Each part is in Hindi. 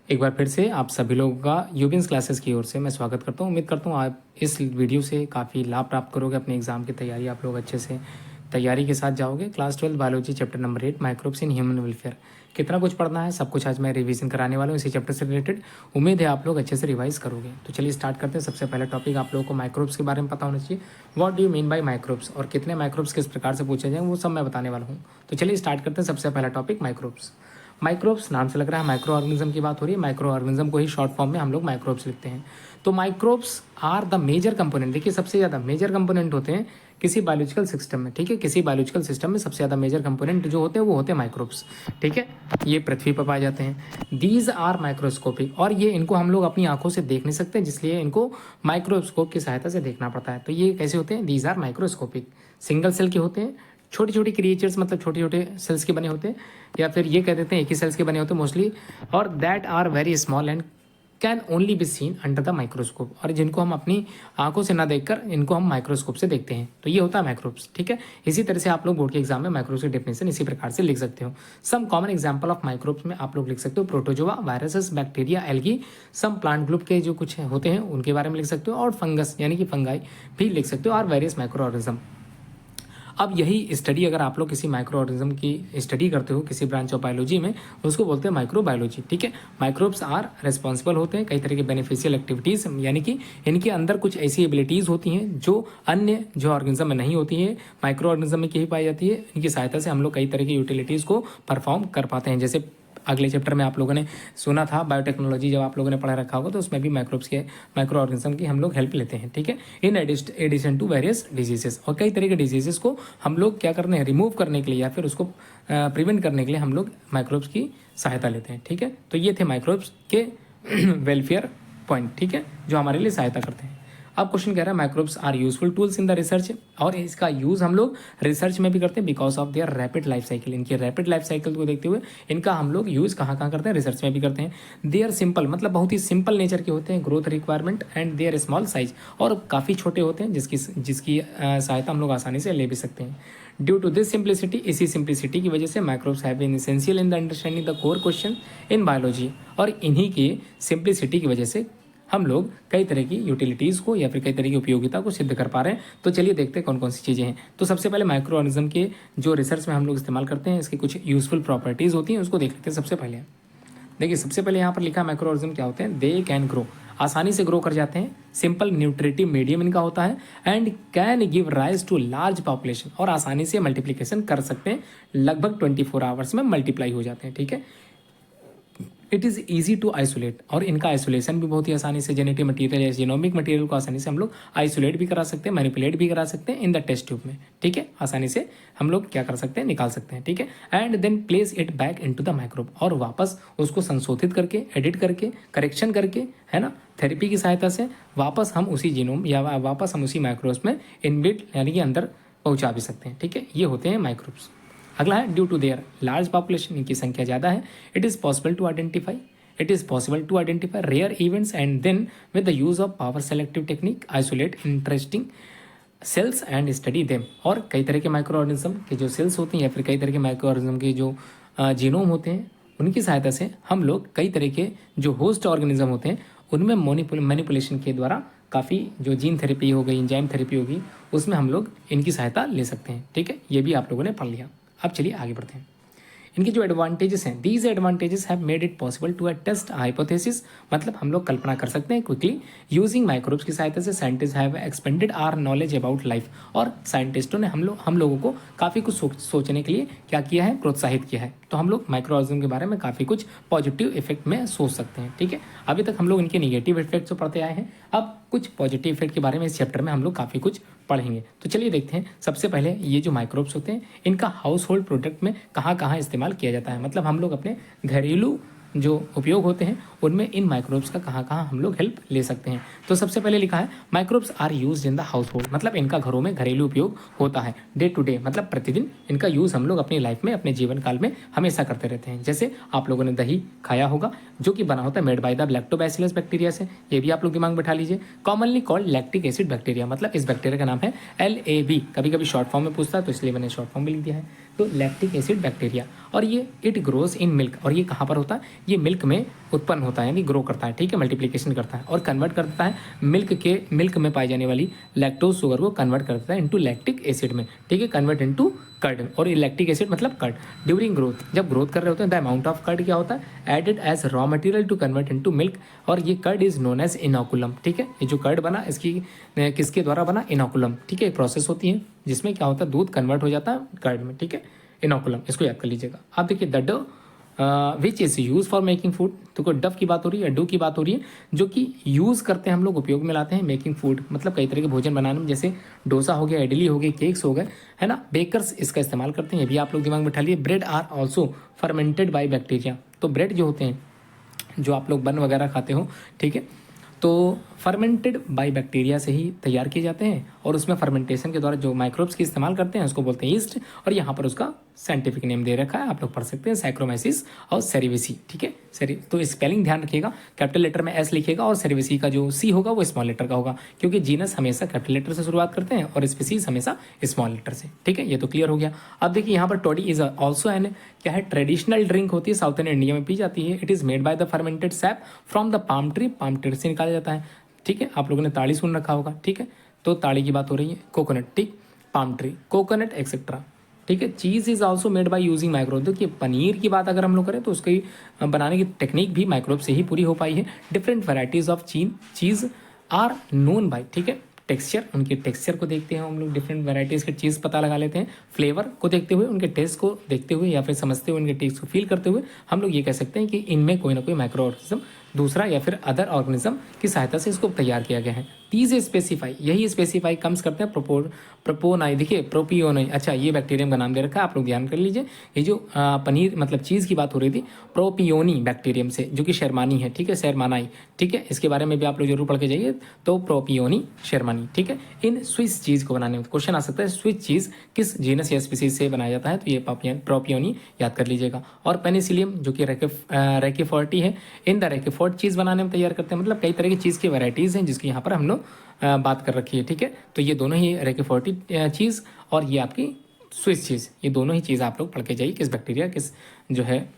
एक बार फिर से आप सभी लोगों का यूबिन्स क्लासेस की ओर से मैं स्वागत करता हूँ। उम्मीद करता हूँ आप इस वीडियो से काफ़ी लाभ प्राप्त करोगे। अपने एग्जाम की तैयारी आप लोग अच्छे से तैयारी के साथ जाओगे। Class 12 biology chapter number 8 microbes in human welfare, कितना कुछ पढ़ना है सब कुछ आज मैं रिवीजन कराने वाला हूँ इसी चैप्टर से रिलेटेड। उम्मीद है आप लोग अच्छे से रिवाइज करोगे। तो चलिए स्टार्ट करते हैं। सबसे पहला टॉपिक आप लोगों को माइक्रोब्स के बारे में पता होना चाहिए। What do you mean by microbes और कितने माइक्रोब्स किस प्रकार से पूछे जाएँ वो सब मैं बताने वाला हूँ। तो चलिए स्टार्ट करते हैं। सबसे पहला टॉपिक माइक्रोब्स। माइक्रोब्स नाम से लग रहा है माइक्रो ऑर्गेनिज्म की बात हो रही है। माइक्रो ऑर्गेनिज्म को ही शॉर्ट फॉर्म में हम लोग माइक्रोब्स लिखते हैं। तो microbes are the major component. देखिए सबसे ज़्यादा मेजर कंपोनेंट होते हैं किसी बायोलॉजिकल सिस्टम में, ठीक है। किसी बायोलॉजिकल सिस्टम में सबसे ज़्यादा मेजर कंपोनेंट जो होते हैं वो होते हैं माइक्रोब्स, ठीक है। ये पृथ्वी पर पाए जाते हैं। दीज आर माइक्रोस्कोपिक और ये इनको हम लोग अपनी आंखों से देख नहीं सकते, जिसलिए इनको माइक्रोस्कोप की सहायता से देखना पड़ता है। तो ये कैसे होते हैं? These are microscopic. Single cell के होते हैं, छोटे छोटे क्रिएचर्स, मतलब छोटे छोटे सेल्स के बने होते हैं, या फिर ये कह देते हैं एक ही सेल्स के बने होते हैं मोस्टली, और that are very small and can only be seen under the microscope, और जिनको हम अपनी आंखों से ना देखकर इनको हम माइक्रोस्कोप से देखते हैं। तो ये होता है माइक्रोब्स, ठीक है। इसी तरह से आप लोग बोर्ड के एग्जाम में माइक्रोब्स की डेफिनेशन इसी प्रकार से लिख सकते हो। Some common example of microbes में आप लोग लिख सकते हो protozoa, viruses, bacteria, algae. Some plant group के जो कुछ होते हैं उनके बारे में लिख सकते हो, और फंगस यानी कि फंगाई भी लिख सकते हो, और वेरियस माइक्रो ऑर्गेनिज्म। अब यही स्टडी अगर आप लोग किसी माइक्रो ऑर्गेनिज्म की स्टडी करते हो किसी ब्रांच ऑफ बायोलॉजी में, उसको बोलते हैं माइक्रो बायोलॉजी, ठीक है। माइक्रोब्स आर रिस्पॉन्सिबल होते हैं कई तरह के बेनिफिशियल एक्टिविटीज़, यानी कि इनके अंदर कुछ ऐसी एबिलिटीज़ होती हैं जो अन्य जो ऑर्गेनिज्म में नहीं होती है, माइक्रो ऑर्गेनिज्म में यही पाई जाती है। इनकी सहायता से हम लोग कई तरह की यूटिलिटीज़ को परफॉर्म कर पाते हैं। जैसे अगले चैप्टर में आप लोगों ने सुना था बायोटेक्नोलॉजी, जब आप लोगों ने पढ़ा रखा होगा तो उसमें भी माइक्रोब्स के माइक्रो ऑर्गेनिज्म की हम लोग हेल्प लेते हैं, ठीक है। In addition to various diseases, और कई तरह के डिजीजेस को हम लोग क्या करने हैं, रिमूव करने के लिए या फिर उसको प्रिवेंट करने के लिए हम लोग माइक्रोब्स की सहायता लेते हैं, ठीक है। तो ये थे माइक्रोब्स के वेलफेयर पॉइंट, ठीक है, जो हमारे लिए सहायता करते हैं। अब क्वेश्चन कह रहा है microbes are useful tools in the research, और इसका यूज हम लोग रिसर्च में भी करते हैं because of their rapid life cycle. इनकी रैपिड लाइफ साइकिल को देखते हुए इनका हम लोग यूज कहाँ कहाँ करते हैं, रिसर्च में भी करते हैं। देयर सिंपल, मतलब बहुत ही सिंपल नेचर के होते हैं, growth requirement and their small size, और काफ़ी छोटे होते हैं जिसकी सहायता हम लोग आसानी से ले भी सकते हैं। ड्यू टू दिस सिंप्लिसिटी, इसी सिंप्लिसिटी की वजह से microbes have been essential in the understanding the core question in biology, और इन्हीं की सिंप्लिसिटी की वजह से हम लोग कई तरह की यूटिलिटीज़ को या फिर कई तरह की उपयोगिता को सिद्ध कर पा रहे हैं। तो चलिए देखते हैं कौन कौन सी चीज़ें हैं। तो सबसे पहले माइक्रो ऑर्गेनिज्म के जो रिसर्च में हम लोग इस्तेमाल करते हैं, इसकी कुछ यूजफुल प्रॉपर्टीज़ होती हैं, उसको देख लेते हैं। सबसे पहले देखिए, सबसे पहले यहाँ पर लिखा है माइक्रो ऑर्गेनिज्म क्या होते हैं। दे कैन ग्रो, आसानी से ग्रो कर जाते हैं। सिंपल न्यूट्रिटिव मीडियम इनका होता है। And can give rise to large population, और आसानी से मल्टीप्लिकेशन कर सकते हैं, लगभग 24 आवर्स में मल्टीप्लाई हो जाते हैं, ठीक है। It is easy to isolate, और इनका आइसोलेशन भी बहुत ही आसानी से, जेनेटिक मटीरियल या जीनोमिक मटीरियल को आसानी से हम लोग आइसोलेट भी करा सकते हैं, मैनिपुलेट भी करा सकते हैं इन द टेस्ट ट्यूब में, ठीक है। आसानी से हम लोग क्या कर सकते हैं, निकाल सकते हैं, ठीक है। And then place it back into the microbe, और वापस उसको संशोधित करके, एडिट करके, करेक्शन करके, है ना, थेरेपी की सहायता से वापस हम उसी जीनोम या वापस हम उसी माइक्रोब्स में इनबिल्ट यानी कि अंदर पहुंचा भी सकते हैं, ठीक है। ये होते हैं माइक्रोब्स। अगला है due to their large population, इनकी संख्या ज़्यादा है। It is possible to identify rare events and then with the use of power selective technique isolate interesting cells and study them, और कई तरह के माइक्रो ऑर्गेनिज्म के जो सेल्स होती हैं या फिर कई तरह के माइक्रो ऑर्गेनिज्म के जो जीनोम होते हैं, उनकी सहायता से हम लोग कई तरह के जो होस्ट ऑर्गेनिज्म होते हैं उनमें मैनिपुलेशन के द्वारा काफ़ी जो जीन थेरेपी हो गई, एंजाइम थेरेपी होगी, उसमें हम लोग इनकी सहायता ले सकते हैं, ठीक है। ये भी आप लोगों ने पढ़ लिया। अब चलिए आगे बढ़ते हैं। इनके जो एडवांटेजेस हैं, these advantages have made it possible to test hypothesis, मतलब हम लोग कल्पना कर सकते हैं क्विकली यूजिंग माइक्रोब्स की सहायता से। Scientist have expanded our knowledge about life, और साइंटिस्टों ने हम लोगों को काफ़ी कुछ सोचने के लिए क्या किया है, प्रोत्साहित किया है। तो हम लोग माइक्रो ऑर्गेनिज्म के बारे में काफ़ी कुछ पॉजिटिव इफेक्ट में सोच सकते हैं, ठीक है। अभी तक हम लोग इनके निगेटिव इफेक्ट तो पढ़ते आए हैं, अब कुछ पॉजिटिव इफेक्ट के बारे में इस चैप्टर में हम लोग काफ़ी कुछ पढ़ेंगे। तो चलिए देखते हैं। सबसे पहले ये जो माइक्रोब्स होते हैं, इनका हाउस होल्ड प्रोडक्ट में कहाँ कहाँ इस्तेमाल किया जाता है, मतलब हम लोग अपने घरेलू जो उपयोग होते हैं उनमें इन माइक्रोब्स का कहाँ कहाँ हम लोग हेल्प ले सकते हैं। तो सबसे पहले लिखा है microbes are use in the household, मतलब इनका घरों में घरेलू उपयोग होता है। डे टू डे, मतलब प्रतिदिन इनका यूज़ हम लोग अपनी लाइफ में, अपने जीवन काल में हमेशा करते रहते हैं। जैसे आप लोगों ने दही खाया होगा, जो कि बना होता है made by the lactobacillus bacteria से, ये भी आप लोग दिमाग में बैठा लीजिए। Commonly called lactic acid bacteria, मतलब इस बैक्टीरिया का नाम है LAB, कभी कभी शॉर्ट फॉर्म में पूछता है तो इसलिए मैंने शॉर्ट फॉर्म में लिख दिया है। तो लैक्टिक एसिड बैक्टीरिया, और ये इट ग्रोज इन मिल्क, और ये कहाँ पर होता है, ये मिल्क में उत्पन्न होता है यानी ग्रो करता है, ठीक है, मल्टीप्लिकेशन करता है और कन्वर्ट करता है मिल्क में पाई जाने वाली लैक्टोज शुगर को कन्वर्ट करता है इनटू लैक्टिक एसिड में, ठीक है, कन्वर्ट इनटू कर्ड। और ये लैक्टिक एसिड मतलब कर्ड। ड्यूरिंग ग्रोथ, जब ग्रोथ कर रहे होते हैं, द अमाउंट ऑफ कर्ड क्या होता है, added as raw material to convert into milk, और ये curd is known as inoculum, ठीक है। ये जो कर्ड बना इसकी किसके द्वारा बना, इनोकुलम, ठीक है। प्रोसेस होती है जिसमें क्या होता है, दूध कन्वर्ट हो जाता है कर्ड में, ठीक है, इनोकुलम, इसको याद कर लीजिएगा। अब देखिए the dough which is use for making food, तो कोई डफ की बात हो रही है, डो की बात हो रही है, जो कि यूज़ करते हैं हम लोग, उपयोग में लाते हैं मेकिंग फूड, मतलब कई तरह के भोजन बनाने में, जैसे डोसा हो गया, इडली हो गई, केक्स हो गए, है ना। बेकर्स इसका इस्तेमाल करते हैं, ये भी आप लोग दिमाग में बैठा लिए। Bread are also fermented by bacteria, तो ब्रेड जो होते हैं, जो आप लोग बन वगैरह खाते हो, ठीक है, तो फर्मेंटेड बाय बैक्टीरिया से ही तैयार किए जाते हैं, और उसमें फर्मेंटेशन के द्वारा जो माइक्रोब्स की इस्तेमाल करते हैं उसको बोलते हैं ईस्ट, और यहाँ पर उसका साइंटिफिक नेम दे रखा है, आप लोग पढ़ सकते हैं, सैक्रोमाइसिस और सेरिवेसी, ठीक है। तो स्पेलिंग ध्यान रखिएगा, कैपिटल लेटर में एस लिखिएगा और सेरिवेसी का जो सी होगा वो स्मॉल लेटर का होगा, क्योंकि जीनस हमेशा कैपिटल लेटर से शुरुआत करते हैं और स्पीसीज हमेशा स्मॉल लेटर से, ठीक है। ये तो क्लियर हो गया। अब देखिए यहाँ पर टोडी इज ऑल्सो एन क्या है, ट्रेडिशनल ड्रिंक होती है, साउथर्न इंडिया में पी जाती है। It is made by the fermented SAP from the palm tree से निकाला जाता है, ठीक है। आप लोगों ने ताड़ी सुन रखा होगा, ठीक है, तो ताड़ी की बात हो रही है, कोकोनट, ठीक, पाम ट्री, कोकोनट एक्सेट्रा, ठीक है। Cheese is also made by using microbe, देखिए पनीर की बात अगर हम लोग करें तो उसकी बनाने की टेक्निक भी माइक्रोब से ही पूरी हो पाई है। Different varieties of cheese are known by, ठीक है, टेक्सचर, उनके टेक्सचर को देखते हैं हम लोग, डिफरेंट वैराइटीज़ के चीज़ पता लगा लेते हैं। फ्लेवर को देखते हुए, उनके टेस्ट को देखते हुए या फिर समझते हुए, उनके टेस्ट को फील करते हुए हम लोग ये कह सकते हैं कि इनमें कोई ना कोई माइक्रो ऑर्गेनिज्म दूसरा या फिर अदर ऑर्गेनिज्म की सहायता से इसको तैयार किया गया है। तीज स्पेसिफाई, यही स्पेसिफाई कम्स करते हैं प्रोपोनाई, देखिए प्रोपियोनाई, अच्छा ये बैक्टीरियम का नाम दे रखा है, आप लोग ध्यान कर लीजिए। ये जो पनीर मतलब चीज़ की बात हो रही थी, प्रोपियोनी बैक्टीरियम से, जो कि शर्मानी है, ठीक है, शर्मानाई, ठीक है, इसके बारे में भी आप लोग जरूर पढ़ के जाइए। तो प्रोपियोनी शर्मानी, ठीक है। इन स्विस चीज़ को बनाने में क्वेश्चन आ सकता है, स्विस चीज़ किस जीनस या स्पीसीज से बनाया जाता है, तो ये प्रोपियोनी याद कर लीजिएगा। और पेनिसिलियम जो कि रेकिफोर्टी है, इन द रेकिफोर्ट चीज़ बनाने में तैयार करते हैं, मतलब कई तरह की चीज़ की वैराइटीज़ हैं जिसकी यहाँ पर हम लोग बात कर रखी है, ठीक है। तो ये दोनों ही रेकिफोर्टी चीज़ और ये आपकी स्विस चीज़, ये दोनों ही चीज़ आप लोग पढ़ के जाइए, किस बैक्टीरिया किस जो है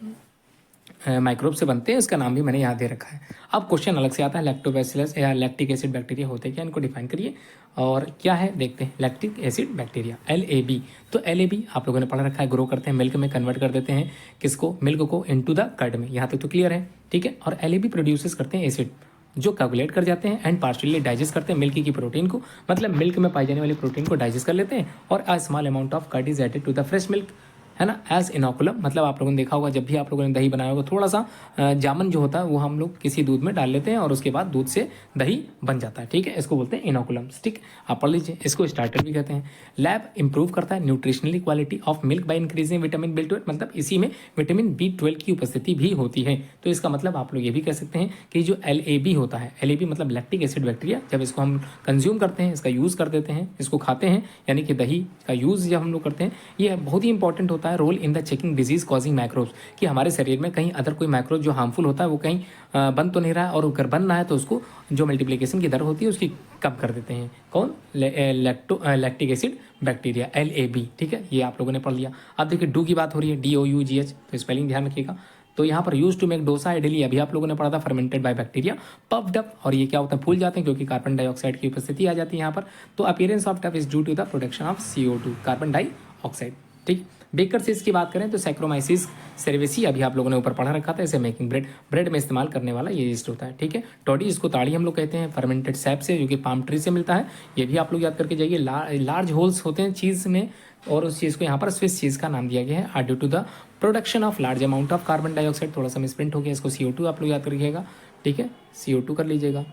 माइक्रोब से बनते हैं, इसका नाम भी मैंने याद दे रखा है। अब क्वेश्चन अलग से आता है, लैक्टोबैसिलस या लैक्टिक एसिड बैक्टीरिया होते हैं क्या, इनको डिफाइन करिए और क्या है देखते हैं। लैक्टिक एसिड बैक्टीरिया LAB, तो LAB आप लोगों ने पढ़ रखा है, ग्रो करते हैं मिल्क में, कन्वर्ट कर देते हैं किसको, मिल्क को इनटू द कर्ड में, यहाँ तक तो क्लियर है, ठीक है। और LAB प्रोड्यूसेस करते हैं एसिड जो कैलकुलेट कर जाते हैं एंड पार्शियली डाइजेस्ट करते हैं मिल्क की प्रोटीन को, मतलब मिल्क में पाई जाने वाली प्रोटीन को डाइजेस्ट कर लेते हैं, और a small amount of curd is added to the fresh milk, है ना, एज इनोकुलम, मतलब आप लोगों ने देखा होगा जब भी आप लोगों ने दही बनाया होगा, थोड़ा सा जामन जो होता है वो हम लोग किसी दूध में डाल लेते हैं और उसके बाद दूध से दही बन जाता है, ठीक है, इसको बोलते हैं इनोकुलम, ठीक, आप पढ़ लीजिए। इसको स्टार्टर भी कहते हैं। लैब इंप्रूव करता है nutritionally quality of milk by increasing vitamin B12, मतलब इसी में विटामिन B12 की उपस्थिति भी होती है, तो इसका मतलब आप लोग ये भी कह सकते हैं कि जो LAB होता है, LAB मतलब लैक्टिक एसिड बैक्टीरिया, जब इसको हम कंज्यूम करते हैं, इसका यूज़ कर देते हैं, इसको खाते हैं, यानी कि दही का यूज़ जब हम लोग करते हैं, ये बहुत ही इंपॉर्टेंट होता है role in the checking disease causing microbes, कि हमारे शरीर में कहीं अदर कोई माइक्रोब जो हार्मफुल होता है वो कहीं बन तो नहीं रहा है, और अगर बन रहा है तो उसको जो मल्टीप्लिकेशन की दर होती है उसकी कम कर देते हैं। कौन, लैक्टिक एसिड बैक्टीरिया LAB, ठीक है, ये आप लोगों ने पढ़ लिया। अब देखिए डू की बात हो रही है, DOUGH, तो स्पेलिंग ध्यान रखिएगा। तो यहाँ पर use to make dosa idli, अभी आप लोगों ने पढ़ा था, fermented by bacteria, puffed up, और ये क्या होता है, फूल जाते हैं क्योंकि कार्बन डाइऑक्साइड की उपस्थिति आ जाती है यहाँ पर। तो appearance of dough is due to the production of CO2, carbon dioxide, ठीक। बेकर सीड्स की बात करें तो सैक्रोमाइसिस सेरेवेसी अभी आप लोगों ने ऊपर पढ़ा रखा था, इसे मेकिंग ब्रेड में इस्तेमाल करने वाला ये यीस्ट होता है, ठीक है। टोडी, इसको ताड़ी हम लोग कहते हैं, फर्मेंटेड सैप से, जो कि पाम ट्री से मिलता है, ये भी आप लोग याद करके जाइए। लार्ज होल्स होते हैं चीज़ में, और उस चीज़ को यहाँ पर स्विस चीज़ का नाम दिया गया है, due to the production of large amount of carbon dioxide, थोड़ा सा मिसप्रिंट हो गया, इसको CO2 आप लोग याद करिएगा, ठीक है, CO2 कर लीजिएगा,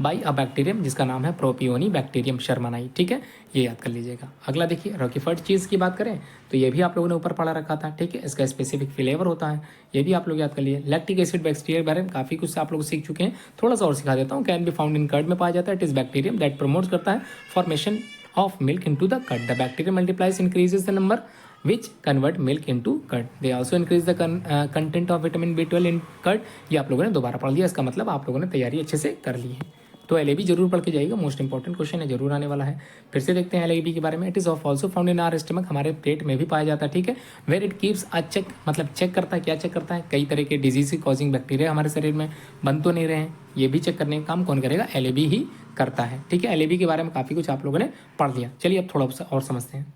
बाई अ बैक्टीरियम जिसका नाम है प्रोपियोनी बैक्टीरियम शर्मानाई, ठीक है, ये याद कर लीजिएगा। अगला देखिए रॉकीफर्ड चीज़ की बात करें तो ये भी आप लोगों ने ऊपर पढ़ा रखा था, ठीक है, इसका स्पेसिफिक फ्लेवर होता है, ये भी आप लोग याद कर लिए। लैक्टिक एसिड बैक्टीरिया के बारे में काफ़ी कुछ आप लोग सीख चुके हैं, थोड़ा सा और सिखा देता हूँ। Can be found in curd में पाया जाता है, it is bacterium that promotes करता है formation of milk into the curd, the bacteria multiplies increases the number which convert milk into curd. They also increase the content of vitamin B12 in curd. ये आप लोगों ने दोबारा पढ़ लिया, इसका मतलब आप लोगों ने तैयारी अच्छे से कर ली है। तो LAB जरूर पढ़ के जाइएगा, मोस्ट इंपॉर्टेंट क्वेश्चन है, जरूर आने वाला है। फिर से देखते हैं LAB के बारे में। It is also found in our stomach, हमारे पेट में भी पाया जाता है, ठीक है। Where it keeps a check, मतलब चेक करता है, क्या चेक करता है, कई तरह के डिजीज कॉजिंग बैक्टीरिया हमारे शरीर में बन तो नहीं रहे हैं, ये भी चेक करने का काम कौन करेगा, LAB ही करता है, ठीक है। LAB के बारे में काफ़ी कुछ आप लोगों ने पढ़ लिया। चलिए अब थोड़ा सा और समझते हैं।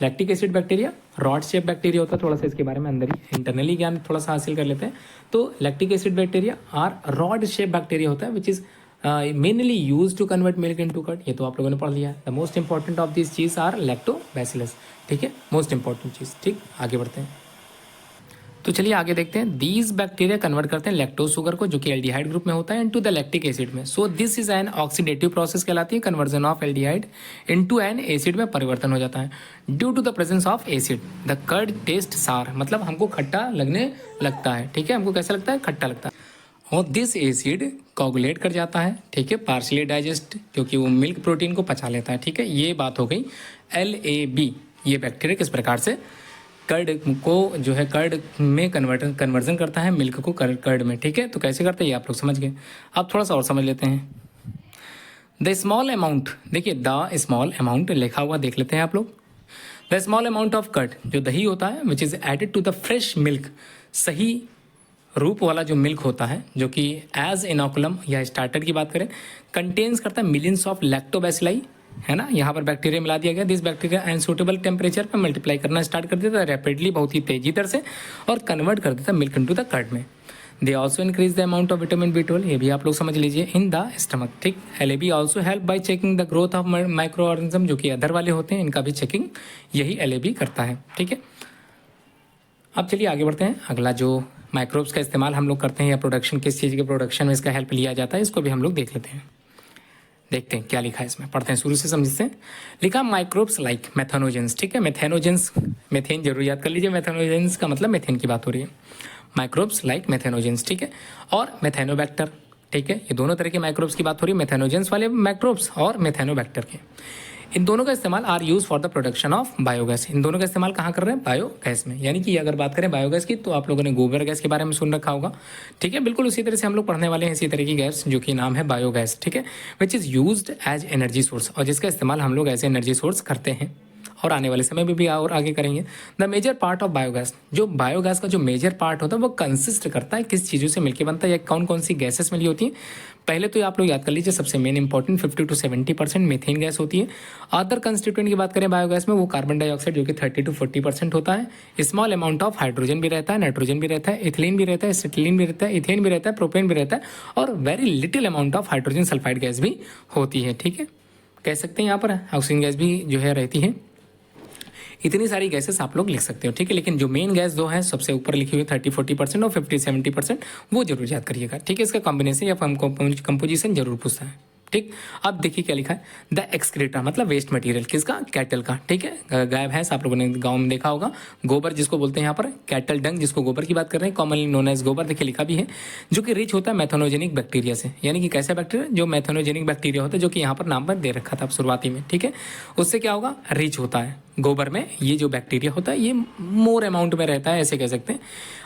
Lactic acid bacteria rod shape bacteria होता है, थोड़ा सा इसके बारे में अंदर ही इंटरनली ज्ञान थोड़ा सा हासिल कर लेते हैं। तो lactic acid bacteria are rod shape bacteria होता है which is mainly use to convert milk into curd, ये तो आप लोगों ने पढ़ लिया है। The most important of this cheese are lactobacillus, ठीक है, मोस्ट इंपॉर्टेंट चीज, ठीक। आगे बढ़ते हैं, तो चलिए आगे देखते हैं। दीज बैक्टीरिया कन्वर्ट करते हैं लैक्टोज शुगर को, जो कि एल्डिहाइड ग्रुप में होता है, इनटू द लैक्टिक एसिड में। So this is an oxidative process कहलाती है, conversion of aldehyde into an acid में परिवर्तन हो जाता है due to the presence of acid. The curd taste sour, मतलब हमको खट्टा लगने लगता है, ठीक है, हमको कैसा लगता है, खट्टा लगता है। और दिस एसिड कोगुलेट कर जाता है, ठीक है, पार्शली डाइजेस्ट, क्योंकि वो मिल्क प्रोटीन को पचा लेता है, ठीक है। ये बात हो गई LAB, ये बैक्टीरिया किस प्रकार से कर्ड को जो है कर्ड में कन्वर्जन करता है मिल्क को कर्ड में, ठीक है। तो कैसे करते हैं ये आप लोग समझ गए। अब थोड़ा सा और समझ लेते हैं। द स्मॉल अमाउंट, देखिए द स्मॉल अमाउंट लिखा हुआ देख लेते हैं आप लोग। The small amount of curd, जो दही होता है, which is added to the fresh milk, सही रूप वाला जो मिल्क होता है, जो कि एज इनोकुलम या स्टार्टर की बात करें, कंटेन्स करता है मिलियंस ऑफ लैक्टोबैसिलाई, है ना, यहाँ पर बैक्टीरिया मिला दिया गया। दिस बैक्टीरिया अनसूटेबल टेम्परेचर पर मल्टीप्लाई करना स्टार्ट कर देता है रैपिडली, बहुत ही तेजी दर से, और कन्वर्ट कर देता है मिल्क इनटू द कर्ड में। They also increase the amount of vitamin B12, ये भी आप लोग समझ लीजिए, इन द स्टमक, ठीक। LAB also help by checking the growth of micro organism, जो कि अदर वाले होते हैं, इनका भी चेकिंग यही LAB करता है, ठीक है। अब चलिए आगे बढ़ते हैं। अगला जो माइक्रोब्स का इस्तेमाल हम लोग करते हैं या प्रोडक्शन, किस चीज़ के प्रोडक्शन में इसका हेल्प लिया जाता है, इसको भी हम लोग देख लेते हैं। देखते हैं क्या लिखा है इसमें, पढ़ते हैं शुरू से समझते हैं। लिखा माइक्रोब्स लाइक मेथेनोजेंस, ठीक है, मेथेनोजेंस, मेथेन जरूर याद कर लीजिए, मेथेनोजेंस का मतलब मेथेन की बात हो रही है। माइक्रोब्स लाइक मेथेनोजेंस, ठीक है, और मेथेनोबैक्टर, ठीक है, ये दोनों तरह के माइक्रोब्स की बात हो रही है, मेथेनोजेंस वाले माइक्रोब्स और मेथेनोबैक्टर के। इन दोनों का इस्तेमाल are use for the production of biogas, इन दोनों का इस्तेमाल कहाँ कर रहे हैं, बायोगैस में। यानी कि अगर बात करें बायोगैस की, तो आप लोगों ने गोबर गैस के बारे में सुन रखा होगा, ठीक है, बिल्कुल उसी तरह से हम लोग पढ़ने वाले हैं इसी तरह की गैस, जो कि नाम है बायोगैस, ठीक है, which is used as energy source, और जिसका इस्तेमाल हम लोग एज एनर्जी सोर्स करते हैं और आने वाले समय में भी और आगे करेंगे। The major part of biogas, जो बायोगैस का जो मेजर पार्ट होता है वो कंसिस्ट करता है किस चीज़ों से मिलकर बनता है या कौन कौन सी गैसेस मिली होती हैं। पहले तो आप लोग याद कर लीजिए, सबसे main important 50 to 70% methane gas होती है। अदर कंस्टिट्यूएंट की बात करें बायोगैस में, वो कार्बन डाइऑक्साइड जो कि 30 to 40% होता है। स्मॉल अमाउंट ऑफ हाइड्रोजन भी रहता है, नाइट्रोजन भी रहता है, इथिलीन भी रहता है, एसिटिलीन भी रहता है, इथेन भी रहता है, प्रोपेन भी रहता है, और very little amount of hydrogen sulphide gas भी होती है, ठीक है, कह सकते हैं यहाँ पर ऑक्सीजन गैस भी जो है रहती है। इतनी सारी गैसेस आप लोग लिख सकते हो, ठीक है, लेकिन जो मेन गैस दो है सबसे ऊपर लिखी हुई 30-40% और 50-70% वो जरूर याद करिएगा, ठीक है। इसका कॉम्बिनेशन या कंपोजिशन जरूर पूछता है, ठीक। अब देखिए क्या लिखा है, द एक्सक्रीटा मतलब वेस्ट मटेरियल, किसका, कैटल का, ठीक है, गाय भैंस आप लोगों ने गाँव में देखा होगा, गोबर जिसको बोलते हैं यहाँ पर, कैटल डंग जिसको गोबर की बात कर रहे हैं, कॉमनली नोन एज गोबर, देखिए लिखा भी है, जो कि रिच होता है मैथेनोजेनिक बैक्टीरिया से। यानी कि कैसा बैक्टीरिया, जो मैथेनोजेनिक बैक्टीरिया होता है, जो कि यहाँ पर नाम पर दे रखा था शुरुआती में, ठीक है, उससे क्या होगा, रिच होता है गोबर में, ये जो बैक्टीरिया होता है ये मोर अमाउंट में रहता है, ऐसे कह सकते हैं।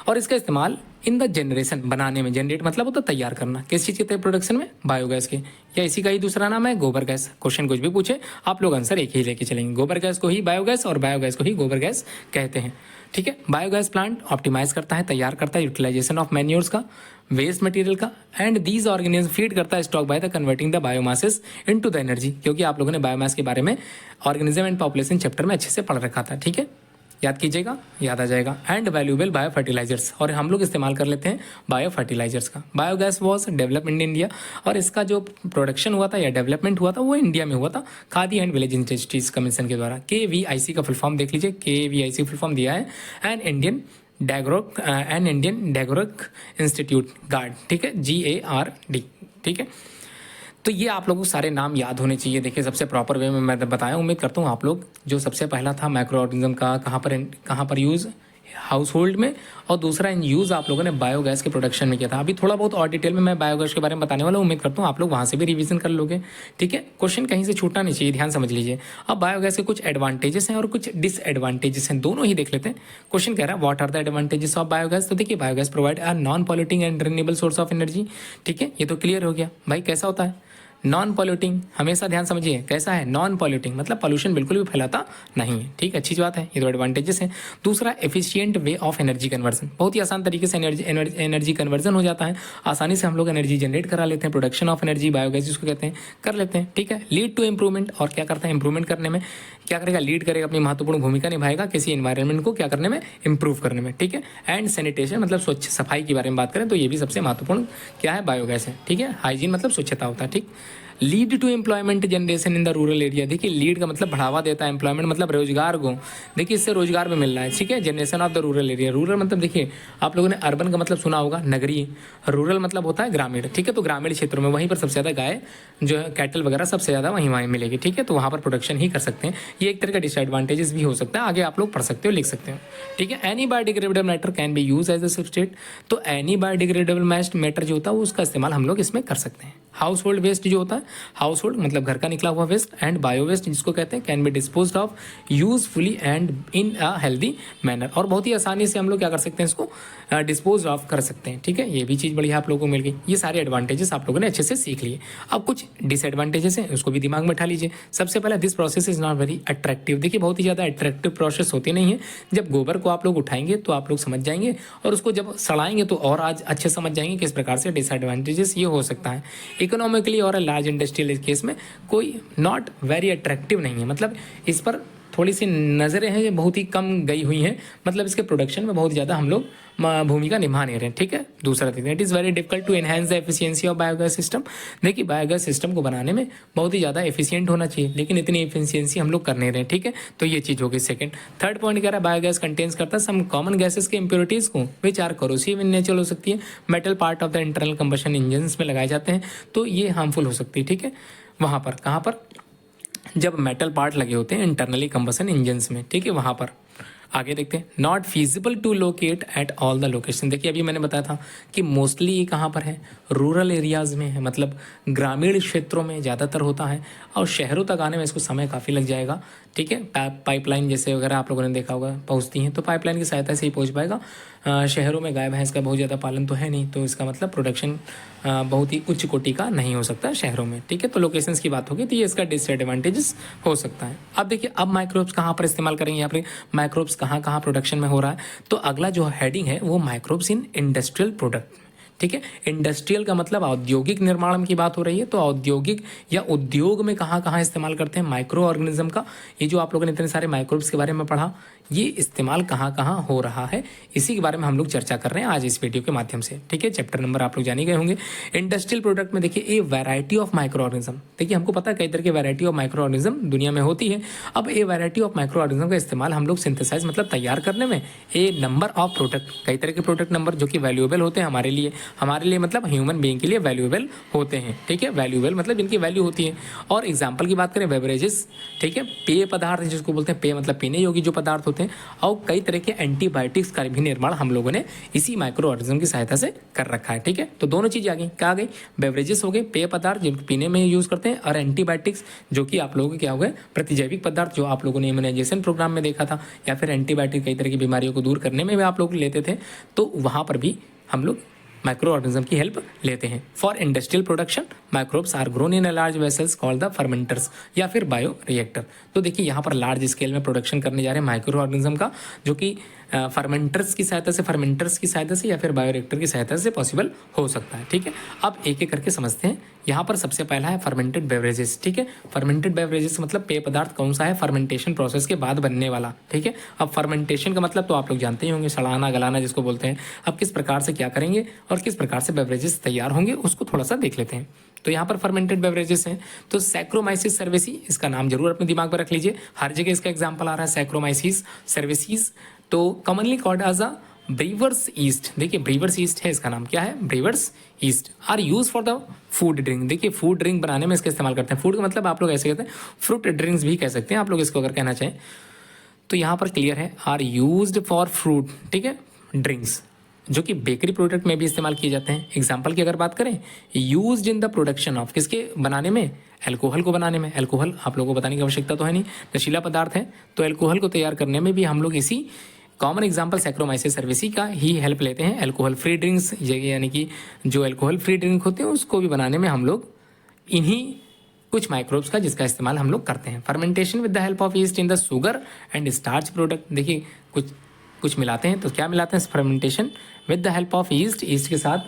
और इसका इस्तेमाल इन द जनरेशन, बनाने में, जनरेट मतलब होता है तैयार करना, किस चीज़ के प्रोडक्शन में, बायोगैस के, या इसी का ही दूसरा नाम है गोबर गैस। क्वेश्चन कुछ भी पूछे आप लोग आंसर एक ही लेके चलेंगे, गोबर गैस को ही बायोगैस और बायोगैस को ही गोबर गैस कहते हैं, ठीक है। बायोगैस प्लांट ऑप्टिमाइज करता है, तैयार करता है यूटिलाइजेशन ऑफ मैन्योर्स का, वेस्ट मटेरियल का, एंड दीज ऑर्गेनिज्म फीड करता है stock by the converting the biomasses into the energy, क्योंकि आप लोगों ने बायोमास के बारे में ऑर्गेनिज्म एंड पॉपुलेशन चैप्टर में अच्छे से पढ़ रखा था, ठीक है, याद कीजिएगा, याद आ जाएगा। एंड वैल्यूएबल बायो फर्टिलाइजर्स, और हम लोग इस्तेमाल कर लेते हैं बायो फर्टिलाइजर्स का। Biogas was develop in India, और इसका जो प्रोडक्शन हुआ था या डेवलपमेंट हुआ था वो इंडिया में हुआ था khadi and Village Industries commission के द्वारा। KVIC का फुल फॉर्म देख लीजिए, KVIC फुल फॉर्म दिया है एन इंडियन डैग्रोक इंस्टीट्यूट गार्ड, ठीक है, GARD, ठीक है। तो ये आप लोगों को सारे नाम याद होने चाहिए। देखिए सबसे प्रॉपर वे में मैं बताया, उम्मीद करता हूँ आप लोग, जो सबसे पहला था माइक्रो ऑर्गेनिज्म का कहाँ पर यूज़, हाउस होल्ड में, और दूसरा इन यूज़ आप लोगों ने बायोगैस के प्रोडक्शन में किया था। अभी थोड़ा बहुत और डिटेल में मैं बायोगैस के बारे में बताने वाला हूँ, उम्मीद करता हूँ आप लोग वहाँ से भी रिवीजन कर लोगे। ठीक है, क्वेश्चन कहीं से छूटना नहीं चाहिए, ध्यान समझ लीजिए। अब बायोगैस के कुछ एडवांटेजेस हैं और कुछ डिसएडवांटेजेस हैं, दोनों ही देख लेते हैं। क्वेश्चन कह रहा है what are the advantages of biogas. तो देखिए biogas provide a non polluting and renewable source of energy. ठीक है, ये तो क्लियर हो गया भाई। कैसा होता है? नॉन पॉल्यूटिंग, हमेशा ध्यान समझिए कैसा है, नॉन पॉल्यूटिंग मतलब पॉल्यूशन बिल्कुल भी फैलाता नहीं है। ठीक, अच्छी बात है, ये तो एडवांटेजेस है। दूसरा efficient way of energy conversion, बहुत ही आसान तरीके से एनर्जी कन्वर्जन हो जाता है, आसानी से हम लोग एनर्जी जनरेट करा लेते हैं, प्रोडक्शन ऑफ एनर्जी बायोगैस जिसको कहते हैं कर लेते हैं। ठीक है, लीड टू इंप्रूवमेंट, और क्या करता है इंप्रूवमेंट करने में, क्या करेगा लीड करेगा, अपनी महत्वपूर्ण भूमिका निभाएगा किसी एनवायरनमेंट को क्या करने में, इंप्रूव करने में। ठीक है, एंड सैनिटेशन मतलब स्वच्छ सफाई के बारे में बात करें तो ये भी सबसे महत्वपूर्ण क्या है, बायोगैस है। ठीक है, हाइजीन मतलब स्वच्छता होता है। ठीक, lead to employment generation in the rural area, देखिए लीड का मतलब बढ़ावा देता है, एम्प्लॉयमेंट मतलब रोजगार को, देखिए इससे रोजगार भी मिल रहा है। ठीक है, generation of the rural area, rural मतलब देखिए आप लोगों ने अर्बन का मतलब सुना होगा नगरीय, रूरल मतलब होता है ग्रामीण। ठीक है, तो ग्रामीण क्षेत्रों में वहीं पर सबसे ज़्यादा गाय जो है कैटल वगैरह सबसे ज़्यादा वहीं मिलेगी। ठीक है, तो वहाँ पर प्रोडक्शन ही कर सकते हैं, ये एक तरह का डिसएडवांटेजेस भी हो सकता है, आगे आप लोग पढ़ सकते हो लिख सकते हो। ठीक है, any biodegradable matter can be use as a substrate, तो एनी बायोडिग्रेडेबल मैटर जो होता है उसका इस्तेमाल हम लोग इसमें कर सकते हैं। हाउस होल्ड वेस्ट जो होता है, हाउस होल्ड मतलब घर का निकला हुआ वेस्ट, एंड बायो वेस्ट जिसको कहते हैं can be disposed of usefully and in a healthy manner, और बहुत ही आसानी से हम लोग क्या कर सकते हैं इसको डिस्पोज ऑफ कर सकते हैं। ठीक है, ये भी चीज़ बढ़िया आप लोगों को मिल गई। ये सारे एडवांटेजेस आप लोगों ने अच्छे से सीख लिए। अब कुछ डिसएडवांटेजेस हैं उसको भी दिमाग में उठा लीजिए। सबसे पहले this process is not very attractive, देखिए बहुत ही ज़्यादा अट्रैक्टिव प्रोसेस होती नहीं है। जब गोबर को आप लोग उठाएंगे तो आप लोग समझ जाएंगे, और उसको जब सड़ाएंगे तो और आज अच्छे समझ जाएंगे किस प्रकार से डिसएडवांटेजेस ये हो सकता है। इकोनॉमिकली और लार्ज इंडस्ट्रियल केस में कोई नॉट वेरी अट्रैक्टिव नहीं है, मतलब इस पर थोड़ी सी नज़रें हैं ये बहुत ही कम गई हुई हैं, मतलब इसके प्रोडक्शन में बहुत ज़्यादा हम लोग भूमिका निभा नहीं रहे हैं। ठीक है, दूसरा देखते हैं it is very difficult to enhance the efficiency of biogas system, देखिए बायोगैस सिस्टम को बनाने में बहुत ही ज़्यादा एफिशिएंट होना चाहिए, लेकिन इतनी एफिशिएंसी हम लोग कर नहीं रहे। ठीक है, तो ये चीज़ होगी। सेकंड, थर्ड पॉइंट कह रहा है बायोगैस कंटेन्स करता है सम कॉमन गैसेस के इंप्योरिटीज़ को which are corrosive in nature हो सकती है, metal part of the internal combustion engines में लगाए जाते हैं तो ये हार्मफुल हो सकती है। ठीक है, वहाँ पर कहाँ पर, जब मेटल पार्ट लगे होते हैं इंटरनली कंबशन इंजन्स में। ठीक है, वहाँ पर आगे देखते हैं not feasible to locate at all the location, देखिए अभी मैंने बताया था कि मोस्टली ये कहाँ पर है, रूरल एरियाज़ में है, मतलब ग्रामीण क्षेत्रों में ज़्यादातर होता है, और शहरों तक आने में इसको समय काफ़ी लग जाएगा। ठीक है, पाइपलाइन जैसे वगैरह आप लोगों ने देखा होगा पहुँचती हैं, तो पाइपलाइन की सहायता से ही पहुँच पाएगा। शहरों में गाय भैंस का बहुत ज़्यादा पालन तो है नहीं, तो इसका मतलब प्रोडक्शन बहुत ही उच्च कोटि का नहीं हो सकता शहरों में। ठीक है, तो लोकेशंस की बात होगी तो ये इसका डिसएडवांटेजेस हो सकता है। अब देखिए अब माइक्रोब्स कहाँ पर इस्तेमाल करेंगे, यहाँ पर माइक्रोब्स कहाँ कहाँ प्रोडक्शन में हो रहा है, तो अगला जो हेडिंग है वो माइक्रोब्स इन इंडस्ट्रियल प्रोडक्ट। ठीक है, इंडस्ट्रियल का मतलब औद्योगिक निर्माण की बात हो रही है, तो औद्योगिक या उद्योग में कहाँ कहाँ इस्तेमाल करते हैं माइक्रो ऑर्गेनिज्म का, ये जो आप लोगों ने इतने सारे माइक्रोब्स के बारे में पढ़ा ये इस्तेमाल कहाँ कहाँ हो रहा है, इसी के बारे में हम लोग चर्चा कर रहे हैं आज इस वीडियो के माध्यम से। ठीक है, चैप्टर नंबर आप लोग जाने गए होंगे। इंडस्ट्रियल प्रोडक्ट में देखिए ए वैरायटी ऑफ माइक्रो ऑर्गेनिज्म, देखिए हमको पता है कई तरह की वैरायटी ऑफ माइक्रो ऑर्गेनिज्म दुनिया में होती है। अब ए वैरायटी ऑफ माइक्रो ऑर्गेनिज्म का इस्तेमाल हम लोग सिंथेसाइज मतलब तैयार करने में, ए नंबर ऑफ प्रोडक्ट, कई तरह के प्रोडक्ट नंबर जो कि वैल्यूएबल होते हैं हमारे लिए मतलब ह्यूमन बीइंग के लिए वैल्यूएबल होते हैं। ठीक है, वैल्यूएबल मतलब जिनकी वैल्यू होती है। और एग्जांपल की बात करें बेवरेजेस, ठीक है, पेय पदार्थ जिसको बोलते हैं, पेय मतलब पीने योग्य जो पदार्थ होते हैं, और कई तरह के एंटीबायोटिक्स का भी निर्माण हम लोगों ने इसी माइक्रो ऑर्गेनिज्म की सहायता से कर रखा है। ठीक है, तो दोनों चीज़ आ गई, क्या आ गई, बेवरेजेस हो गए पेय पदार्थ जिनको पीने में यूज़ करते हैं, और एंटीबायोटिक्स जो कि आप लोगों के क्या हो गए प्रतिजैविक पदार्थ जो आप लोगों ने इम्यूनाइजेशन प्रोग्राम में देखा था, या फिर एंटीबायोटिक कई तरह की बीमारियों को दूर करने में भी आप लोग लेते थे, तो वहाँ पर भी हम लोग माइक्रो ऑर्गेनिज्म की हेल्प लेते हैं। For industrial production microbes are grown in a large vessels called the fermenters या फिर बायो रिएक्टर। तो देखिए यहाँ पर लार्ज स्केल में प्रोडक्शन करने जा रहे हैं माइक्रो ऑर्गेनिज्म का, जो कि फर्मेंटर्स की सहायता से या फिर बायो रिएक्टर की सहायता से पॉसिबल हो सकता है। ठीक है, अब एक एक करके समझते हैं। यहाँ पर सबसे पहला है फर्मेंटेड बेवरेजेस। ठीक है, फर्मेंटेड बेवरेजेस मतलब पेय पदार्थ कौन सा है, फर्मेंटेशन प्रोसेस के बाद बनने वाला। ठीक है, अब फर्मेंटेशन का मतलब तो आप लोग जानते ही होंगे, सड़ाना गलाना जिसको बोलते हैं। अब किस प्रकार से क्या करेंगे और किस प्रकार से बेवरेजेस तैयार होंगे उसको थोड़ा सा देख लेते हैं। तो यहाँ पर फर्मेंटेड बेवरेजेस हैं, तो सैक्रोमाइसिस सर्वेसी, इसका नाम जरूर अपने दिमाग में रख लीजिए, हर जगह इसका एग्जाम्पल आ रहा है सैक्रोमाइसिस सर्वेसीज। तो commonly called as a brewer's yeast, देखिए ब्रीवर्स ईस्ट है, इसका नाम क्या है, brewer's yeast. Are use for the food drink, देखिए फूड ड्रिंक बनाने में इसका इस्तेमाल करते हैं। फूड का मतलब आप लोग ऐसे कहते हैं, फ्रूट ड्रिंक्स भी कह सकते हैं आप लोग इसको अगर कहना चाहें। तो यहाँ पर क्लियर है, आर यूज्ड फॉर फ्रूट, ठीक है, ड्रिंक्स, जो कि बेकरी प्रोडक्ट में भी इस्तेमाल किए जाते हैं। एग्जाम्पल की अगर बात करें, used in the production of, किसके बनाने में, अल्कोहल को बनाने में। अल्कोहल आप लोगों को बताने की आवश्यकता तो है नहीं, नशीला पदार्थ है, तो अल्कोहल को तैयार करने में भी हम लोग इसी कॉमन एग्जाम्पल सैक्रोमाइसिस सर्वेसी का ही हेल्प लेते हैं। अल्कोहल फ्री ड्रिंक्स, यानी कि जो अल्कोहल फ्री ड्रिंक होते हैं उसको भी बनाने में हम लोग इन्हीं कुछ माइक्रोब्स का जिसका इस्तेमाल हम लोग करते हैं। Fermentation with the help of yeast in the sugar and starch product, देखिए कुछ मिलाते हैं, तो क्या मिलाते हैं, fermentation with the help of east, east के साथ,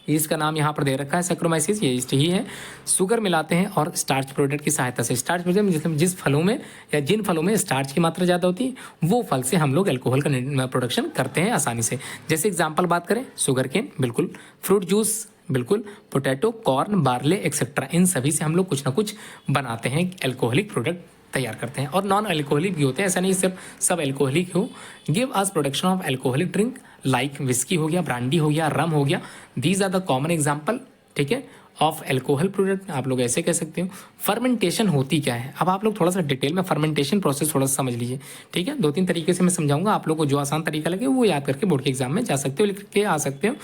ईस्ट का नाम यहाँ पर दे रखा है सैक्रोमाइसिस, ये ईस्ट ही है। शुगर मिलाते हैं और स्टार्च प्रोडक्ट की सहायता से, स्टार्च प्रोडक्ट जिस फलों में या जिन फलों में स्टार्च की मात्रा ज़्यादा होती है वो फल से हम लोग अल्कोहल का प्रोडक्शन करते हैं आसानी से। जैसे एग्जाम्पल बात करें, शुगर केन बिल्कुल, फ्रूट जूस बिल्कुल, पोटैटो, कॉर्न, बार्ले एक्सेट्रा, इन सभी से हम लोग कुछ ना कुछ बनाते हैं, अल्कोहलिक प्रोडक्ट तैयार करते हैं। और नॉन अल्कोहलिक भी होते हैं, ऐसा नहीं सिर्फ सब अल्कोहलिक हो। Give us production of alcoholic drink like whisky हो गया, ब्रांडी हो गया, रम हो गया, these are the common example, ठीक है, ऑफ अल्कोहल प्रोडक्ट, आप लोग ऐसे कह सकते हो। फर्मेंटेशन होती क्या है, अब आप लोग थोड़ा सा डिटेल में फर्मेंटेशन प्रोसेस थोड़ा सा समझ लीजिए, ठीक है। 2-3 तरीके से मैं समझाऊंगा, आप लोग को जो आसान तरीका लगे वो याद करके बोर्ड के एग्जाम में जा सकते हो, लिख के आ सकते हो।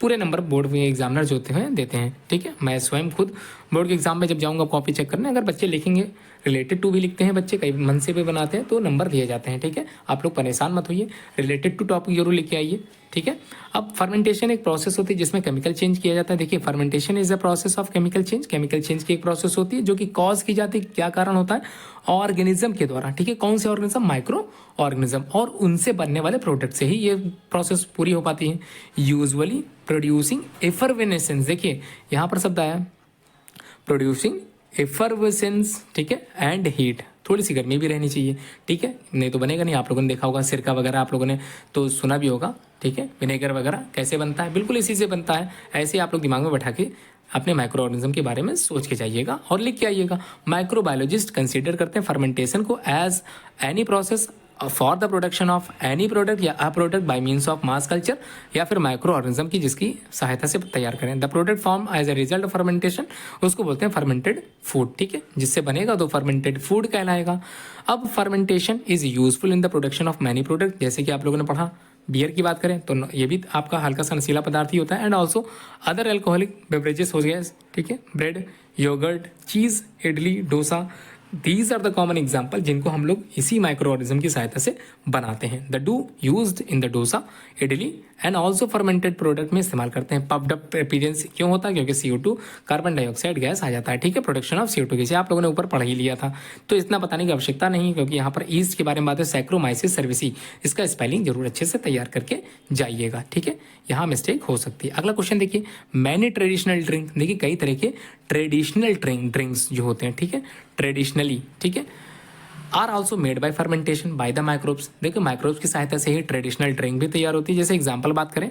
पूरे नंबर बोर्ड में एग्जामिनर जो होते हैं देते हैं, ठीक है। मैं स्वयं खुद बोर्ड के एग्जाम में जब जाऊँगा कॉपी चेक करने, अगर बच्चे लिखेंगे, रिलेटेड टू भी लिखते हैं बच्चे, कई मन से भी बनाते हैं, तो नंबर दिए जाते हैं, ठीक है। आप लोग परेशान मत होइए, रिलेटेड टू टॉपिक जरूर लेके आइए, ठीक है। अब फर्मेंटेशन एक प्रोसेस होती है जिसमें केमिकल चेंज किया जाता है। देखिए, fermentation is a process of chemical change, chemical change की एक प्रोसेस होती है जो कि कॉज की जाती है, क्या कारण होता है, ऑर्गेनिज्म के द्वारा, ठीक है। कौन से ऑर्गेनिज्म, माइक्रो ऑर्गेनिज्म, और उनसे बनने वाले प्रोडक्ट से ही ये प्रोसेस पूरी हो पाती है। यूजुअली प्रोड्यूसिंग एफरवेसेंस, देखिए यहाँ पर शब्द आया प्रोड्यूसिंग एफरवेसेंस, ठीक है, एंड हीट, थोड़ी सी गर्मी भी रहनी चाहिए, ठीक है, नहीं तो बनेगा नहीं। आप लोगों ने देखा होगा सिरका वगैरह, आप लोगों ने तो सुना भी होगा, ठीक है। विनेगर वगैरह कैसे बनता है, बिल्कुल इसी से बनता है। ऐसे आप लोग दिमाग में बैठा के अपने माइक्रो ऑर्गेनिज्म के बारे में सोच के जाइएगा और लिख के आइएगा। माइक्रोबायोलॉजिस्ट कंसीडर करते हैं फर्मेंटेशन को as any process for the production of any product या a product by means of mass culture, या फिर माइक्रो ऑर्गेनिज्म की जिसकी सहायता से तैयार करें। The product form as a result of fermentation, उसको बोलते हैं फर्मेंटेड फूड, ठीक है, जिससे बनेगा तो फर्मेंटेड फूड कहलाएगा। अब fermentation is useful in the production of many product, जैसे कि आप लोगों ने पढ़ा, बियर की बात करें तो ये भी आपका हल्का सा नशीला पदार्थ ही होता है, and also other alcoholic beverages हो गए, ठीक है, bread, yoghurt, cheese, idli, dosa, these are the common example जिनको हम लोग इसी माइक्रो ऑर्गेनिज्म की सहायता से बनाते हैं। The do used in the dosa, idli and also fermented product में इस्तेमाल करते हैं। पफ्ड अप अपीयरेंस क्यों होता है, क्योंकि CO2 कार्बन डाइऑक्साइड गैस आ जाता है, ठीक है, प्रोडक्शन ऑफ CO2 जैसे आप लोगों ने ऊपर पढ़ ही लिया था, तो इतना बताने की आवश्यकता नहीं, क्योंकि यहाँ पर ईस्ट के बारे में बात है, सैक्रोमाइसिस सर्वेसी, इसका स्पेलिंग जरूर अच्छे से तैयार करके जाइएगा, ठीक है, यहाँ मिस्टेक हो सकती है। अगला क्वेश्चन देखिए, मैनी ट्रेडिशनल ड्रिंक, देखिए कई तरह के ट्रेडिशनल ड्रिंक्स जो होते हैं, ठीक है, ट्रेडिशनली, ठीक है, are also made by fermentation by the microbes. देखिए माइक्रोब्स की सहायता से ही ट्रेडिशनल ड्रिंक भी तैयार होती है। जैसे एग्जांपल बात करें,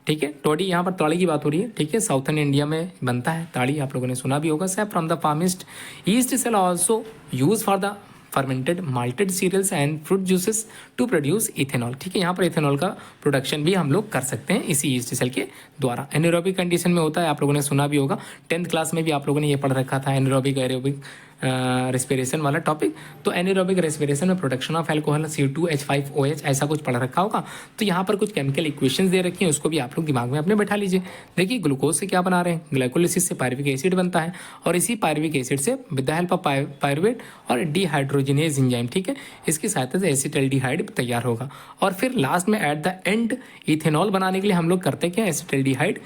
ठीक है, टोडी, यहाँ पर ताड़ी की बात हो रही है, ठीक है, साउथर्न इंडिया में बनता है ताड़ी, आप लोगों ने सुना भी होगा। Sap from the palms, yeast cell also use for the fermented malted cereals and fruit juices to produce ethanol, ठीक है, यहाँ पर इथेनॉल का प्रोडक्शन भी हम लोग कर सकते हैं इसी ईस्ट सेल के द्वारा। एनारोबिक कंडीशन में होता है, आप लोगों ने सुना भी होगा, 10th क्लास में भी आप लोगों ने ये पढ़ रखा था, एनारोबिक एरोबिक रेस्पिरेशन वाला टॉपिक। तो एनारोबिक रेस्पिरेशन में प्रोडक्शन ऑफ अल्कोहल CO2H5OH ऐसा कुछ पढ़ रखा होगा। तो यहाँ पर कुछ केमिकल इक्वेशंस दे रखी हैं, उसको भी आप लोग दिमाग में अपने बैठा लीजिए। देखिए ग्लूकोज से क्या बना रहे हैं, ग्लाइकोलिसिस से पायरुविक एसिड बनता है, और इसी पायरुविक एसिड से with the help of pyruvate और डिहाइड्रोजिनेज एंजाइम, ठीक है, इसकी सहायता से एसिटाल्डिहाइड तैयार होगा। और फिर लास्ट में एट द एंड इथेनॉल बनाने के लिए हम लोग करते क्या, acetaldehyde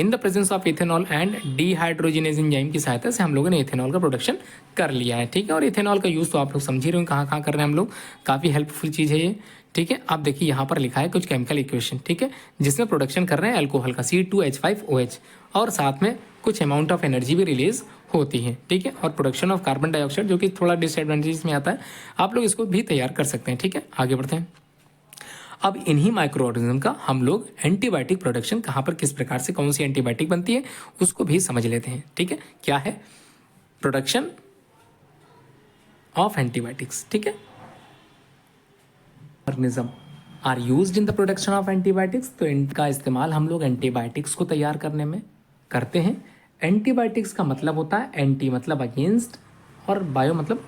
in the presence of ethanol and dehydrogenase enzyme की सहायता से हम लोगों ने इथेनॉल का प्रोडक्शन कर लिया है, ठीक है। और इथेनॉल का यूज़ तो आप लोग समझ ही रहे हो कहाँ कहाँ कर रहे हैं हम लोग, काफ़ी हेल्पफुल चीज़ है ये, ठीक है। अब देखिए यहाँ पर लिखा है कुछ केमिकल इक्वेशन, ठीक है, जिसमें प्रोडक्शन कर रहे हैं अल्कोहल का C2H5OH, और साथ में कुछ अमाउंट ऑफ एनर्जी भी रिलीज होती है, ठीक है, और प्रोडक्शन ऑफ कार्बन डाइऑक्साइड जो कि थोड़ा डिसएडवांटेज में आता है, आप लोग इसको भी तैयार कर सकते हैं, ठीक है। आगे बढ़ते हैं। अब इन्हीं माइक्रो ऑर्गेनिज्म का हम लोग एंटीबायोटिक प्रोडक्शन कहाँ पर किस प्रकार से कौन सी एंटीबायोटिक बनती है उसको भी समझ लेते हैं, ठीक है। क्या है प्रोडक्शन ऑफ एंटीबायोटिक्स, ठीक है। Organism are used in the production of antibiotics, तो इनका इस्तेमाल हम लोग एंटीबायोटिक्स को तैयार करने में करते हैं। एंटीबायोटिक्स का मतलब होता है एंटी मतलब अगेंस्ट और बायो मतलब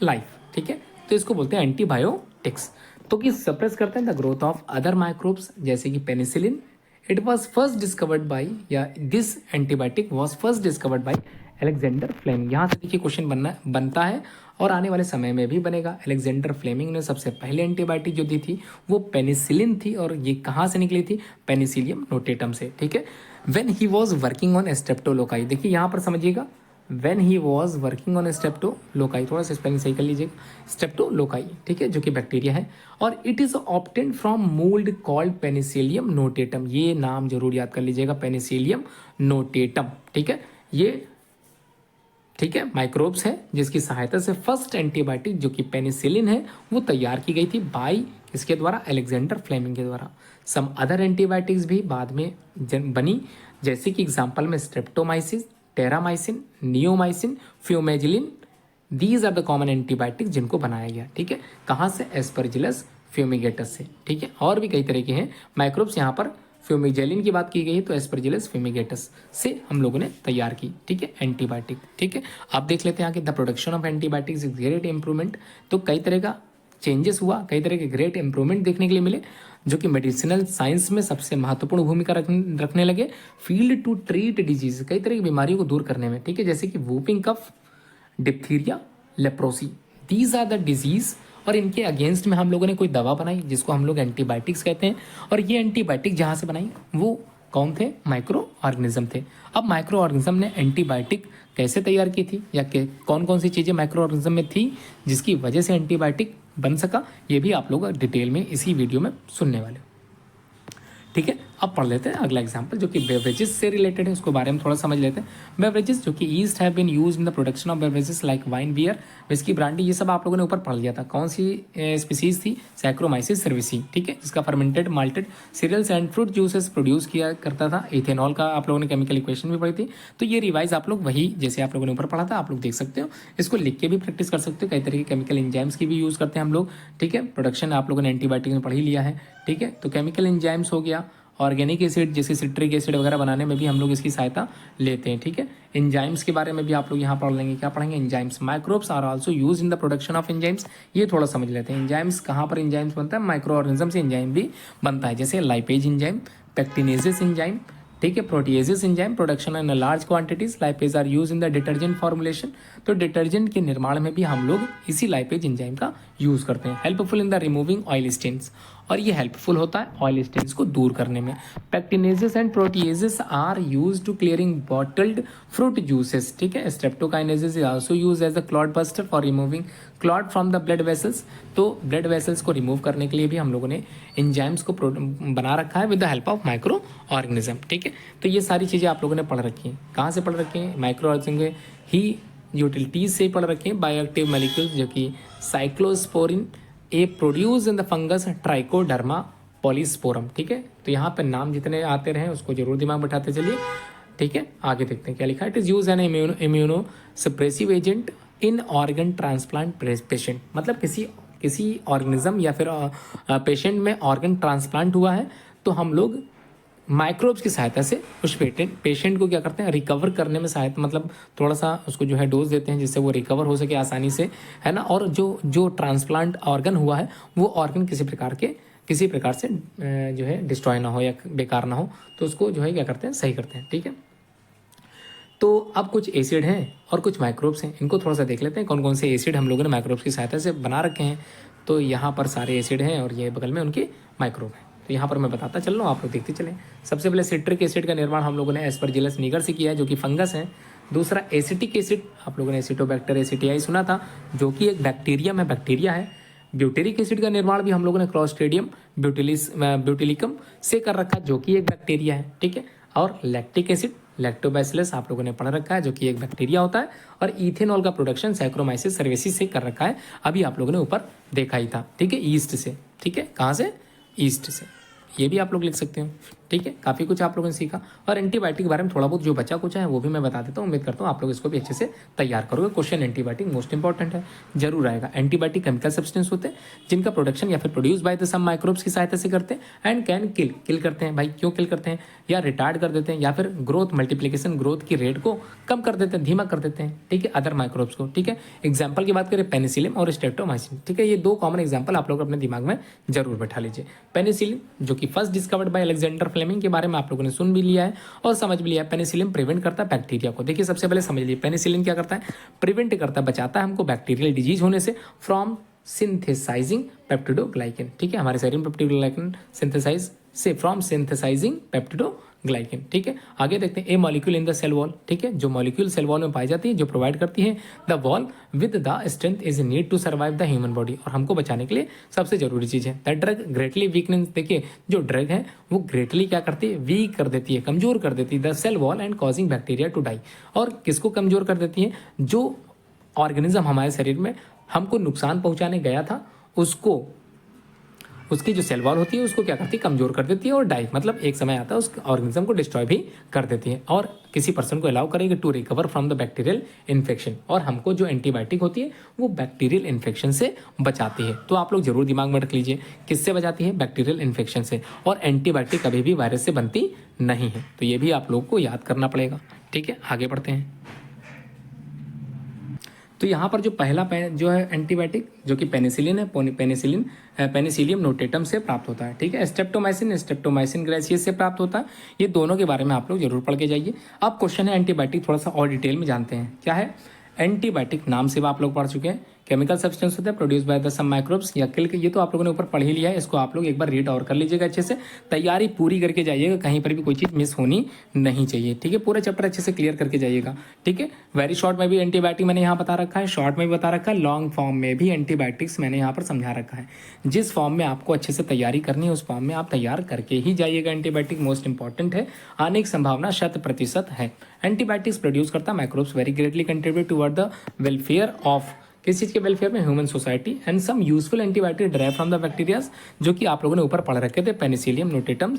लाइफ, ठीक है, तो इसको बोलते हैं एंटीबायोटिक्स। तो कि सप्रेस करते हैं the growth of other microbes जैसे कि penicillin. It was first discovered by, या this antibiotic was first discovered by Alexander Fleming. यहाँ से देखिए क्वेश्चन बनता है और आने वाले समय में भी बनेगा। अलेक्जेंडर फ्लेमिंग ने सबसे पहले एंटीबायोटिक जो दी थी वो पेनिसिलिन थी, और ये कहाँ से निकली थी? पेनिसिलियम नोटेटम से, ठीक है। When he was working on streptococci, देखिए यहाँ पर समझिएगा, when he was working on streptococci, थोड़ा सा स्पेलिंग सही कर लीजिएगा, स्ट्रेप्टोलोकाई, ठीक है, जो कि बैक्टीरिया है। और it is obtained from mould called Penicillium notatum, ये नाम जरूर याद कर लीजिएगा, पेनिसिलियम नोटेटम, ठीक है। ये ठीक है माइक्रोब्स है जिसकी सहायता से फर्स्ट एंटीबायोटिक जो कि पेनिसिलिन है वो तैयार की गई थी बाई इसके द्वारा, अलेक्जेंडर फ्लेमिंग के द्वारा। सम अदर एंटीबायोटिक्स भी बाद में बनी, जैसे कि एग्जांपल में streptomycin, terramycin, neomycin, fumagillin, these are the common antibiotics जिनको बनाया गया, ठीक है। कहाँ से? एस्परजिलस फ्यूमिगेटस से, ठीक है। और भी कई तरह के हैं माइक्रोब्स, यहाँ पर फ्यूमिजेलिन की बात की गई है तो एस्परजिलस फ्यूमिगेटस से हम लोगों ने तैयार की, ठीक है, एंटीबायोटिक, ठीक है। आप देख लेते हैं आगे, the production of antibiotics is great improvement, तो कई तरह का चेंजेस हुआ, कई तरह के ग्रेट इंप्रूवमेंट देखने के लिए मिले, जो कि मेडिसिनल साइंस में सबसे महत्वपूर्ण भूमिका रखने लगे। फील्ड टू ट्रीट डिजीज, कई तरह की बीमारियों को दूर करने में, ठीक है, जैसे कि whooping cough, diphtheria, leprosy, these are the disease. और इनके अगेंस्ट में हम लोगों ने कोई दवा बनाई जिसको हम लोग एंटीबायोटिक्स कहते हैं। और ये एंटीबायोटिक जहाँ से बनाई वो कौन थे? माइक्रो ऑर्गेनिज्म थे। अब माइक्रो ऑर्गेनिज्म ने एंटीबायोटिक कैसे तैयार की थी, या कौन कौन सी चीज़ें माइक्रो ऑर्गेनिज्म में थी जिसकी वजह से एंटीबायोटिक बन सका, ये भी आप लोग डिटेल में इसी वीडियो में सुनने वाले हो, ठीक है। अब पढ़ लेते हैं अगला एग्जांपल जो कि बेवरेजेस से रिलेटेड है, उसको बारे में थोड़ा समझ लेते हैं। बेवरेजेस जो कि yeast have been used in the production of beverages like wine, beer, whisky, brandy, ये सब आप लोगों ने ऊपर पढ़ लिया था। कौन सी स्पीसीज थी? सैक्रोमाइसिस सर्विसी, ठीक है, जिसका fermented malted cereals and fruit juices produce किया करता था। इथेनॉल का आप लोगों ने केमिकल इक्वेशन भी पढ़ी थी, तो ये रिवाइज आप लोग वही जैसे आप लोगों ने ऊपर पढ़ा था आप लोग देख सकते हो, इसको लिख के भी प्रैक्टिस कर सकते हो। कई तरह के केमिकल एंजाइम्स की भी यूज़ करते हैं हम लोग, ठीक है। प्रोडक्शन आप लोगों ने एंटीबायोटिक में पढ़ ही लिया है, ठीक है। तो केमिकल एंजाइम्स हो गया, ऑर्गेनिक एसिड जैसे सिट्रिक एसिड वगैरह बनाने में भी हम लोग इसकी सहायता लेते हैं, ठीक है। एंजाइम्स के बारे में भी आप लोग यहाँ पढ़ लेंगे, क्या पढ़ेंगे? Enzymes, microbes are also use in the production of enzymes, ये थोड़ा समझ लेते हैं। एंजाइम्स कहाँ पर एंजाइम्स बनता है? माइक्रो ऑर्गेनिज्म से एंजाइम भी बनता है, जैसे लाइपेज एंजाइम, पैक्टिनेजेस एंजाइम, ठीक है, proteases enzyme, production in large quantities, lipase are use in the detergent formulation, तो डिटर्जेंट के निर्माण में भी हम लोग इसी लाइपेज एंजाइम का यूज करते हैं। Helpful in the removing oil stains, और ये हेल्पफुल होता है ऑयल स्टेन्स को दूर करने में। Pectinases and proteases are use to clearing bottled fruit juices, ठीक है। Streptokinases is also use as a clot buster for removing clot from the blood vessels, तो ब्लड वेसल्स को रिमूव करने के लिए भी हम लोगों ने एंजाइम्स को बना रखा है with the help of micro organism, ठीक है। तो ये सारी चीज़ें आप लोगों ने पढ़ रखी हैं। कहाँ से पढ़ रखी हैं? माइक्रो ऑर्गेनिज्म ही यूटिलिटीज से पढ़ रखे हैं। बायोएक्टिव मॉलिक्यूल्स जो कि cyclosporin A produce in the fungus Trichoderma polysporum, ठीक है। तो यहाँ पे नाम जितने आते रहे उसको जरूर दिमाग बैठाते चलिए, ठीक है। आगे देखते हैं क्या लिखा है। It is use N immuno suppressive agent in organ transplant patient, मतलब किसी ऑर्गेनिज्म या फिर पेशेंट में ऑर्गन ट्रांसप्लांट हुआ है तो हम लोग माइक्रोब्स की सहायता से उस पेशेंट को क्या करते हैं? रिकवर करने में सहायता, मतलब थोड़ा सा उसको जो है डोज देते हैं जिससे वो रिकवर हो सके आसानी से, है ना। और जो ट्रांसप्लांट ऑर्गन हुआ है वो ऑर्गन किसी प्रकार से जो है डिस्ट्रॉय ना हो या बेकार ना हो, तो उसको जो है क्या करते हैं? सही करते हैं, ठीक है। तो अब कुछ एसिड हैं और कुछ माइक्रोब्स हैं, इनको थोड़ा सा देख लेते हैं कौन कौन से एसिड हम लोगों ने माइक्रोब्स की सहायता से बना रखे हैं। तो यहाँ पर सारे एसिड हैं और ये बगल में उनके माइक्रोब हैं, तो यहाँ पर मैं बताता चल रहा हूँ, आप लोग देखते चलें। सबसे पहले सिट्रिक एसिड का निर्माण हम लोगों ने एस्परजिलस निगर से किया है जो कि फंगस है। दूसरा एसिटिक एसिड, आप लोगों ने एसिटोबैक्टर एसिटियाई सुना था जो कि एक बैक्टीरिया है। ब्यूटेरिक एसिड का निर्माण भी हम लोगों ने क्लॉस्ट्रेडियम ब्यूटिलिकम से कर रखा जो कि एक बैक्टीरिया है, ठीक है। और लैक्टिक एसिड लैक्टोबैसिलस आप लोगों ने पढ़ रखा है जो कि एक बैक्टीरिया होता है। और इथेनॉल का प्रोडक्शन सैक्रोमाइसिस सर्वेसिस से कर रखा है, अभी आप लोगों ने ऊपर देखा ही था, ठीक है, ईस्ट से, ठीक है। कहाँ से? ईस्ट से, ये भी आप लोग लिख सकते हो। ठीक है, काफ़ी कुछ आप लोगों ने सीखा। और एंटीबायोटिक के बारे में थोड़ा बहुत जो बचा कुछ है वो भी मैं बता देता हूँ। उम्मीद करता हूँ आप लोग इसको भी अच्छे से तैयार करोगे। क्वेश्चन एंटीबायोटिक मोस्ट इंपॉर्टेंट है, जरूर आएगा। एंटीबायोटिक केमिकल सब्सटेंस होते हैं जिनका प्रोडक्शन या फिर produce by the some microbes की सहायता से करते हैं एंड कैन किल करते हैं। भाई क्यों किल करते हैं? या रिटार्ड कर देते हैं, या फिर ग्रोथ मल्टीप्लिकेशन ग्रोथ की रेट को कम कर देते हैं, धीमा कर देते हैं, ठीक है, अदर माइक्रोब्स को। ठीक है, एग्जाम्पल की बात करें पेनिसिलिन और स्ट्रेप्टोमाइसिन। ठीक है, ये दो कॉमन एग्जाम्पल आप लोग अपने दिमाग में जरूर बैठा लीजिए। पेनिसिलिन जो कि first discovered by Alexander Fleming के बारे में आप लोगों ने सुन भी लिया है और समझ भी लिया है। पेनिसिलिन प्रिवेंट करता है बैक्टीरिया को। देखिए सबसे पहले समझ लीजिए पेनिसिलिन क्या करता है, प्रिवेंट करता है, बचाता है हमको बैक्टीरियल डिजीज होने से फ्रॉम सिंथेसाइजिंग पेप्टिडोग्लाइकेन। ठीक है, हमारे शरीर में पेप्टिडोग्लाइकेन सिंथेसाइज से फ्रॉम सिंथेसाइजिंग पेप्टिडोग्लाइकेन। ठीक है, आगे देखते हैं a molecule in the cell wall. ठीक है, जो मॉलिक्यूल सेल वॉल में पाई जाती है, जो प्रोवाइड करती है the wall with the strength is need to survive the human body, और हमको बचाने के लिए सबसे जरूरी चीज है। द ड्रग ग्रेटली वीकनेस, देखिए जो ड्रग है वो ग्रेटली क्या करती है, वीक कर देती है, कमजोर कर देती है the cell wall and causing bacteria to die. और किसको कमजोर कर देती है? जो ऑर्गेनिज्म हमारे शरीर में हमको नुकसान पहुंचाने गया था उसको, उसकी जो सेल वॉल होती है उसको क्या करती है, कमजोर कर देती है और डाई मतलब एक समय आता है उस ऑर्गेनिज्म को डिस्ट्रॉय भी कर देती है और किसी पर्सन को अलाउ करेगी to recover from the bacterial infection. और हमको जो एंटीबायोटिक होती है वो बैक्टीरियल इन्फेक्शन से बचाती है। तो आप लोग जरूर दिमाग में रख लीजिए किससे बचाती है, बैक्टीरियल इन्फेक्शन से। और एंटीबायोटिक कभी भी वायरस से बनती नहीं है, तो ये भी आप लोग को याद करना पड़ेगा। ठीक है, आगे बढ़ते हैं। तो यहाँ पर जो पहला जो है एंटीबायोटिक जो कि पेनिसिलिन है, पेनिसिलियम नोटेटम से प्राप्त होता है। ठीक है, स्ट्रेप्टोमाइसिन ग्रेसियस से प्राप्त होता है। ये दोनों के बारे में आप लोग जरूर पढ़ के जाइए। अब क्वेश्चन है एंटीबायोटिक, थोड़ा सा और डिटेल में जानते हैं क्या है एंटीबायोटिक। नाम से आप लोग पढ़ चुके हैं, केमिकल सब्सटेंस होता है produce by the some microbes या किल, ये तो आप लोगों ने ऊपर पढ़ ही लिया है। इसको आप लोग एक बार रीड और कर लीजिएगा अच्छे से, तैयारी पूरी करके जाइएगा, कहीं पर भी कोई चीज़ मिस होनी नहीं चाहिए। ठीक है, पूरा चैप्टर अच्छे से क्लियर करके जाइएगा। ठीक है, वेरी शॉर्ट में भी एंटीबायोटिक मैंने यहाँ बता रखा है, शॉर्ट में भी बता रखा है, लॉन्ग फॉर्म में भी एंटीबायोटिक्स मैंने यहाँ पर समझा रखा है। जिस फॉर्म में आपको अच्छे से तैयारी करनी है उस फॉर्म में आप तैयार करके ही जाइएगा। एंटीबायोटिक मोस्ट इंपॉर्टेंट है, आने की संभावना 100% है। एंटीबायोटिक्स प्रोड्यूस करता microbes very greatly contribute toward the welfare of, किस चीज़ के वेलफेयर में, human society. And some useful antibiotic drive from the bacterias, जो कि आप लोगों ने ऊपर पढ़ रखे थे। पेनिसिलियम नोटेटम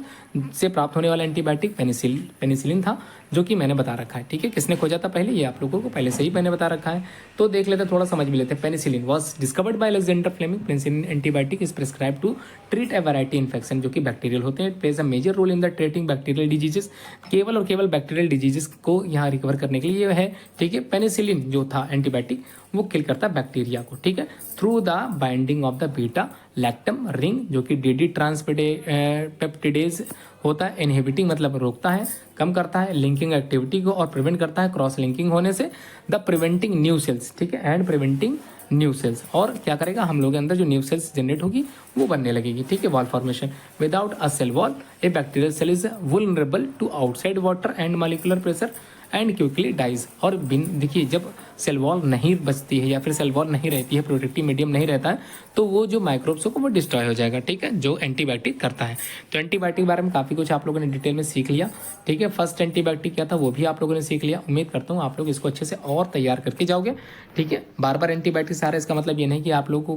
से प्राप्त होने वाला एंटीबायोटिक पेनिसिलिन था, जो कि मैंने बता रखा है। ठीक है, किसने खोजा था पहले, ये आप लोगों को पहले से ही मैंने बता रखा है। तो देख लेते हैं, थोड़ा समझ भी लेते हैं। Penicillin was discovered by Alexander Fleming. Penicillin antibiotic is prescribe to treat a variety infection, जो कि बैक्टीरियल होते हैं। It plays a major role in the treating bacterial diseases, केवल और केवल बैक्टीरियल डिजीजेस को यहाँ रिकवर करने के लिए है। ठीक है, पेनिसिलिन जो था एंटीबायोटिक वो किल करता है बैक्टीरिया को। ठीक है, through the binding of the beta lactam ring, जो कि डीडी ट्रांसपेप्टिडेज होता है। इनहिबिटिंग मतलब रोकता है, कम करता है लिंकिंग एक्टिविटी को और प्रिवेंट करता है क्रॉस लिंकिंग होने से। द प्रिवेंटिंग न्यू सेल्स, ठीक है, एंड प्रिवेंटिंग न्यू सेल्स, और क्या करेगा, हम लोग के अंदर जो न्यू सेल्स जनरेट होगी वो बनने लगेगी। ठीक है, wall formation. Without a cell wall a bacterial cell is vulnerable to outside water and molecular pressure and quickly dies. और देखिए जब सेल वॉल नहीं बचती है या फिर सेल वॉल नहीं रहती है, प्रोटेक्टिव मीडियम नहीं रहता है, तो वो जो माइक्रोब्स को वो डिस्ट्रॉय हो जाएगा। ठीक है, जो एंटीबायोटिक करता है। तो एंटीबायोटिक के बारे में काफ़ी कुछ आप लोगों ने डिटेल में सीख लिया। ठीक है, फर्स्ट एंटीबायोटिक क्या था वो भी आप लोगों ने सीख लिया। उम्मीद करता हूँ आप लोग इसको अच्छे से और तैयार करके जाओगे। ठीक है, बार बार एंटीबायोटिक सारा, इसका मतलब ये नहीं कि आप लोग को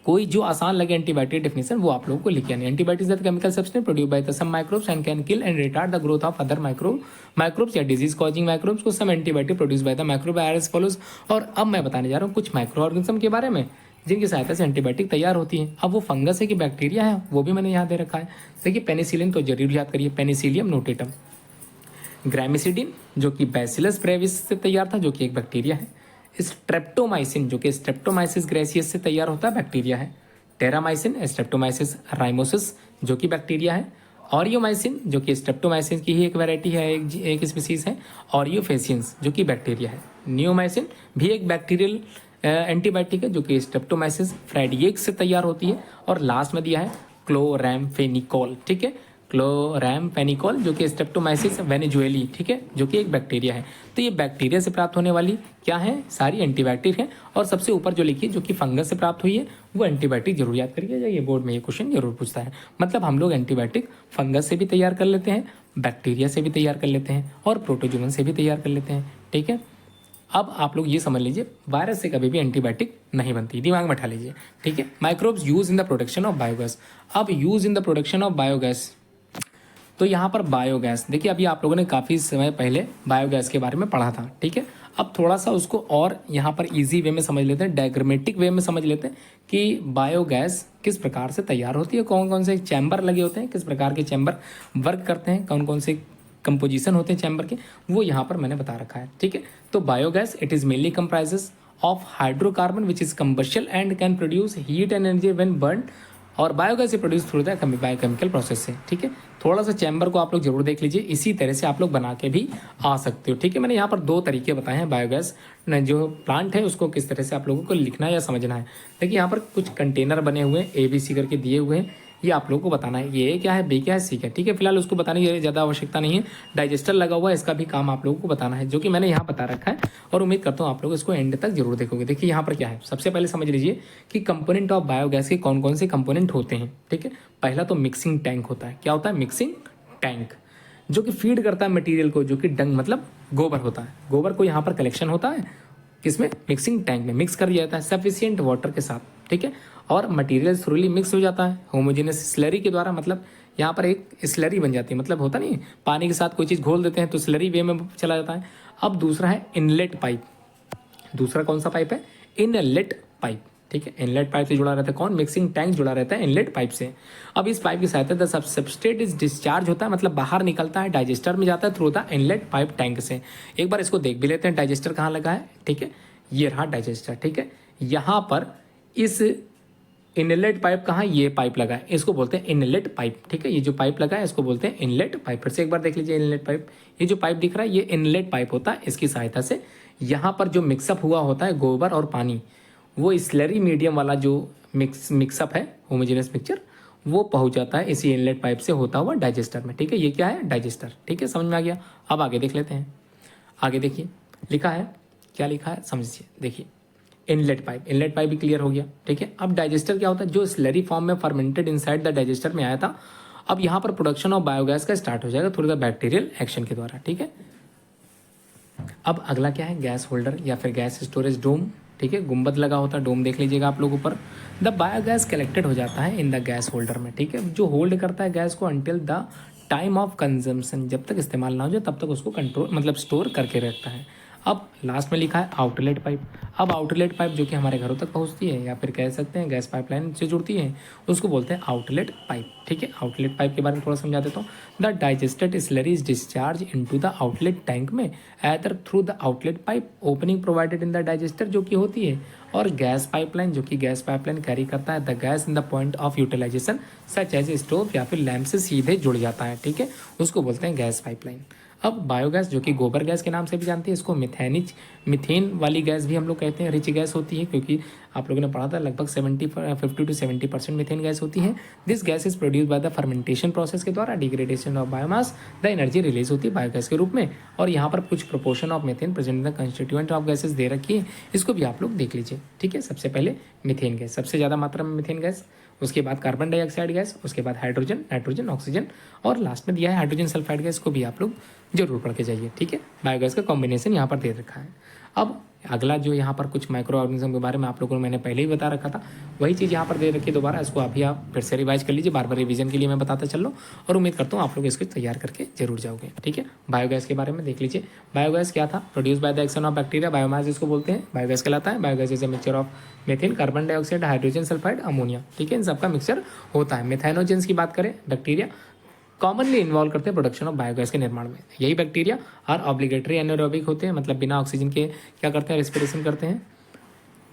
कोई जो आसान लगे एंटीबायोटिक डेफिनेशन वो आप लोगों को लिखा नहीं। Antibiotics that chemical substance produced by the some microbes and can kill and retard the growth of other microbes या डिजीज कॉजिंग माइक्रोब्स को some antibiotic produced by the microbe as follows. और अब मैं बताने जा रहा हूँ कुछ माइक्रो ऑर्गेनिज्म के बारे में जिनकी सहायता से एंटीबायोटिक तैयार होती है। अब वो फंगस है कि बैक्टीरिया है वो भी मैंने यहाँ दे रखा है। देखिए पेनिसिलिन तो जरूर याद करिए, पेनिसिलियम नोटेटम। ग्रामिसिडिन जो कि बैसिलस ब्रेविस से तैयार था, जो कि एक बैक्टीरिया है। स्ट्रेप्टोमाइसिन जो कि स्ट्रेप्टोमाइसिस ग्रेसियस से तैयार होता है, बैक्टीरिया है। टेरामाइसिन स्ट्रेप्टोमाइसिस राइमोसिस जो कि बैक्टीरिया है। ऑरियोमाइसिन जो कि स्ट्रेप्टोमाइसिन की ही एक वैरायटी है, एक स्पीसीज है। ऑरियोफेसियंस जो कि बैक्टीरिया है। नियोमाइसिन भी एक बैक्टीरियल एंटीबायोटिक है जो कि स्ट्रेप्टोमाइसिस फ्राइडिएक्स से तैयार होती है। और लास्ट में दिया है क्लोरैम्फेनिकोल। ठीक है, क्लोरैम्फेनिकोल जो कि स्ट्रेप्टोमाइसिस वेनेजुएली, ठीक है, जो कि एक बैक्टीरिया है। तो ये बैक्टीरिया से प्राप्त होने वाली क्या है, सारी एंटीबायोटिक है। और सबसे ऊपर जो लिखी है जो कि फंगस से प्राप्त हुई है वो एंटीबायोटिक जरूर याद करिए, ये बोर्ड में ये क्वेश्चन जरूर पूछता है। मतलब हम लोग एंटीबायोटिक फंगस से भी तैयार कर लेते हैं, बैक्टीरिया से भी तैयार कर लेते हैं और प्रोटोजोवन से भी तैयार कर लेते हैं। ठीक है, अब आप लोग ये समझ लीजिए वायरस से कभी भी एंटीबायोटिक नहीं बनती, दिमाग में बैठा लीजिए। ठीक है, microbes use in the production of biogas. अब use in the production of biogas, तो यहाँ पर बायोगैस, देखिए अभी आप लोगों ने काफ़ी समय पहले बायोगैस के बारे में पढ़ा था, ठीक है। अब थोड़ा सा उसको और यहाँ पर इजी वे में समझ लेते हैं, डायग्रामेटिक वे में समझ लेते हैं कि बायोगैस किस प्रकार से तैयार होती है, कौन कौन से चैम्बर लगे होते हैं, किस प्रकार के चैम्बर वर्क करते हैं, कौन कौन से कंपोजिशन होते हैं चैम्बर के, वो यहाँ पर मैंने बता रखा है, ठीक है। तो biogas it is mainly comprises of hydrocarbon which is combustion and can produce heat energy when burn, और बायोगैस से produce through the biochemical process से, ठीक है। थोड़ा सा चैम्बर को आप लोग जरूर देख लीजिए, इसी तरह से आप लोग बना के भी आ सकते हो, ठीक है। मैंने यहाँ पर 2 तरीके बताए हैं बायोगैस जो प्लांट है उसको किस तरह से आप लोगों को लिखना है या समझना है। देखिए यहाँ पर कुछ कंटेनर बने हुए हैं, ABC करके दिए हुए हैं, ये आप लोगों को बताना है ये क्या है, B क्या है, C क्या है, ठीक है। फिलहाल उसको बताने की ज़्यादा आवश्यकता नहीं है। डाइजेस्टर लगा हुआ है, इसका भी काम आप लोगों को बताना है, जो कि मैंने यहाँ बता रखा है, और उम्मीद करता हूँ आप लोग इसको एंड तक जरूर देखोगे। देखिए यहाँ पर क्या है, सबसे पहले समझ लीजिए कि कंपोनेंट ऑफ बायोगैस के कौन कौन से कंपोनेंट होते हैं, ठीक है। पहला तो मिक्सिंग टैंक होता है। क्या होता है? मिक्सिंग टैंक, जो कि फीड करता है मटेरियल को, जो कि डंग मतलब गोबर होता है। गोबर को यहाँ पर कलेक्शन होता है किसमें? मिक्सिंग टैंक में मिक्स कर दिया जाता है सफिशिएंट वाटर के साथ, ठीक है। और मटेरियल थ्रूली मिक्स हो जाता है होमोजेनस स्लरी के द्वारा, मतलब यहाँ पर एक स्लरी बन जाती है, मतलब होता नहीं पानी के साथ कोई चीज़ घोल देते हैं तो स्लरी वे में चला जाता है। अब दूसरा है इनलेट पाइप। दूसरा कौन सा पाइप है? इनलेट पाइप, ठीक है। इनलेट पाइप से जुड़ा रहता है कौन? मिक्सिंग टैंक जुड़ा रहता है इनलेट पाइप से। अब इस पाइप की सहायता से सबस्ट्रेट इज डिस्चार्ज होता है, मतलब बाहर निकलता है, डाइजेस्टर में जाता है through the inlet pipe tank से। एक बार इसको देख भी लेते हैं डाइजेस्टर कहाँ लगा है, ठीक है। ये रहा डाइजेस्टर, ठीक है। यहाँ पर इस इनलेट पाइप कहाँ? ये पाइप लगा है, इसको बोलते हैं इनलेट पाइप, ठीक है। ये जो पाइप लगा है इसको बोलते हैं इनलेट पाइप। फिर से एक बार देख लीजिए इनलेट पाइप, ये जो पाइप दिख रहा है ये इनलेट पाइप होता है। इसकी सहायता से यहाँ पर जो मिक्सअप हुआ होता है गोबर और पानी, वो स्लरी मीडियम वाला जो मिक्सअप है होमोजेनस मिक्सचर, वो पहुंच जाता है इसी इनलेट पाइप से होता हुआ डाइजेस्टर में, ठीक है। ये क्या है? डाइजेस्टर, ठीक है। समझ में आ गया। अब आगे देख लेते हैं। आगे देखिए लिखा है, क्या लिखा है समझिए। देखिए इनलेट पाइप भी क्लियर हो गया, ठीक है। अब डाइजेस्टर क्या होता है? जो स्लरी फॉर्म में फर्मेंटेड इनसाइड द डाइजेस्टर में आया था, अब यहाँ पर प्रोडक्शन ऑफ बायोगैस का स्टार्ट हो जाएगा थ्रू द बैक्टीरियल एक्शन के द्वारा, ठीक है। अब अगला क्या है? गैस होल्डर या फिर गैस स्टोरेज डोम, ठीक है। गुंबद लगा होता है, डोम देख लीजिएगा आप लोग ऊपर। द बायोगैस कलेक्टेड हो जाता है इन द गैस होल्डर में, ठीक है, जो होल्ड करता है गैस को until the time of consumption, जब तक इस्तेमाल ना हो जाए तब तक उसको कंट्रोल मतलब स्टोर करके रखता है। अब लास्ट में लिखा है आउटलेट पाइप। अब आउटलेट पाइप जो कि हमारे घरों तक पहुंचती है या फिर कह सकते हैं गैस पाइपलाइन से जुड़ती है, उसको बोलते हैं आउटलेट पाइप, ठीक है। आउटलेट पाइप के बारे में थोड़ा समझा देता हूँ। The digested slurry is discharge into the outlet tank में either through the outlet pipe opening provided in the digester जो कि होती है, और गैस पाइपलाइन जो कि गैस पाइपलाइन कैरी करता है the gas in the point of utilization such as stove या फिर लैंप से सीधे जुड़ जाता है, ठीक है, उसको बोलते हैं गैस पाइपलाइन। अब बायोगैस जो कि गोबर गैस के नाम से भी जानती है, इसको मिथेन वाली गैस भी हम लोग कहते हैं, रिच गैस होती है, क्योंकि आप लोगों ने पढ़ा था लगभग 50 to 70% मिथेन गैस होती है। This gas is produce by the fermentation process के द्वारा degradation of biomass, the energy release होती है बायोगैस के रूप में। और यहाँ पर कुछ proportion of methane present the constituent of gases दे रखी है, इसको भी आप लोग देख लीजिए, ठीक है। सबसे पहले मिथेन गैस, सबसे ज़्यादा मात्रा में मिथेन गैस, उसके बाद कार्बन डाइऑक्साइड गैस, उसके बाद हाइड्रोजन, नाइट्रोजन, ऑक्सीजन, और लास्ट में दिया है हाइड्रोजन सल्फाइड गैस, को भी आप लोग जरूर पढ़ के जाइए, ठीक है। बायोगैस का कॉम्बिनेशन यहाँ पर दे रखा है। अब अगला जो यहाँ पर कुछ माइक्रो ऑर्गेनिज्म के बारे में आप लोगों को मैंने पहले ही बता रखा था, वही चीज़ यहाँ पर दे रखी है दोबारा, इसको अभी आप फिर से रिवाइज कर लीजिए, बार बार रिवीजन के लिए मैं बताता चल रहा हूँ, और उम्मीद करता हूँ आप लोग इसको तैयार करके जरूर जाओगे, ठीक है। बायोगैस के बारे में देख लीजिए। बायोगैस क्या था? Produce by the action of bacteria, biomass जिसको बोलते हैं, बायोगैस कहलाता है। Biogas is a mixture of मेथिन, carbon dioxide, hydrogen sulphide, ammonia, ठीक है, इन सबका मिक्सचर होता है। मेथानोजेंस की बात करें, बैक्टीरिया कॉमनली इन्वॉल्व करते हैं प्रोडक्शन ऑफ बायोगैस के निर्माण में। यही बैक्टीरिया और ऑब्लिगेटरी एनारोबिक होते हैं, मतलब बिना ऑक्सीजन के क्या करते हैं? रेस्पिरेशन करते हैं।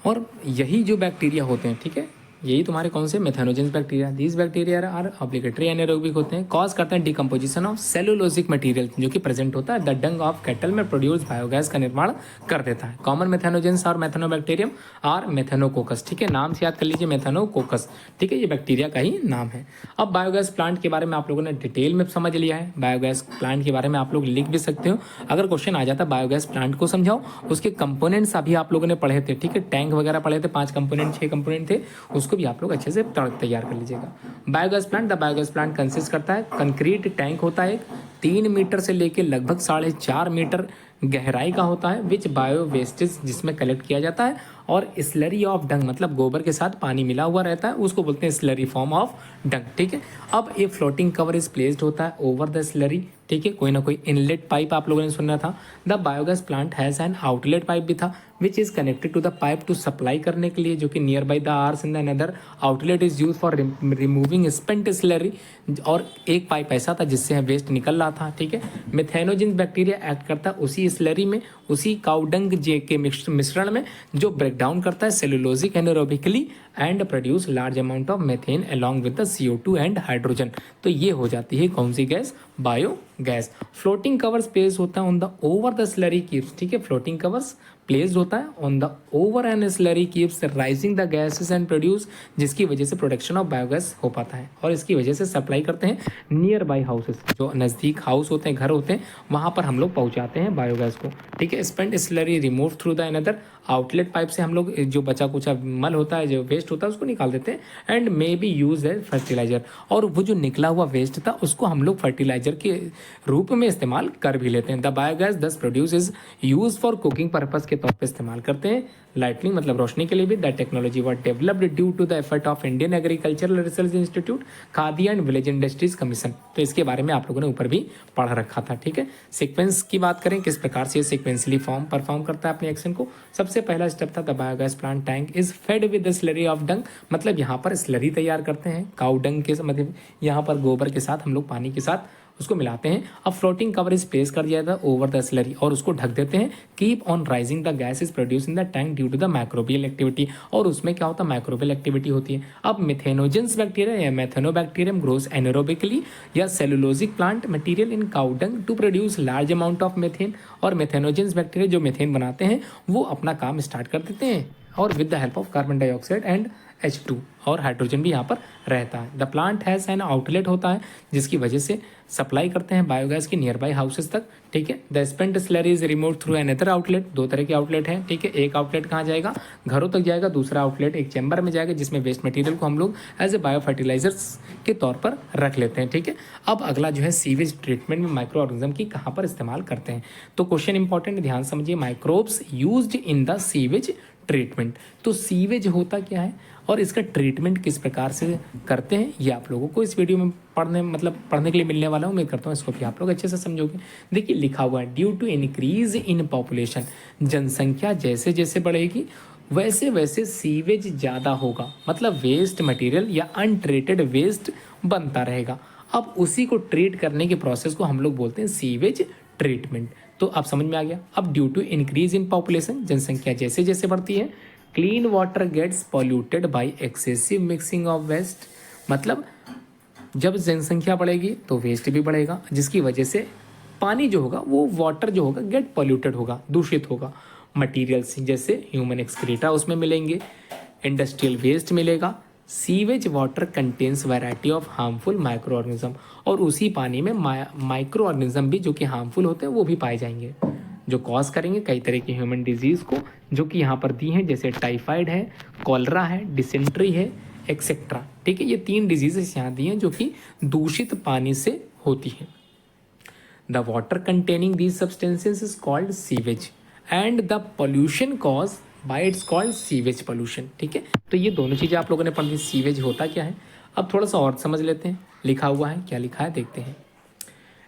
और यही जो बैक्टीरिया होते हैं, ठीक है, यही तुम्हारे कौन से? Methanogens bacteria. These bacteria are obligatory anaerobic होते हैं, कॉज करते हैं डिकम्पोजिशन ऑफ सेलुलोजिक मटेरियल जो कि प्रेजेंट होता है द डंग ऑफ कैटल में प्रोड्यूस बायोगैस का निर्माण कर देता है। कॉमन मेथानोजेंस और मेथानोबैक्टीरियम आर मेथानोकोकस, ठीक है, नाम से याद कर लीजिए मेथानोकोकस, ठीक है, ये बैक्टीरिया का ही नाम है। अब बायोगैस प्लांट के बारे में आप लोगों ने डिटेल में समझ लिया है। बायोगैस प्लांट के बारे में आप लोग लिख भी सकते हो, अगर क्वेश्चन आ जाता बायोगैस प्लांट को समझाओ, उसके कंपोनेंट्स अभी आप लोगों ने पढ़े थे, ठीक है, टैंक वगैरह पढ़े थे, 5 कंपोनेंट 6 कंपोनेंट थे, उसको भी आप लोग अच्छे से तैयार कर लीजिएगा। Biogas plant, the biogas plant consist करता है, कंक्रीट टैंक होता है 3 मीटर से लेकर लगभग 4.5 मीटर गहराई का होता है, विच बायो वेस्टेज जिसमें कलेक्ट किया जाता है, और स्लरी ऑफ डंग मतलब गोबर के साथ पानी मिला हुआ रहता है, उसको बोलते हैं स्लरी फॉर्म ऑफ डंग। ठीक है, अब ये फ्लोटिंग कवर इज प्लेस्ड होता है ओवर द स्लरी। ठीक है, कोई ना कोई इनलेट पाइप आप लोगों ने सुना था। The biogas plant has an outlet pipe भी था which is connected to the pipe to supply करने के लिए, जो कि नियर बाई द आर्स in the another outlet is use for removing spent slurry. और एक पाइप ऐसा था जिससे वेस्ट निकल रहा था। ठीक है, मेथेनोजिन बैक्टीरिया एक्ट करता है उसी स्लरी में, उसी काउडंग जे के मिश्रण में, जो ब्रेक डाउन करता है cellulosic anaerobically and produce large amount of methane along with the CO2 and hydrogen. तो ये हो जाती है कौन सी गैस? Biogas. Floating covers place होता है on the over the slurry keeps. ठीक है, फ्लोटिंग कवर्स प्लेस्ड होता है on the over and slurry keeps rising the gases and produce, जिसकी वजह से प्रोडक्शन ऑफ बायोगैस हो पाता है, और इसकी वजह से सप्लाई करते हैं नियर बाई हाउसेस, जो नज़दीक हाउस होते हैं, घर होते हैं, वहाँ पर हम लोग पहुँचाते हैं बायोगैस को। ठीक है, spent slurry remove through the another outlet pipe से हम लोग जो बचा कुचा मल होता है, जो वेस्ट होता है, उसको निकाल देते हैं and may be use as fertiliser. और वो जो निकला हुआ वेस्ट था उसको हम लोग फर्टिलाइजर के रूप में इस्तेमाल कर भी लेते हैं। द बायोगैस दस produce is use for cooking purpose के तौर पे इस्तेमाल करते हैं, लाइटनिंग मतलब रोशनी के लिए भी। The technology was developed due to the effort of Indian Agricultural Research Institute, Khadi and Village Industries Commission. तो इसके बारे में आप लोगों ने ऊपर भी पढ़ रखा था। ठीक है, सीक्वेंस की बात करें किस प्रकार से सीक्वेंसली परफॉर्म करता है अपने एक्शन को। सबसे पहला स्टेप था the biogas plant tank is fed with the slurry of dung, मतलब यहाँ पर स्लरी तैयार करते हैं काउ डंग के, मतलब यहाँ पर गोबर के साथ हम लोग पानी के साथ उसको मिलाते हैं। अब फ्लोटिंग कवर इज प्लेस कर दिया था ओवर द स्लरी और उसको ढक देते हैं। Keep on rising the gas is produce in the tank due to the microbial activity, और उसमें क्या होता है? माइक्रोबियल एक्टिविटी होती है। अब मिथेनोजेंस बैक्टीरिया या मेथेनोबैक्टीरियम ग्रोस एनारोबिकली या cellulosic plant material in cow dung to produce large amount of methane, और मेथेनोजेंस बैक्टीरिया जो मेथेन बनाते हैं वो अपना काम स्टार्ट कर देते हैं, और with the help of carbon dioxide and H2 और हाइड्रोजन भी यहाँ पर रहता है। The plant has an outlet होता है जिसकी वजह से सप्लाई करते हैं बायोगैस की नियर बाई हाउसेस तक। ठीक है, the spent slurry is remove through another outlet. दो तरह के आउटलेट हैं। ठीक है, एक आउटलेट कहाँ जाएगा? घरों तक जाएगा। दूसरा आउटलेट एक चैम्बर में जाएगा जिसमें वेस्ट मटेरियल को हम लोग एज ए बायो फर्टिलाइजर्स के तौर पर रख लेते हैं। ठीक है, अब अगला जो है सीवेज ट्रीटमेंट में माइक्रो ऑर्गेनिज्म की कहाँ पर इस्तेमाल करते हैं। तो क्वेश्चन इंपॉर्टेंट, ध्यान समझिए। Microbes used in the sewage treatment. तो सीवेज होता क्या है और इसका ट्रीटमेंट किस प्रकार से करते हैं, ये आप लोगों को इस वीडियो में पढ़ने के लिए मिलने वाला हूँ। मैं करता हूँ इसको भी आप लोग अच्छे से समझोगे। देखिए लिखा हुआ है, due to increase in population, जनसंख्या जैसे जैसे बढ़ेगी वैसे वैसे सीवेज ज़्यादा होगा, मतलब वेस्ट मटेरियल या अनट्रीटेड वेस्ट बनता रहेगा। अब उसी को ट्रीट करने के प्रोसेस को हम लोग बोलते हैं सीवेज ट्रीटमेंट। तो आप समझ में आ गया। अब due to increase in population, जनसंख्या जैसे जैसे बढ़ती है, clean water gets polluted by excessive mixing of waste, मतलब जब जनसंख्या बढ़ेगी तो वेस्ट भी बढ़ेगा, जिसकी वजह से पानी जो होगा वो वाटर जो होगा गेट पॉल्यूटेड होगा, दूषित होगा। मटीरियल्स जैसे ह्यूमन एक्सक्रीटा उसमें मिलेंगे, इंडस्ट्रियल वेस्ट मिलेगा। Sewage water contains variety of harmful micro organism, और उसी पानी में माइक्रो ऑर्गेनिज्म भी जो कि हार्मफुल होते हैं वो भी पाए जाएंगे, जो कॉज करेंगे कई तरह की ह्यूमन डिजीज़ को, जो कि यहाँ पर दी हैं, जैसे टाइफाइड है, कॉलरा है, डिसेंट्री है, एक्सेट्रा। ठीक है, ये 3 डिजीजेस यहाँ दी हैं जो कि दूषित पानी से होती हैं। The water containing these substances is called sewage and the pollution cause by it's called sewage pollution. ठीक है, तो ये दोनों चीज़ें आप लोगों ने पढ़ ली। सीवेज होता क्या है, अब थोड़ा सा और समझ लेते हैं। लिखा हुआ है, क्या लिखा है देखते हैं।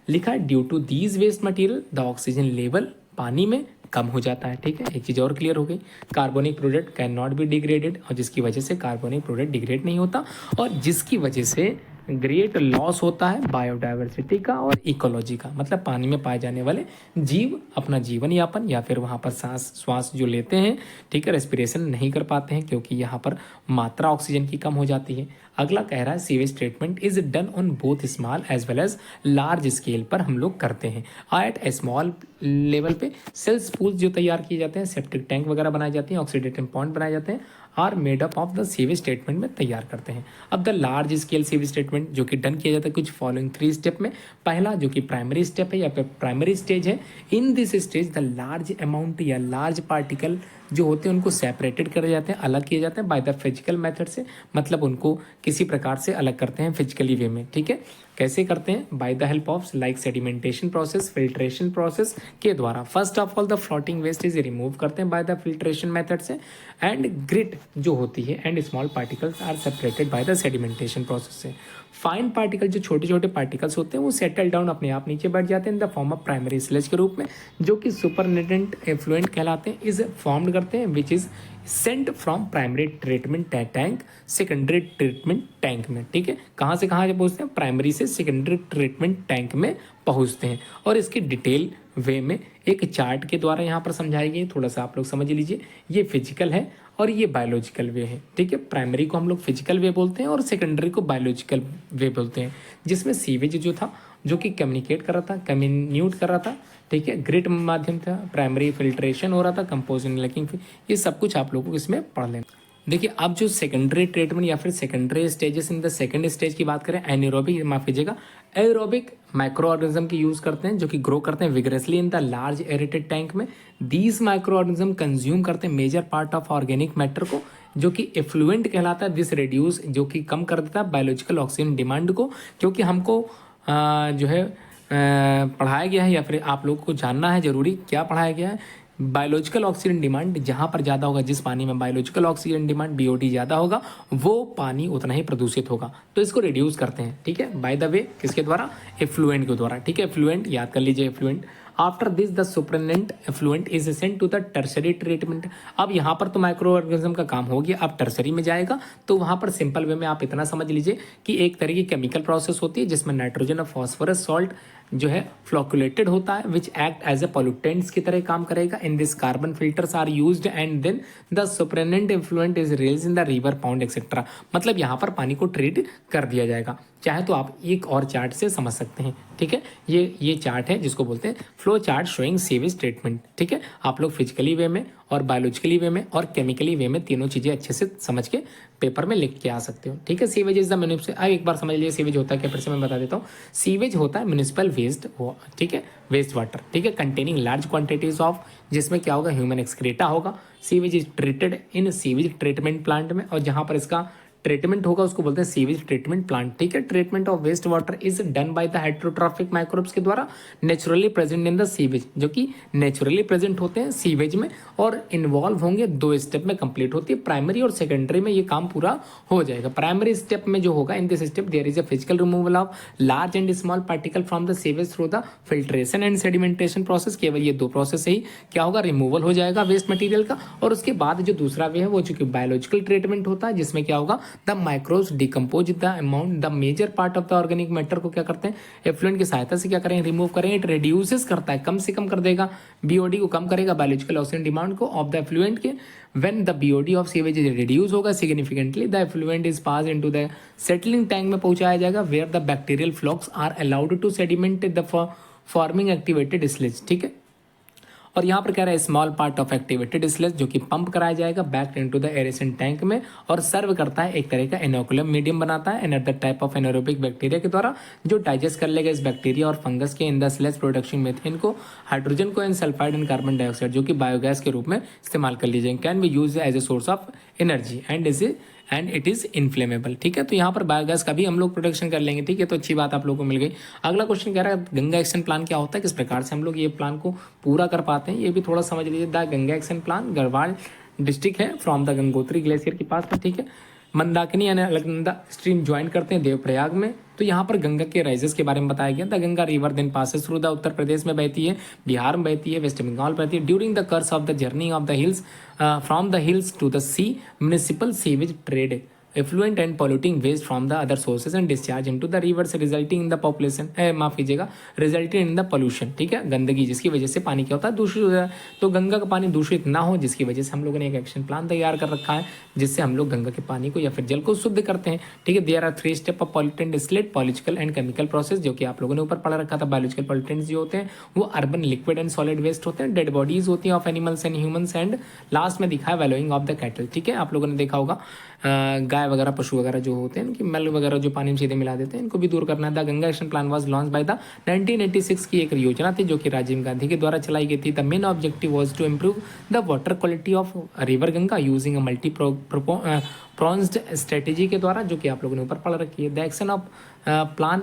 लिखा है, due to these waste material the oxygen level पानी में कम हो जाता है। ठीक है, एक चीज़ और क्लियर हो गई। Carbonic product can not be degraded, और जिसकी वजह से कार्बोनिक प्रोडक्ट डिग्रेड नहीं होता, और जिसकी वजह से ग्रेट लॉस होता है बायोडाइवर्सिटी का और इकोलॉजी का, मतलब पानी में पाए जाने वाले जीव अपना जीवन यापन या फिर वहाँ पर श्वास जो लेते हैं, ठीक है, रेस्पिरेशन नहीं कर पाते हैं क्योंकि यहाँ पर मात्रा ऑक्सीजन की कम हो जाती है। अगला कह रहा है sewage treatment is done on both small as well as large scale पर हम लोग करते हैं। एट ए स्मॉल लेवल पे सेल्स पूल्स जो तैयार किए जाते हैं, सेप्टिक टैंक वगैरह बनाए जाते हैं, ऑक्सीडेटिव पॉइंट बनाए जाते हैं, are made up of the sewage treatment में तैयार करते हैं। अब the large scale sewage treatment जो कि डन किया जाता है कुछ फॉलोइंग 3 स्टेप में। पहला जो कि प्राइमरी स्टेप है या फिर प्राइमरी स्टेज है, in this stage the large amount या लार्ज पार्टिकल जो होते हैं उनको सेपरेटेड करे जाते हैं, अलग किए जाते हैं बाय द फिजिकल मेथड से, मतलब उनको किसी प्रकार से अलग करते हैं फिजिकली वे में। ठीक है, कैसे करते हैं? By the help of like sedimentation process, filtration process के द्वारा। First of all the floating waste is remove करते हैं बाय द फिल्ट्रेशन मेथड से, एंड ग्रिट जो होती है and small particles are separated by the sedimentation process से। फाइन पार्टिकल जो छोटे छोटे पार्टिकल्स होते हैं वो सेटल डाउन अपने आप नीचे बैठ जाते हैं in the form of primary sludge के रूप में, जो कि सुपरनेटेंट एफ्लुएंट कहलाते हैं, इज फॉर्म्ड करते हैं which is sent from primary treatment tank secondary treatment tank में। ठीक है, कहाँ से कहाँ पहुँचते हैं? प्राइमरी से सेकेंडरी ट्रीटमेंट टैंक में पहुँचते हैं। और इसकी डिटेल वे में एक चार्ट के द्वारा यहाँ पर समझाई गई, थोड़ा सा आप लोग समझ लीजिए। ये फिजिकल है और ये बायोलॉजिकल वे है। ठीक है, प्राइमरी को हम लोग फिजिकल वे बोलते हैं और सेकेंडरी को बायोलॉजिकल वे बोलते हैं, जिसमें सीवेज जो था जो कि कम्युनिकेट कर रहा था, कम्युनिट कर रहा था। ठीक है, ग्रिड माध्यम था, प्राइमरी फिल्ट्रेशन हो रहा था, कंपोजिंग लैकिंग, ये सब कुछ आप लोगों को इसमें पढ़ लेना। देखिए, अब जो सेकेंडरी ट्रीटमेंट या फिर secondary stages in the second stage की बात करें, एनारोबिक, माफ कीजिएगा, एरोबिक माइक्रो ऑर्गेनिज्म की यूज करते हैं जो कि ग्रो करते हैं vigorously in the large aerated tank में। दीज माइक्रो ऑर्गेनिज्म कंज्यूम करते हैं major part of organic matter को, जो कि एफ्लुएंट कहलाता है। दिस रिड्यूस, जो कि कम कर देता है बायोलॉजिकल ऑक्सीजन डिमांड को, क्योंकि हमको जो है पढ़ाया गया है या फिर आप लोग को जानना है जरूरी, क्या पढ़ाया गया है? बायोलॉजिकल ऑक्सीजन डिमांड जहाँ पर ज़्यादा होगा, जिस पानी में बायोलॉजिकल ऑक्सीजन डिमांड बीओडी ज़्यादा होगा, वो पानी उतना ही प्रदूषित होगा, तो इसको रिड्यूस करते हैं। ठीक है, बाय द वे किसके द्वारा? एफ्लुएंट के द्वारा। ठीक है, एफ्लुएंट याद कर लीजिए, effluent. After this the supernatant effluent is sent to the tertiary treatment. अब यहाँ पर तो माइक्रो ऑर्गेनिज्म का काम हो गया, अब टर्सरी में जाएगा, तो वहाँ पर सिंपल वे में आप इतना समझ लीजिए कि एक तरह की केमिकल प्रोसेस होती है जिसमें नाइट्रोजन और फॉस्फोरस सॉल्ट जो है फ्लोकुलेटेड होता है, which act as a pollutants की तरह काम करेगा। In this carbon filters are used and then the supernatant effluent is release in the river, pond etcetera. मतलब यहाँ पर पानी को ट्रीट कर दिया जाएगा। चाहे तो आप एक और चार्ट से समझ सकते हैं। ठीक है, ये चार्ट है जिसको बोलते हैं flow chart showing sewage treatment. ठीक है, आप लोग फिजिकली वे में और बायोलॉजिकली वे में और केमिकली वे में तीनों चीज़ें अच्छे से समझ के पेपर में लिख के आ सकते हो। ठीक है, सीवेज इज द म्यूनिसिपल, अब एक बार समझ लीजिए सीवेज होता है क्या, फिर से मैं बता देता हूँ। सीवेज होता है म्यूनिसिपल वेस्ट, ठीक है, वेस्ट वाटर। ठीक है, कंटेनिंग लार्ज क्वांटिटीज ऑफ, जिसमें क्या होगा? ह्यूमन एक्सक्रीटा होगा। Sewage is treated in sewage treatment plant में, और जहाँ पर इसका ट्रीटमेंट होगा उसको बोलते हैं सीवेज ट्रीटमेंट प्लांट। ठीक है, treatment of waste water is done by the heterotrophic microbes के द्वारा, naturally present in the sewage, जो कि नेचुरली प्रेजेंट होते हैं सीवेज में और इन्वॉल्व होंगे, 2 स्टेप में कंप्लीट होती है। प्राइमरी और सेकेंडरी में ये काम पूरा हो जाएगा। प्राइमरी स्टेप में जो होगा, in this step there is a physical removal of large and small particle from the sewage through the filtration and sedimentation process. केवल ये 2 प्रोसेस से ही क्या होगा? रिमूवल हो जाएगा वेस्ट मटेरियल का। और उसके बाद जो दूसरा वे है वो चूंकि बायोलॉजिकल ट्रीटमेंट होता है, जिसमें क्या होगा? The microbes decompose the amount, the major part of the organic matter को क्या करते हैं? एफ्लुएंट की सहायता से क्या करेंगे? रिमूव करेंगे। इट रिड्यूसेस करता है, कम से कम कर देगा, बीओडी को कम करेगा, बायोलॉजिकल ऑक्सीजन डिमांड को ऑफ द एफ्लुएंट के। When the BOD of sewage is reduce होगा significantly, the effluent is pass into the settling tank में पहुंचाया जाएगा, where the bacterial flocs are allowed to sediment the forming activated sludge. ठीक है, और यहाँ पर कह रहा है small part of activated sludge, जो कि पंप कराया जाएगा back into the aeration tank में, और सर्व करता है एक तरह का इनोकुलम मीडियम बनाता है another type of anaerobic bacteria के द्वारा, जो डाइजेस्ट कर लेगा इस बैक्टीरिया और फंगस के in the sludge production methane को, हाइड्रोजन को and sulphide and carbon dioxide, जो कि बायोगैस के रूप में इस्तेमाल कर लीजिए। Can be use as a source of energy and it is inflammable. ठीक है, तो यहाँ पर बायोगैस का भी हम लोग प्रोडक्शन कर लेंगे। ठीक है, तो अच्छी बात आप लोगों को मिल गई। अगला क्वेश्चन कह रहा है गंगा एक्शन प्लान क्या होता है, किस प्रकार से हम लोग ये प्लान को पूरा कर पाते हैं, ये भी थोड़ा समझ लीजिए। The Ganga action plan Garhwal district है, फ्रॉम द गंगोत्री ग्लेशियर के पास में। ठीक है, मंदाकिनी यानी अलकनंदा स्ट्रीम ज्वाइन करते हैं देवप्रयाग में, तो यहाँ पर गंगा के राइजेस के बारे में बताया गया। The Ganga river then passes through the, Uttar Pradesh में बहती है, बिहार में बहती है, वेस्ट बंगाल बहती है। During the course of the journey of the hills from the hills to the sea, municipal sewage trade effluent and polluting waste from the other sources and discharge into the rivers resulting in the population माफ कीजिएगा resulting in the pollution। ठीक है, गंदगी जिसकी वजह से पानी क्या होता है? दूषित हो जाता है। तो गंगा का पानी दूषित ना हो, जिसकी वजह से हम लोगों ने एक एक्शन प्लान तैयार कर रखा है, जिससे हम लोग गंगा के पानी को या फिर जल को शुद्ध करते हैं। ठीक है, there are 3 step of pollutant distillate, biological and chemical process, जो कि आप लोगों ने ऊपर पढ़ा रखा था। बायोलॉजिकल पॉल्यूटेंट्स जो होते हैं वो urban liquid and solid waste होते हैं, डेड बॉडीज होती हैं of animals and humans, and last में दिखा है वैलोइंग ऑफ द कैटल। ठीक है, आप लोगों ने देखा होगा गाय गाय वगैरह पशु वगैरह जो होते हैं इनकी मल वगैरह जो पानी में सीधे मिला देते हैं, इनको भी दूर करना है। The Ganga action plan was launch by the 1986 की एक योजना थी जो कि राजीव गांधी के द्वारा चलाई गई थी। The main objective was to improve the water quality of river Ganga using a multi pronged strategy के द्वारा, जो कि आप लोगों ने ऊपर पढ़ रखी है। The action of plan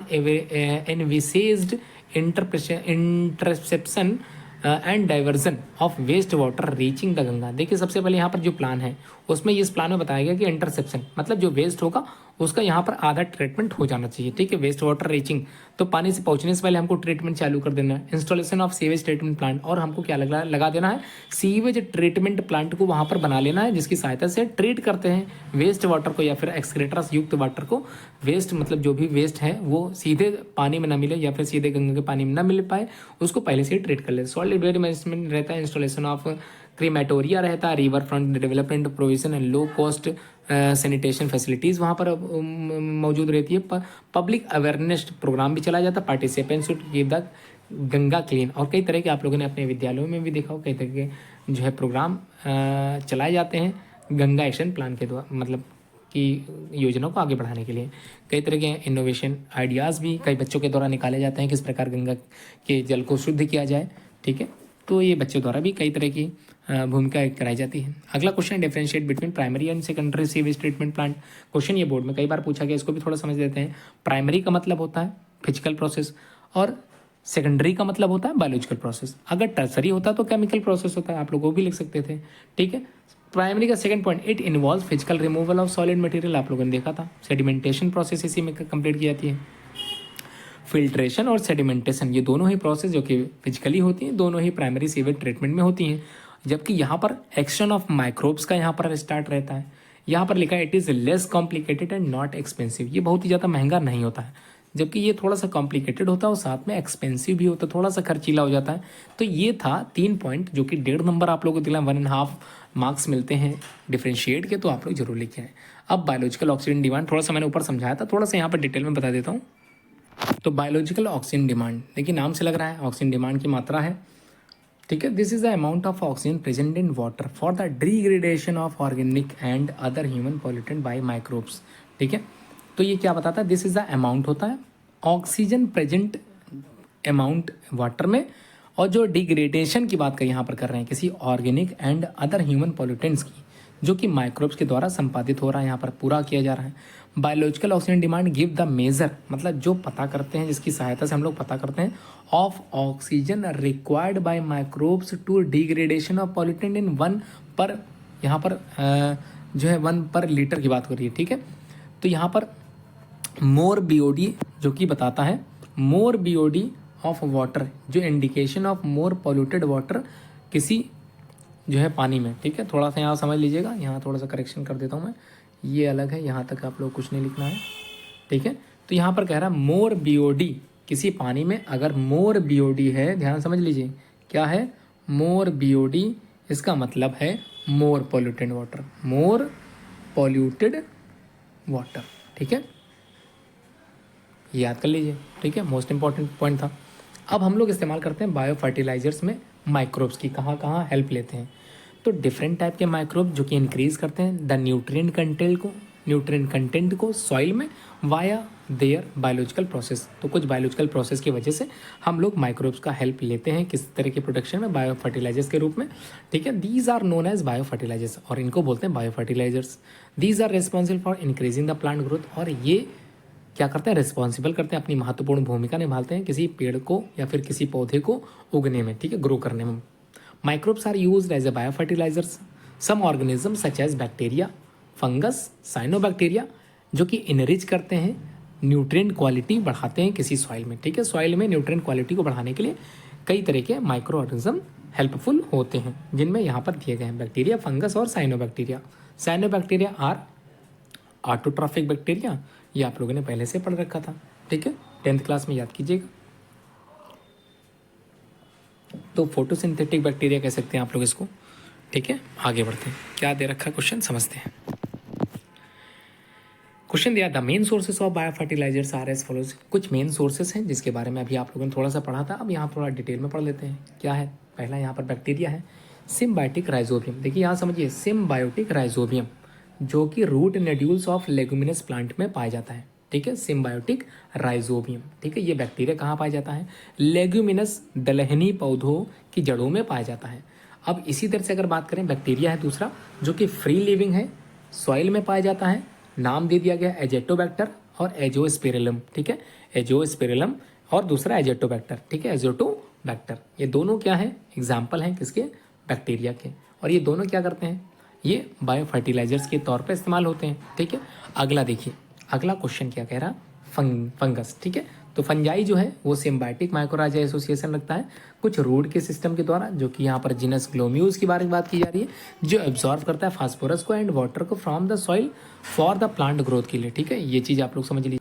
envisaged interception and diversion of waste water reaching the Ganga. देखिए सबसे पहले यहाँ पर जो प्लान है उसमें इस प्लान में बताया गया कि इंटरसेप्शन मतलब जो वेस्ट होगा उसका यहाँ पर आधा ट्रीटमेंट हो जाना चाहिए, ठीक है। वेस्ट वाटर रीचिंग तो पानी से पहुंचने से पहले हमको ट्रीटमेंट चालू कर देना है। Installation of sewage treatment plant, और हमको क्या लगा देना है, सीवेज ट्रीटमेंट प्लांट को वहाँ पर बना लेना है जिसकी सहायता से ट्रीट करते हैं वेस्ट वाटर को या फिर एक्सक्रेटर्स युक्त वाटर को। वेस्ट मतलब जो भी वेस्ट है वो सीधे पानी में ना मिले या फिर सीधे गंगा के पानी में ना मिल पाए, उसको पहले से ही ट्रीट कर ले। सॉलिड वेस्ट मैनेजमेंट रहता है, इंस्टॉलेशन ऑफ क्रीमेटोरिया रहता है, river front development provision and low cost sanitation facilities वहाँ पर मौजूद रहती है। पब्लिक अवेयरनेस प्रोग्राम भी चलाया जाता है, participants to keep the Ganga clean. और कई तरह के आप लोगों ने अपने विद्यालयों में भी देखा हो, कई तरह के जो है प्रोग्राम चलाए जाते हैं गंगा एक्शन प्लान के द्वारा, मतलब की योजनाओं को आगे बढ़ाने के लिए। कई तरह के इनोवेशन आइडियाज़ भी कई बच्चों के द्वारा निकाले जाते हैं, किस प्रकार गंगा के जल को शुद्ध किया जाए, ठीक है। तो ये बच्चों द्वारा भी कई तरह की भूमिका कराई जाती है। अगला question, differentiate between primary and secondary sewage treatment plant. Question ये बोर्ड में कई बार पूछा गया, इसको भी थोड़ा समझ लेते हैं। प्राइमरी का मतलब होता है फिजिकल प्रोसेस और सेकेंडरी का मतलब होता है बायोलॉजिकल प्रोसेस। अगर टर्सरी होता तो केमिकल प्रोसेस होता है, आप लोग वो भी लिख सकते थे, ठीक है। प्राइमरी का second point, it involve physical removal of solid material, आप लोगों ने देखा था। सेडिमेंटेशन प्रोसेस इसी में कंप्लीट की जाती है। फिल्ट्रेशन और सेडिमेंटेशन ये दोनों ही प्रोसेस जो कि फिजिकली होती हैं, दोनों ही प्राइमरी सीवेज ट्रीटमेंट में होती हैं। जबकि यहाँ पर एक्शन ऑफ माइक्रोब्स का यहाँ पर स्टार्ट रहता है। यहाँ पर लिखा है it is less complicated and not expensive, ये बहुत ही ज़्यादा महंगा नहीं होता है, जबकि ये थोड़ा सा कॉम्प्लिकेटेड होता है और साथ में एक्सपेंसिव भी होता है, थोड़ा सा खर्चीला हो जाता है। तो ये था 3 पॉइंट जो कि 1.5 नंबर आप लोगों को दिला, 1.5 मार्क्स मिलते हैं डिफरेंशिएट के, तो आप लोग जरूर लिखे हैं। अब बायोलॉजिकल ऑक्सीजन डिमांड थोड़ा सा मैंने ऊपर समझाया था, थोड़ा सा यहाँ पर डिटेल में बता देता हूँ। तो बायोलॉजिकल ऑक्सीजन डिमांड, देखिए नाम से लग रहा है ऑक्सीजन डिमांड की मात्रा है, ठीक है। This is the amount of oxygen present in water for the degradation of organic and other human pollutant by microbes, ठीक है। तो ये क्या बताता है, दिस इज द अमाउंट होता है ऑक्सीजन प्रेजेंट अमाउंट वाटर में, और जो डिग्रेडेशन की बात कर यहाँ पर कर रहे हैं किसी organic and other human pollutants की, जो कि माइक्रोब्स के द्वारा संपादित हो रहा है, यहाँ पर पूरा किया जा रहा है। Biological oxygen demand give the major, मतलब जो पता करते हैं, जिसकी सहायता से हम लोग पता करते हैं, of oxygen required by microbes to degradation of pollutant in 1 पर, यहाँ पर जो है 1 पर लीटर की बात हो रही है, ठीक है। तो यहाँ पर मोर बीओडी जो कि बताता है मोर बीओडी ऑफ वाटर, जो indication of more polluted water किसी जो है पानी में, ठीक है। थोड़ा सा यहाँ समझ लीजिएगा, यहाँ थोड़ा सा करेक्शन कर देता हूँ मैं, ये अलग है, यहाँ तक आप लोग कुछ नहीं लिखना है, ठीक है। तो यहाँ पर कह रहा है मोर बीओडी, किसी पानी में अगर मोर बीओडी है, ध्यान समझ लीजिए क्या है मोर बीओडी, इसका मतलब है मोर पॉल्यूटेड वाटर, मोर पॉल्यूटेड वाटर, ठीक है, याद कर लीजिए, ठीक है। मोस्ट इंपॉर्टेंट पॉइंट था। अब हम लोग इस्तेमाल करते हैं बायो फर्टिलाइजर्स में माइक्रोब्स की कहाँ कहाँ हेल्प लेते हैं। तो डिफरेंट टाइप के माइक्रोब जो कि इंक्रीज करते हैं द न्यूट्रिएंट कंटेंट को सॉइल में वाया देयर बायोलॉजिकल प्रोसेस। तो कुछ बायोलॉजिकल प्रोसेस की वजह से हम लोग माइक्रोब्स का हेल्प लेते हैं किस तरह के प्रोडक्शन में, बायो फर्टिलाइजर्स के रूप में, ठीक है। These are known as bio fertilizers, और इनको बोलते हैं bio fertilizers. These are responsible for increasing the plant growth, और ये क्या करते हैं, रिस्पॉन्सिबल करते हैं, अपनी महत्वपूर्ण भूमिका निभाते हैं किसी पेड़ को या फिर किसी पौधे को उगने में, ठीक है, ग्रो करने में। Microbes are used as a bio fertilizers. Some organism such as bacteria, fungus, cyanobacteria, जो कि इनरिच करते हैं, न्यूट्रिएंट क्वालिटी बढ़ाते हैं किसी सॉइल में, ठीक है। सॉइल में न्यूट्रिएंट क्वालिटी को बढ़ाने के लिए कई तरह के माइक्रो ऑर्गेनिज्म हेल्पफुल होते हैं, जिनमें यहाँ पर दिए गए हैं बैक्टीरिया, फंगस और cyanobacteria. Cyanobacteria are autotrophic bacteria, ये आप लोगों ने पहले से पढ़ रखा था, ठीक है, 10th क्लास में याद कीजिएगा। तो फोटोसिंथेटिक बैक्टीरिया कह सकते हैं आप लोग इसको, ठीक है। आगे बढ़ते हैं, क्या दे रखा क्वेश्चन समझते हैं। क्वेश्चन दिया the main sources of bio fertilisers are as follows. कुछ मेन सोर्सेस हैं जिसके बारे में अभी आप लोगों ने थोड़ा सा पढ़ा था, अब यहाँ थोड़ा डिटेल में पढ़ लेते हैं। क्या है, पहला यहाँ पर बैक्टीरिया है, सिम्बायोटिक राइजोबियम। देखिए यहाँ समझिए, सिम्बायोटिक राइजोबियम जो कि root nodules of leguminous plant में पाया जाता है, ठीक है। सिम्बायोटिक राइजोबियम, ठीक है, ये बैक्टीरिया कहाँ पाया जाता है? लेगुमिनस दलहनी पौधों की जड़ों में पाया जाता है। अब इसी तरह से अगर बात करें, बैक्टीरिया है दूसरा जो कि फ्री लिविंग है, सॉइल में पाया जाता है, नाम दे दिया गया एजेटोबैक्टर और एजोस्पिरिलम, ठीक है, एजोस्पिरिलम और दूसरा एजेटोबैक्टर, ठीक है, एजोटोबैक्टर। ये दोनों क्या है? एग्जाम्पल हैं किसके? बैक्टीरिया के। और ये दोनों क्या करते हैं? ये बायो फर्टिलाइजर्स के तौर पर इस्तेमाल होते हैं, ठीक है। अगला देखिए, अगला क्वेश्चन क्या कह रहा? फंगस, ठीक है। तो फंजाई जो है वो सिम्बायोटिक माइकोराइजा एसोसिएशन रखता है कुछ रूट के सिस्टम के द्वारा, जो कि यहाँ पर जीनस ग्लोम्यूल्स की बारे में बात की जा रही है, जो एब्जॉर्व करता है फास्फोरस को एंड वाटर को from the soil for the plant growth के लिए, ठीक है। ये चीज़ आप लोग समझ लीजिए।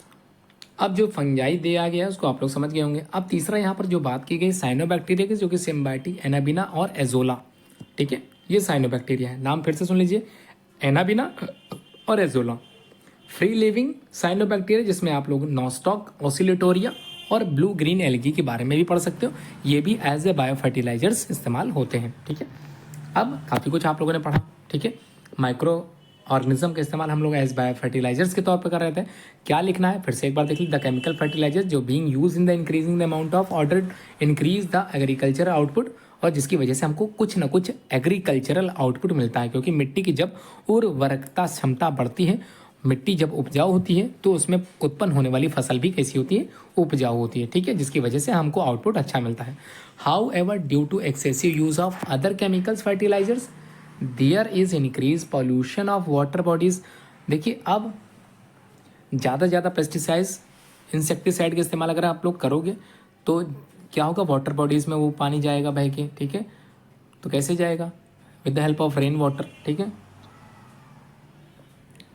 अब जो फंजाई दिया गया है उसको आप लोग समझ गए होंगे। अब तीसरा यहाँ पर जो बात की गई साइनोबैक्टीरिया की, जो कि सिम्बायोटिक एनाबिना और एजोला, ठीक है, ये साइनोबैक्टीरिया है। नाम फिर से सुन लीजिए, एनाबिना और एजोला। फ्री लिविंग साइनोबैक्टीरिया जिसमें आप लोग नॉस्टॉक, ऑसिलेटोरिया और ब्लू ग्रीन एल्गी के बारे में भी पढ़ सकते हो। ये भी एज ए बायो फर्टिलाइजर्स इस्तेमाल होते हैं, ठीक है। अब काफ़ी कुछ आप लोगों ने पढ़ा, ठीक है। माइक्रो ऑर्गेनिज्म का इस्तेमाल हम लोग एज बायो फर्टिलाइजर्स के तौर पर कर रहे थे। क्या लिखना है फिर से एक बार देख लीजिए, द केमिकल फर्टिलाइजर जो being use in the increasing the amount of order increase the agriculture output, और जिसकी वजह से हमको कुछ ना कुछ एग्रीकल्चरल आउटपुट मिलता है, क्योंकि मिट्टी की जब उर्वरकता क्षमता बढ़ती है, मिट्टी जब उपजाऊ होती है तो उसमें उत्पन्न होने वाली फसल भी कैसी होती है? उपजाऊ होती है, ठीक है, जिसकी वजह से हमको आउटपुट अच्छा मिलता है। However due to excessive use of other chemicals fertilizers there is increase pollution of water bodies. देखिए, अब ज़्यादा से ज़्यादा पेस्टिसाइड्स, इंसेक्टिसाइड का इस्तेमाल अगर आप लोग करोगे तो क्या होगा? वाटर बॉडीज़ में वो पानी जाएगा बह के, ठीक है। तो कैसे जाएगा? With the help of rain water, ठीक है,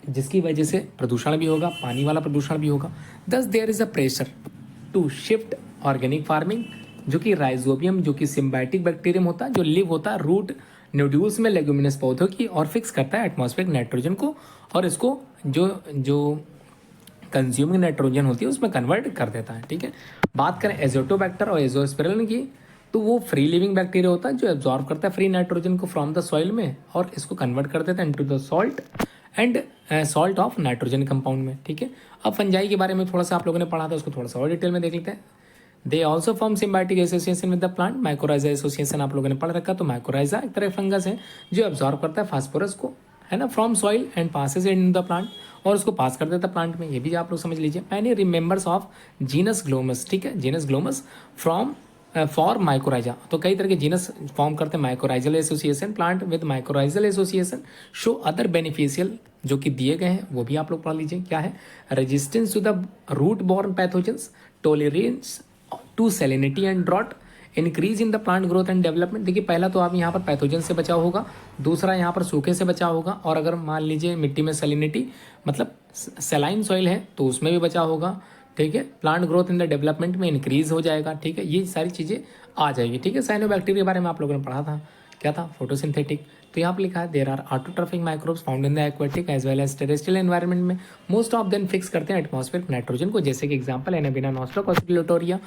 जिसकी वजह से प्रदूषण भी होगा, पानी वाला प्रदूषण भी होगा। Thus there is a pressure to shift organic farming, जो कि राइजोबियम, जो कि सिम्बायोटिक बैक्टीरियम होता है, जो लिव होता है रूट नोड्यूल्स में लेगुमिनस पौधों की, और फिक्स करता है एटमॉस्फेरिक नाइट्रोजन को, और इसको जो कंज्यूमिंग नाइट्रोजन होती है उसमें कन्वर्ट कर देता है, ठीक है। बात करें एजोटोबैक्टर और एजोस्पिरिलन की, तो वो फ्री लिविंग बैक्टीरिया होता है जो एब्जॉर्व करता है फ्री नाइट्रोजन को फ्रॉम द सॉइल में, और इसको कन्वर्ट कर देता है into the salt and salt of nitrogen compound में, ठीक है। अब फंजाई के बारे में थोड़ा सा आप लोगों ने पढ़ा था, उसको थोड़ा सा और डिटेल में देख लेते हैं। They also form symbiotic association with the plant. Mycorrhiza association आप लोगों ने पढ़ रखा, तो माइकोराइजा एक तरह फंगस है जो एब्जॉर्व करता है फास्फोरस को, है ना, from soil and passes in the plant, और उसको पास कर देता है प्लांट में। ये भी आप लोग समझ लीजिए। Many remembers of genus Glomus, ठीक है, genus Glomus from for mycorrhiza, तो कई तरह के जीनस फॉर्म करते हैं mycorrhizal association. Plant with mycorrhizal association show other beneficial जो कि दिए गए हैं, वो भी आप लोग पढ़ लीजिए। क्या है? Resistance to the root borne pathogens, tolerance to salinity and drought, increase in the plant growth and development. देखिए, पहला तो आप यहाँ पर पैथोजन से बचाव होगा, दूसरा यहाँ पर सूखे से बचाव होगा, और अगर मान लीजिए मिट्टी में सैलिनिटी मतलब सैलाइन सॉइल है तो उसमें भी बचाव होगा, ठीक है। Plant growth in the development में इंक्रीज हो जाएगा, ठीक है, ये सारी चीज़ें आ जाएगी, ठीक है। साइनोबैक्टीरिया के बारे में आप लोगों ने पढ़ा था, क्या था? फोटोसिंथेटिक। तो यहाँ पर लिखा है there are autotrophic microbes found in the aquatic as well as terrestrial environment में। मोस्ट ऑफ देम फिक्स करते हैं एटमॉस्फेरिक नाइट्रोजन को, जैसे कि example Anabaena, Nostoc, Oscillatoria.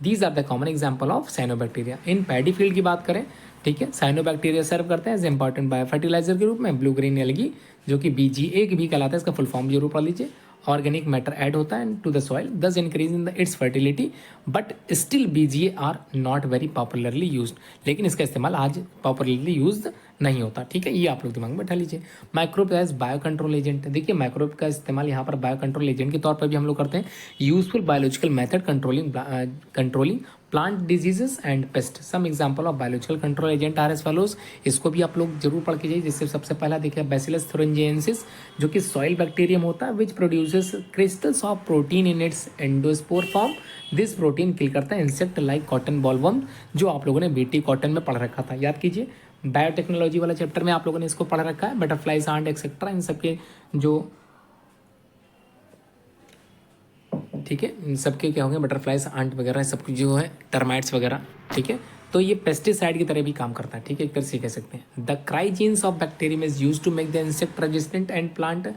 These are the common example of cyanobacteria. In paddy field की बात करें, ठीक है, साइनोबैक्टीरिया सर्व करते हैं एज इंपॉर्टेंट बायो फर्टिलाइजर के रूप में। ब्लू ग्रीन एल्गी जो कि BGA भी कहलाता है, इसका फुल फॉर्म जरूर पढ़ लीजिए। ऑर्गेनिक मैटर ऐड होता है to the soil, thus increase in the its fertility, but still BGA are not very popularly used. लेकिन इसका इस्तेमाल आज पॉपुलरली यूज नहीं होता, ठीक है, ये आप लोग दिमाग में बैठा लीजिए। Microbe as bio control agent. देखिए, माइक्रोब का इस्तेमाल यहाँ पर बायो कंट्रोल एजेंट के तौर पर भी हम लोग करते हैं। Useful biological method controlling plant diseases and pest. Some example of biological control agent are as follows. इसको भी आप लोग जरूर पढ़ के जाइए। जिससे सबसे पहला देखिए बैसिलस थुरिंजिएंसिस, जो कि सॉइल बैक्टीरियम होता है, which produces crystals of protein in its endospore form. This protein kill करता है इंसेक्ट लाइक कॉटन बॉलवर्म, जो आप लोगों ने BT कॉटन में पढ़ रखा था, याद कीजिए। बायोटेक्नोलॉजी वाला चैप्टर में आप लोगों ने इसको पढ़ रखा है। बटरफ्लाइज, आंट एक्सेट्रा, इन सबके जो, ठीक है, इन सबके क्या होंगे, बटरफ्लाइज, आंट वगैरह, सब कुछ जो है, टर्माइट्स वगैरह, ठीक है। तो ये पेस्टिसाइड की तरह भी काम करता है, ठीक है, एक तरह से कह सकते हैं। The cry genes of bacterium is use to make the insect resistant and plant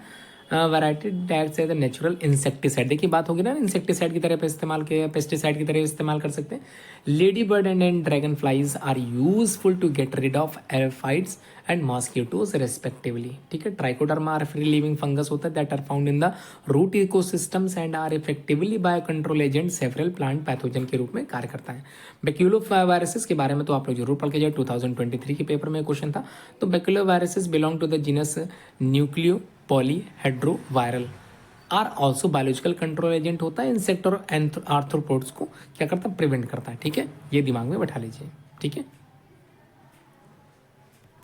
variety tags है द नेचुरल इंसेक्टिसाइड। देखिए बात होगी ना इंसेक्टिसाइड की तरह इस्तेमाल किया, पेस्टिसाइड की तरह इस्तेमाल कर सकते हैं। Ladybird and dragonflies are useful to get rid of aphids and mosquitoes respectively. ठीक है, trichoderma are free living fungus होता है that are found in the root ecosystems and are effectively bio control agent several plant pathogen के रूप में कार्य करता है। बैक्यूलो वायरसेस के बारे में तो आप लोग जरूर पढ़ के जाए, 2023 के पेपर में क्वेश्चन था। तो baculoviruses belong to the genus nucleopolyhedrovirus are also biological control agent होता है। इंसेक्ट और आर्थ्रोपोड्स को क्या करता है, प्रिवेंट करता है। ठीक है, ये दिमाग में बैठा लीजिए। ठीक है,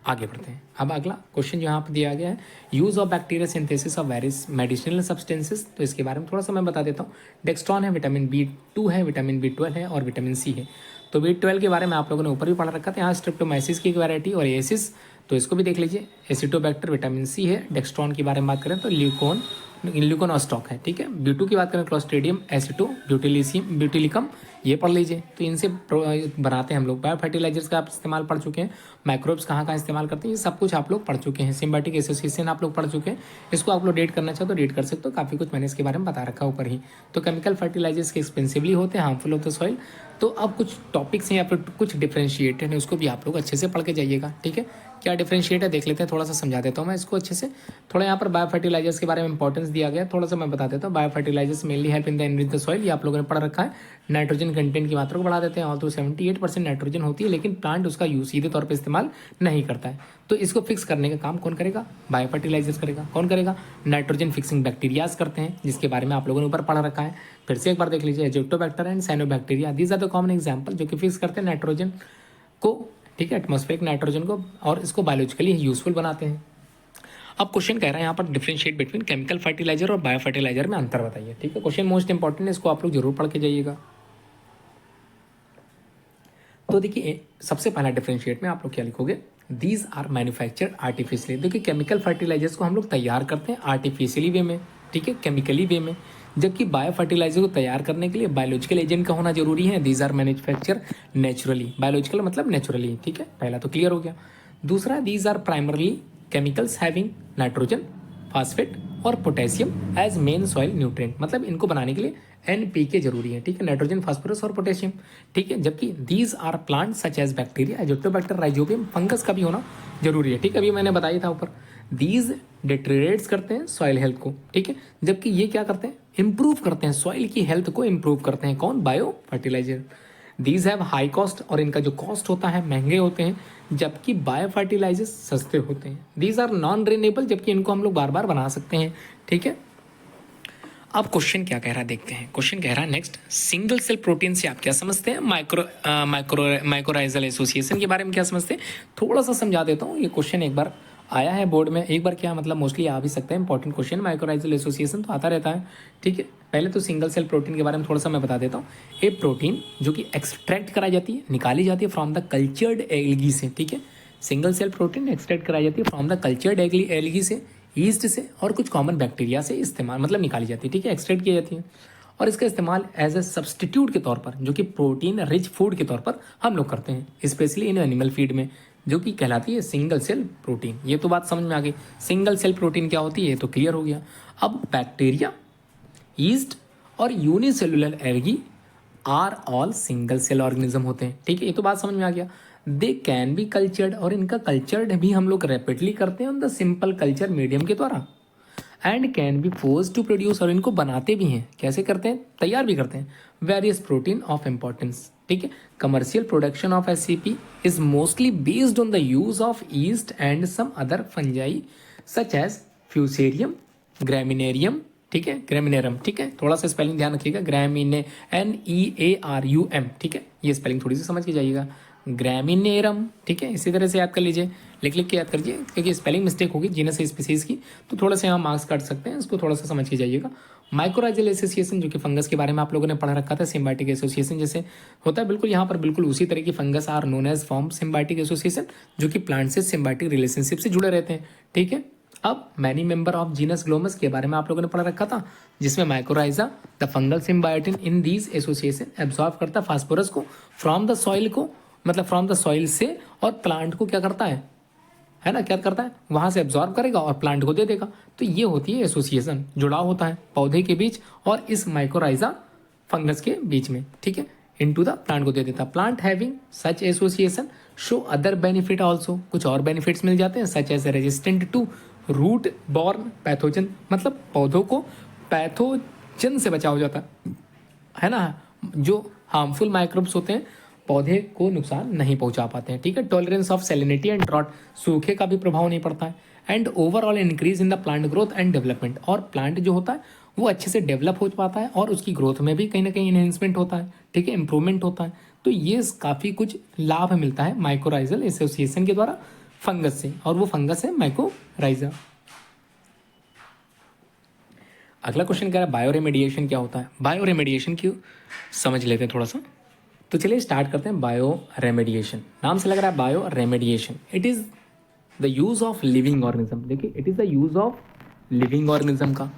आगे बढ़ते हैं। अब अगला क्वेश्चन जो यहाँ पर दिया गया है, use of bacteria synthesis of various medicinal substances. तो इसके बारे में थोड़ा सा मैं बता देता हूँ। डेक्स्ट्रॉन है, विटामिन B2 है, विटामिन B12 है और विटामिन C है। तो B12 के बारे में आप लोगों ने ऊपर भी पढ़ रखा था। यहाँ स्ट्रिप्टोमाइसिस की एक वैरायटी और एसिस, तो इसको भी देख लीजिए। एसिटोबैक्टर विटामिन C है। डेक्स्ट्रॉन के बारे में बात करें तो ल्यूकोन और स्टॉक है। ठीक है, B2 की बात करें क्लोस्ट्रीडियम एसिटो ब्यूटिलिकम, ये पढ़ लीजिए। तो इनसे बनाते हैं हम लोग। बायो फर्टिलाइजर्स का आप इस्तेमाल पढ़ चुके हैं। माइक्रोब्स कहाँ कहाँ इस्तेमाल करते हैं, ये सब कुछ आप लोग पढ़ चुके हैं। सिम्बायोटिक एसोसिएशन आप लोग पढ़ चुके हैं। इसको आप लोग रीड करना चाहो तो रीड कर सकते हो, काफ़ी कुछ मैंने इसके बारे में बता रखा ऊपर ही। तो केमिकल फर्टिलाइजर्स के एक्सपेंसिवली होते हैं, हार्मफुल ऑफ द सॉइल। तो अब कुछ टॉपिक्स हैं या फिर कुछ डिफ्रेंशिएटेड है, उसको भी आप लोग अच्छे से पढ़ के जाइएगा। ठीक है, क्या डिफ्रेंशिएट है देख लेते हैं, थोड़ा सा समझा देता हूँ मैं इसको अच्छे से। थोड़ा यहाँ पर बायो फर्टिलाइजर्स के बारे में इंपॉर्टेंस दिया गया, थोड़ा सा मैं बता देता हूँ। Bio fertilizers mainly help in the enrich the soil, ये आप लोगों ने पढ़ रखा है। नाइट्रोजन कंटेंट की मात्रा को बढ़ा देते हैं। ऑल तो 78% नाइट्रोजन होती है, लेकिन प्लांट उसका यूज सीधे तौर पर इस्तेमाल नहीं करता है। तो इसको फिक्स करने का काम कौन करेगा, बायो फर्टिलाइजर्स करेगा। कौन करेगा, नाइट्रोजन फिक्सिंग बैक्टीरियाज करते हैं, जिसके बारे में आप लोगों ने ऊपर पढ़ रखा है। फिर से एक बार देख लीजिए, azotobacter and cyanobacteria, these are the common example जो कि फिक्स करते हैं नाइट्रोजन को। ठीक है, एटमॉस्फेरिक नाइट्रोजन को, और इसको बायोलॉजिकली यूजफुल बनाते हैं। अब क्वेश्चन कह रहा है यहाँ पर डिफरेंशिएट बिटवीन केमिकल फर्टिलाइजर और बायो फर्टिलाइजर में अंतर बताइए। ठीक है, क्वेश्चन मोस्ट इंपॉर्टेंट है, इसको आप लोग जरूर पढ़ के जाइएगा। तो देखिए सबसे पहला डिफरेंशिएट में आप लोग क्या लिखोगे, दीज आर मैन्युफैक्चर्ड आर्टिफिशियली। देखिए केमिकल फर्टिलाइजर्स को हम लोग तैयार करते हैं आर्टिफिशियली वे में, ठीक है, केमिकली वे में। जबकि बायो फर्टिलाइजर को तैयार करने के लिए बायोलॉजिकल एजेंट का होना जरूरी है। These are manufacture naturally, biological मतलब नेचुरली। ठीक है, पहला तो क्लियर हो गया। दूसरा, these are primarily chemicals having nitrogen, phosphate और potassium as main soil nutrient, मतलब इनको बनाने के लिए NPK जरूरी है। ठीक है, नाइट्रोजन, फास्फोरस और पोटेशियम। ठीक है, जबकि these are plant such as bacteria, azotobacter, rhizobium, fungus का भी होना जरूरी है। ठीक है, अभी मैंने बताया था ऊपर। दीज डिटेरियोरेट्स करते हैं सॉइल हेल्थ को। ठीक है, जबकि ये क्या करते हैं, इंप्रूव करते हैं सॉइल की हेल्थ को, इंप्रूव करते हैं। कौन, bio fertilizer. These have high cost, और इनका जो कॉस्ट होता है महंगे होते हैं, जबकि बायो फर्टिलाइजर्स सस्ते होते हैं। दीज आर नॉन रिन्यूएबल, जबकि इनको हम लोग बार बार बना सकते हैं। ठीक है, अब क्वेश्चन क्या कह रहा है देखते हैं। क्वेश्चन कह रहा है नेक्स्ट, सिंगल सेल प्रोटीन से आप क्या समझते हैं, माइक्रोराइजल एसोसिएशन के बारे में क्या समझते हैं, थोड़ा सा समझा देता हूँ। ये क्वेश्चन एक बार आया है बोर्ड में, एक बार क्या मतलब मोस्टली आ भी सकता है। इंपॉर्टेंट क्वेश्चन, माइक्रोराइजल एसोसिएशन तो आता रहता है। ठीक है, पहले तो सिंगल सेल प्रोटीन के बारे में थोड़ा सा मैं बता देता हूँ। ए प्रोटीन जो कि एक्सट्रैक्ट कराई जाती है, निकाली जाती है फ्रॉम द कल्चर्ड एल्गी से। ठीक है, सिंगल सेल प्रोटीन एक्सट्रैक्ट कराई जाती है फ्रॉम द कल्चर्ड एल्गी से, ईस्ट से और कुछ कॉमन बैक्टीरिया से इस्तेमाल मतलब निकाली जाती है। ठीक है, एक्सट्रैक्ट की जाती है और इसका इस्तेमाल एज ए सब्सटीट्यूट के तौर पर, जो कि प्रोटीन रिच फूड के तौर पर हम लोग करते हैं, स्पेशली इन एनिमल फीड में, जो कि कहलाती है सिंगल सेल प्रोटीन। ये तो बात समझ में आ गई, सिंगल सेल प्रोटीन क्या होती है ये तो क्लियर हो गया। अब बैक्टीरिया, ईस्ट और unicellular algae are all single cell organism होते हैं। ठीक है, ये तो बात समझ में आ गया। दे कैन बी कल्चर्ड, और इनका कल्चर्ड भी हम लोग रैपिडली करते हैं on the simple culture medium के द्वारा। And can be force to produce, और इनको बनाते भी हैं। कैसे करते हैं, तैयार भी करते हैं। Various protein of importance. ठीक है, commercial production of SCP is mostly based on the use of yeast and some other fungi such as fusarium, graminearum. ठीक है, ग्रामिनेरम। ठीक है, थोड़ा सा स्पेलिंग ध्यान रखिएगा, ग्रामिने NEARUM। ठीक है, ये स्पेलिंग थोड़ी सी समझ के जाइएगा, ग्रामिनेरम। ठीक है, इसी तरह से याद कर लीजिए, लिख लिख के याद करिए, क्योंकि स्पेलिंग मिस्टेक होगी जीनस स्पीसीज की, तो थोड़ा सा यहाँ मार्क्स काट सकते हैं, इसको थोड़ा सा समझ के जाइएगा। माइक्रोराइजल एसोसिएशन, जो कि फंगस के बारे में आप लोगों ने पढ़ रखा था, सिम्बायोटिक एसोसिएशन जैसे होता है, बिल्कुल यहाँ पर बिल्कुल उसी तरह की fungus are known as form symbiotic association, जो कि प्लांट से सिम्बायोटिक रिलेशनशिप से जुड़े रहते हैं। ठीक है, अब many member of genus Glomus के बारे में आप लोगों ने पढ़ रखा था, जिसमें mycorrhiza the fungal symbiont in these association absorb करता है फास्फोरस को फ्रॉम द सॉइल को, मतलब फ्रॉम द सॉइल से, और प्लांट को क्या करता है, है ना, क्या करता है, वहाँ से एब्जॉर्ब करेगा और प्लांट को दे देगा। तो ये होती है एसोसिएशन, जुड़ाव होता है पौधे के बीच और इस माइकोराइजा फंगस के बीच में, ठीक है, इनटू द प्लांट को दे देता। Plant having such association show other benefit also, कुछ और बेनिफिट्स मिल जाते हैं, such as resistant to root borne pathogen, मतलब पौधों को पैथोजन से बचाव हो जाता है ना, जो हार्मफुल माइक्रोब्स होते हैं पौधे को नुकसान नहीं पहुंचा पाते हैं, ठीक है। Tolerance of salinity and drought, सूखे का भी प्रभाव नहीं पड़ता है। And overall increase in the plant growth and development, और प्लांट जो होता है वो अच्छे से डेवलप हो पाता है और उसकी ग्रोथ में भी कहीं ना कहीं इन्हेंसमेंट होता है, ठीक है, इंप्रूवमेंट होता है। तो ये काफ़ी कुछ लाभ मिलता है माइकोराइजल एसोसिएशन के द्वारा फंगस से, और वो फंगस है माइकोराइजा। अगला क्वेश्चन कह रहा है बायो रेमेडिएशन क्या होता है। बायो रेमेडिएशन क्यों समझ लेते हैं थोड़ा सा। तो चलिए स्टार्ट करते हैं। बायो रेमेडिएशन, नाम से लग रहा है bioremediation, it is the use of living organism. देखिए, it is the use of living organism का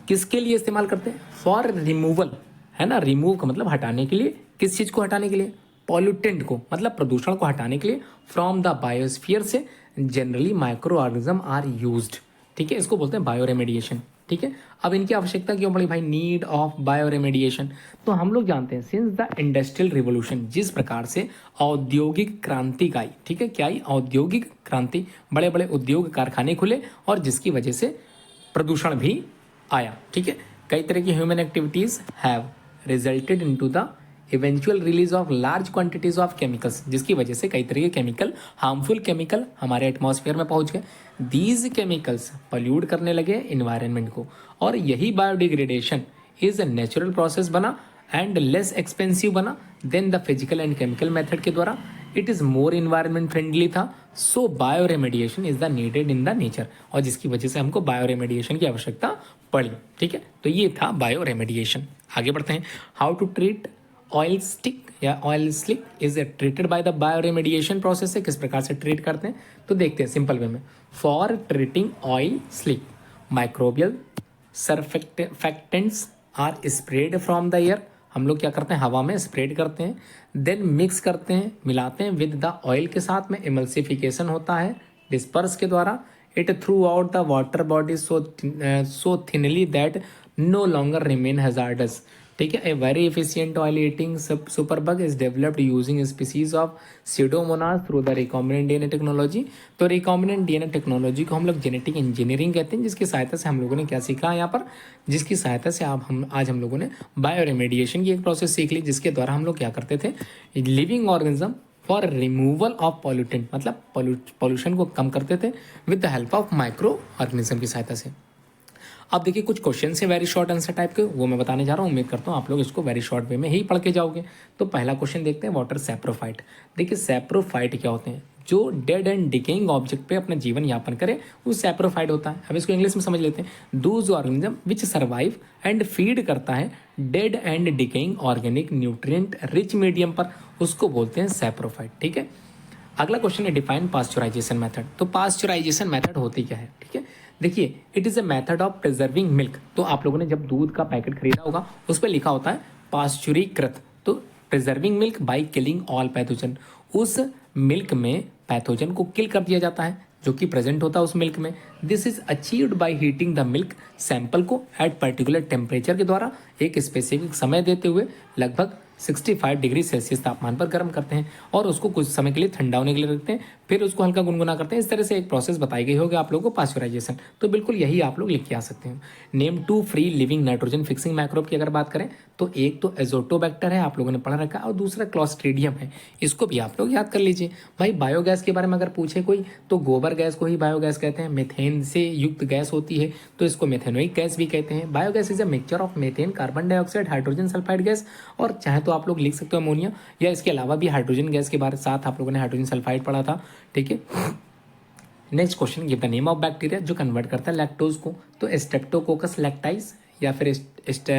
किसके लिए इस्तेमाल करते हैं, फॉर रिमूवल, है ना, रिमूव का मतलब हटाने के लिए, किस चीज़ को हटाने के लिए, पॉल्यूटेंट को, मतलब प्रदूषण को हटाने के लिए, फ्रॉम द बायोस्फीयर से generally micro organism are used, ठीक है, इसको बोलते हैं बायो रेमेडिएशन, ठीक है। अब इनकी आवश्यकता क्यों पड़ी भाई, नीड ऑफ बायो रेमेडिएशन। तो हम लोग जानते हैं सिंस द इंडस्ट्रियल रिवोल्यूशन, जिस प्रकार से औद्योगिक क्रांति का आई, ठीक है, क्या आई, औद्योगिक क्रांति, बड़े बड़े उद्योग कारखाने खुले और जिसकी वजह से प्रदूषण भी आया, ठीक है। कई तरह की human activities have resulted into the eventual release of large quantities of chemicals, जिसकी वजह से कई तरह के केमिकल, हार्मफुल केमिकल हमारे एटमॉस्फेयर में पहुंच गए। दीज केमिकल्स पॉल्यूट करने लगे इन्वायरमेंट को, और यही biodegradation is a natural process बना एंड लेस एक्सपेंसिव बना than the physical and chemical method के द्वारा। It is more environment friendly था, so bioremediation is the needed in the nature, और जिसकी वजह से हमको बायो रेमेडिएशन की आवश्यकता पड़ी, ठीक है। तो ये था बायो रेमेडिएशन। आगे बढ़ते हैं। How to treat oil stick या oil slick is treated by the bioremediation process से, किस प्रकार से ट्रीट करते हैं तो देखते हैं सिंपल वे में। For treating oil slick microbial surfactants are spread from the air, हम लोग क्या करते हैं, हवा में स्प्रेड करते हैं, देन मिक्स करते हैं, मिलाते हैं विद द ऑयल के साथ में, इमल्सिफिकेशन होता है डिस्पर्स के द्वारा, it through the water body so thinly that no longer remain hazardous, ठीक है। A very efficient oil eating superbug is developed using species of Pseudomonas through the recombinant DNA technology. तो रिकॉम्बिनेंट डीएनए टेक्नोलॉजी को हम लोग जेनेटिक इंजीनियरिंग कहते हैं, जिसकी सहायता से हम लोगों ने क्या सीखा है यहाँ पर, जिसकी सहायता से आज हम लोगों ने बायो रेमेडिएशन की एक प्रोसेस सीख ली, जिसके द्वारा हम लोग क्या करते थे, living organism for removal of pollutant, मतलब पॉल्यूशन को कम करते थे with the help of micro organism की सहायता से। अब देखिए कुछ क्वेश्चन है वेरी शॉर्ट आंसर टाइप के, वो मैं बताने जा रहा हूँ, उम्मीद करता हूँ आप लोग इसको वेरी शॉर्ट वे में ही पढ़ के जाओगे। तो पहला क्वेश्चन देखते हैं, वाटर सैप्रोफाइट। देखिए सैप्रोफाइट क्या होते हैं, जो डेड एंड डिकेइंग ऑब्जेक्ट पे अपना जीवन यापन करे वो सैप्रोफाइट होता है। अब इसको इंग्लिश में समझ लेते हैं, Dooj organism which survive and feed करता है dead and decaying organic nutrient rich medium पर, उसको बोलते हैं सैप्रोफाइट, ठीक है। अगला क्वेश्चन है डिफाइन पास्चराइजेशन मेथड। तो पास्चराइजेशन मेथड होती क्या है, ठीक है। देखिए it is a method of preserving milk. तो आप लोगों ने जब दूध का पैकेट खरीदा होगा उस पर लिखा होता है पास्चुरीकृत, तो preserving milk by killing all pathogen, उस मिल्क में पैथोजन को किल कर दिया जाता है जो कि प्रेजेंट होता है उस मिल्क में। This is achieved by heating the milk sample को एट पर्टिकुलर टेम्परेचर के द्वारा, एक स्पेसिफिक समय देते हुए लगभग 65 डिग्री सेल्सियस तापमान पर गर्म करते हैं और उसको कुछ समय के लिए ठंडा होने के लिए रखते हैं, फिर उसको हल्का गुनगुना करते हैं। इस तरह से एक प्रोसेस बताई गई होगी आप लोगों को पास्चराइजेशन। तो बिल्कुल यही आप लोग लिख के आ सकते हैं। Name two free living nitrogen fixing microbe की अगर बात करें तो एक तो एजोटोबैक्टर है, आप लोगों ने पढ़ा रखा है, और दूसरा क्लॉस्ट्रीडियम है, इसको भी आप लोग याद कर लीजिए। भाई बायोगैस के बारे में अगर पूछे कोई तो गोबर गैस को ही बायोगैस कहते हैं, मेथेन से युक्त गैस होती है तो इसको मेथेनोइक गैस भी कहते हैं। Biogas is a mixture of methane, carbon dioxide, hydrogen sulphide gas, और चाहे तो आप लोग लिख सकते हो अमोनिया, या इसके अलावा भी हाइड्रोजन गैस के बारे साथ आप लोगों ने हाइड्रोजन सल्फाइड पढ़ा था, ठीक है। Next question, give the name of bacteria जो कन्वर्ट करता है लैक्टोज को। तो स्ट्रेप्टोकोकस लैक्टाइस या फिर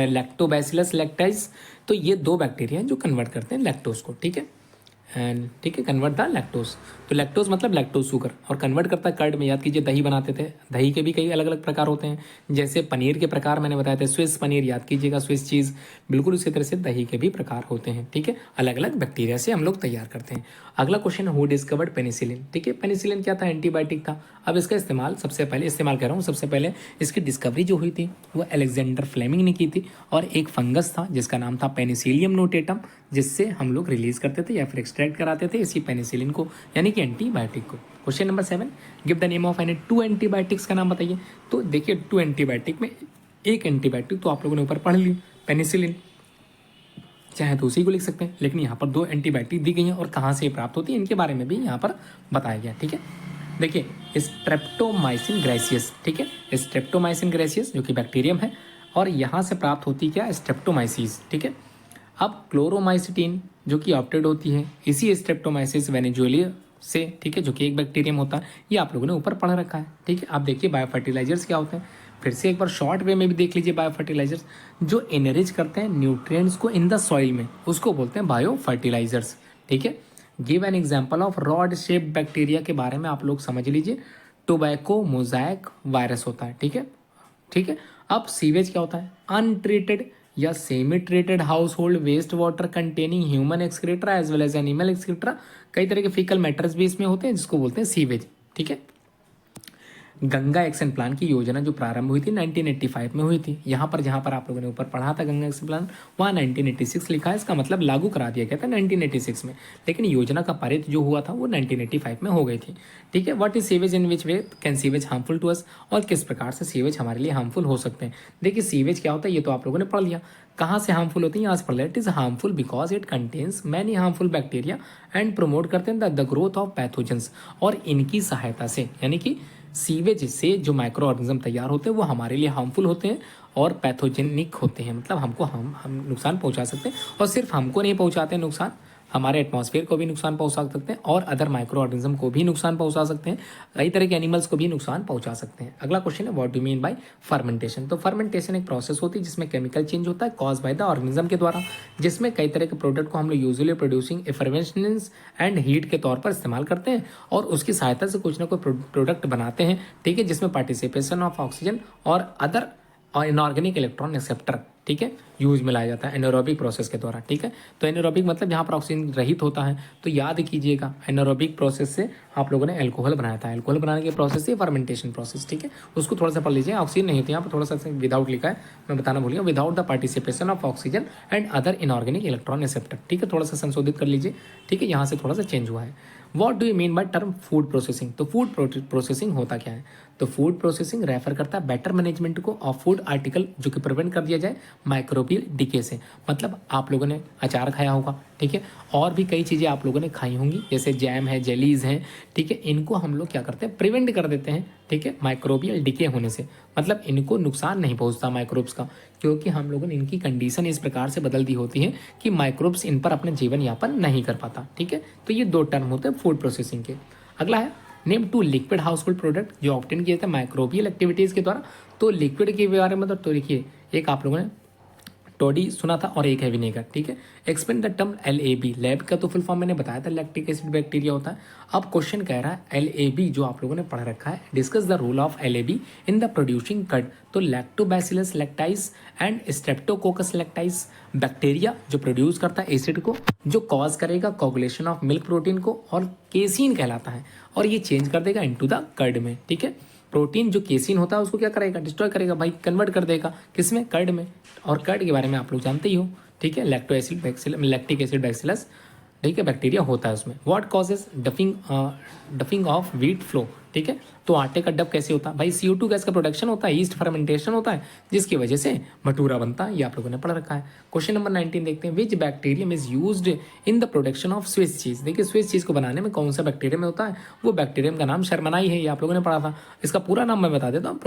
लैक्टोबैसिलस लैक्टाइस, तो ये दो बैक्टीरिया हैं जो कन्वर्ट करते हैं लैक्टोज को, ठीक है। एंड ठीक है, कन्वर्ट द लैक्टोज। तो लैक्टोज मतलब लैक्टोज शुगर, और कन्वर्ट करता है कर्ड में। याद कीजिए दही बनाते थे, दही के भी कई अलग अलग प्रकार होते हैं, जैसे पनीर के प्रकार मैंने बताए थे, स्विस पनीर याद कीजिएगा, स्विस चीज़, बिल्कुल उसी तरह से दही के भी प्रकार होते हैं। ठीक है, अलग अलग बैक्टीरिया से हम लोग तैयार करते हैं। अगला क्वेश्चन, हु डिस्कवर्ड पेनिसिलिन। ठीक है, पेनिसिलिन क्या था, एंटीबायोटिक था। अब इसका इस्तेमाल सबसे पहले, इस्तेमाल कर रहा हूँ, सबसे पहले इसकी डिस्कवरी जो हुई थी वो अलेक्जेंडर फ्लेमिंग ने की थी, और एक फंगस था जिसका नाम था पेनिसिलियम नोटेटम, जिससे हम लोग रिलीज करते थे या फिर एक्सट्रैक्ट कराते थे इसी पेनिसिलिन को, यानी कि एंटीबायोटिक को। Question number 7, give the name of any 2 antibiotics का नाम बताइए। तो देखिए 2 एंटीबायोटिक में एक एंटीबायोटिक तो आप लोगों ने ऊपर पढ़ ली, पेनिसिलिन, चाहे तो उसी को लिख सकते हैं, लेकिन यहाँ पर 2 एंटीबायोटिक दी गई हैं, और कहाँ से प्राप्त होती है इनके बारे में भी यहाँ पर बताया गया। ठीक है, देखिए स्ट्रेप्टोमाइसिन ग्रेसियस। ठीक है, स्ट्रेप्टोमाइसिन ग्रेसियस जो कि बैक्टीरियम है, और यहाँ से प्राप्त होती क्या, स्ट्रेप्टोमाइसिस। ठीक है, अब क्लोरोमाइसिटीन जो कि ऑप्टेड होती है इसी स्ट्रेप्टोमाइसिस वेनेजुएलिया से, ठीक है, जो कि एक बैक्टीरियम होता है, ये आप लोगों ने ऊपर पढ़ रखा है। ठीक है, आप देखिए बायो फर्टिलाइजर्स क्या होते हैं, फिर से एक बार शॉर्ट वे में भी देख लीजिए। बायो फर्टिलाइजर्स जो एनरिच करते हैं न्यूट्रिएंट्स को इन द सॉइल में, उसको बोलते हैं बायो फर्टिलाइजर्स। ठीक है, give an example of rod shape bacteria के बारे में आप लोग समझ लीजिए। टोबैको मोजाइक वायरस होता है। ठीक है, ठीक है, अब सीवेज क्या होता है, अनट्रीटेड या semi treated household waste water containing human excreta as well as animal excreta, कई तरह के फीकल मैटर्स भी इसमें होते हैं जिसको बोलते हैं सीवेज। ठीक है, गंगा एक्शन प्लान की योजना जो प्रारंभ हुई थी 1985 में हुई थी। यहाँ पर जहाँ पर आप लोगों ने ऊपर पढ़ा था गंगा एक्शन प्लान, वहाँ 1986 लिखा है, इसका मतलब लागू करा दिया गया था 1986 में, लेकिन योजना का पारित जो हुआ था वो 1985 में हो गई थी। ठीक है, what is sewage, in which way can sewage harmful to us, और किस प्रकार से सीवेज हमारे लिए हार्मफुल हो सकते हैं। देखिए सीवेज क्या होता है ये तो आप लोगों ने पढ़ लिया, कहाँ से हार्मफुल होती है यहाँ से पढ़ लिया। It is harmful because it contains many harmful bacteria and promote करते हैं द ग्रोथ ऑफ पैथोजेंस, और इनकी सहायता से, यानी कि सीवेज से जो माइक्रो ऑर्गेनिज्म तैयार होते हैं वो हमारे लिए हार्मफुल होते हैं और पैथोजेनिक होते हैं, मतलब हमको हम नुकसान पहुंचा सकते हैं, और सिर्फ हमको नहीं पहुंचाते हैं नुकसान, हमारे एटमॉस्फेयर को भी नुकसान पहुंचा सकते हैं, और अदर माइक्रो ऑर्गेनिज्म को भी नुकसान पहुंचा सकते हैं, कई तरह के एनिमल्स को भी नुकसान पहुंचा सकते हैं। अगला क्वेश्चन है, what do mean by fermentation. तो फर्मेंटेशन एक प्रोसेस होती है जिसमें केमिकल चेंज होता है कॉज बाय द ऑर्गेनिज्म के द्वारा, जिसमें कई तरह के प्रोडक्ट को हम लोग यूजुअली प्रोड्यूसिंग एफर्वेशनेंस एंड हीट के तौर पर इस्तेमाल करते हैं, और उसकी सहायता से कुछ ना कोई प्रोडक्ट बनाते हैं। ठीक है, जिसमें पार्टिसिपेशन ऑफ ऑक्सीजन और अदर और इनऑर्गेनिक इलेक्ट्रॉन एक्सेप्टर, ठीक है, यूज में लाया जाता है एनारोबिक प्रोसेस के द्वारा। ठीक है, तो एनारोबिक मतलब जहाँ पर ऑक्सीजन रहित होता है, तो याद कीजिएगा एनारोबिक प्रोसेस से आप लोगों ने अल्कोहल बनाया था, अल्कोहल बनाने के प्रोसेस से फर्मेंटेशन प्रोसेस। ठीक है, उसको थोड़ा सा पढ़ लीजिए, ऑक्सीजन नहीं होती यहाँ पर, थोड़ा सा विदाउट लिखा है, मैं बताना भूल गया, without the participation of oxygen and other inorganic electron acceptor. ठीक है, थोड़ा सा संशोधित कर लीजिए। ठीक है, यहाँ से थोड़ा सा चेंज हुआ है। What do you mean by term food processing. तो फूड प्रोसेसिंग होता क्या है, तो फूड प्रोसेसिंग रेफर करता है बेटर मैनेजमेंट को ऑफ फूड आर्टिकल, जो कि प्रिवेंट कर दिया जाए माइक्रोबियल डिके से। मतलब आप लोगों ने अचार खाया होगा, ठीक है, और भी कई चीज़ें आप लोगों ने खाई होंगी, जैसे जैम है, जेलीज हैं, ठीक है, इनको हम लोग क्या करते हैं, प्रिवेंट कर देते हैं, ठीक है, माइक्रोबियल डिके होने से, मतलब इनको नुकसान नहीं पहुंचता माइक्रोब्स का, क्योंकि हम लोगों ने इनकी कंडीशन इस प्रकार से बदल दी होती है कि माइक्रोब्स इन पर अपना जीवन यापन नहीं कर पाता। ठीक है, तो ये 2 टर्म होते हैं फूड प्रोसेसिंग के। अगला है, name 2 liquid house hold product जो ऑब्टेन किए जाते हैं माइक्रोबियल एक्टिविटीज़ के द्वारा। तो लिक्विड के बारे में तो लिखिए, एक आप लोगों ने टोडी सुना था और एक है विनेगर। ठीक है, explain the term LAB, lab का तो फुल फॉर्म मैंने बताया था, लैक्टिक एसिड बैक्टीरिया होता है। अब क्वेश्चन कह रहा है LAB जो आप लोगों ने पढ़ रखा है, discuss the role of LAB in the producing curd. तो Lactobacillus lactis and Streptococcus lactis bacteria जो प्रोड्यूस करता है एसिड को, जो कॉज करेगा कोगुलेशन ऑफ मिल्क प्रोटीन को, और केसीन कहलाता है, और ये चेंज कर देगा इनटू द कर्ड में। ठीक है, प्रोटीन जो केसिन होता है उसको क्या करेगा, डिस्ट्रॉय करेगा भाई, कन्वर्ट कर देगा किसमें, कर्ड में, और कर्ड के बारे में आप लोग जानते ही हो। ठीक है, लैक्टिक एसिड बैक्सिलस, ठीक है, बैक्टीरिया होता है उसमें। What causes duffing of wheat flour. ठीक है, तो आटे का डब कैसे होता है भाई, CO2 गैस का प्रोडक्शन होता है, ईस्ट फर्मेंटेशन होता है, जिसकी वजह से भटूरा बनता है, ये आप लोगों ने पढ़ रखा है। क्वेश्चन नंबर 19 देखते हैं, which bacterium is used in the production of Swiss cheese. देखिए स्विस चीज को बनाने में कौन सा बैक्टीरियम होता है, वो बैक्टीरियम का नाम शर्मनाई है, ये आप लोगों ने पढ़ा था। इसका पूरा नाम मैं बता देता हूँ,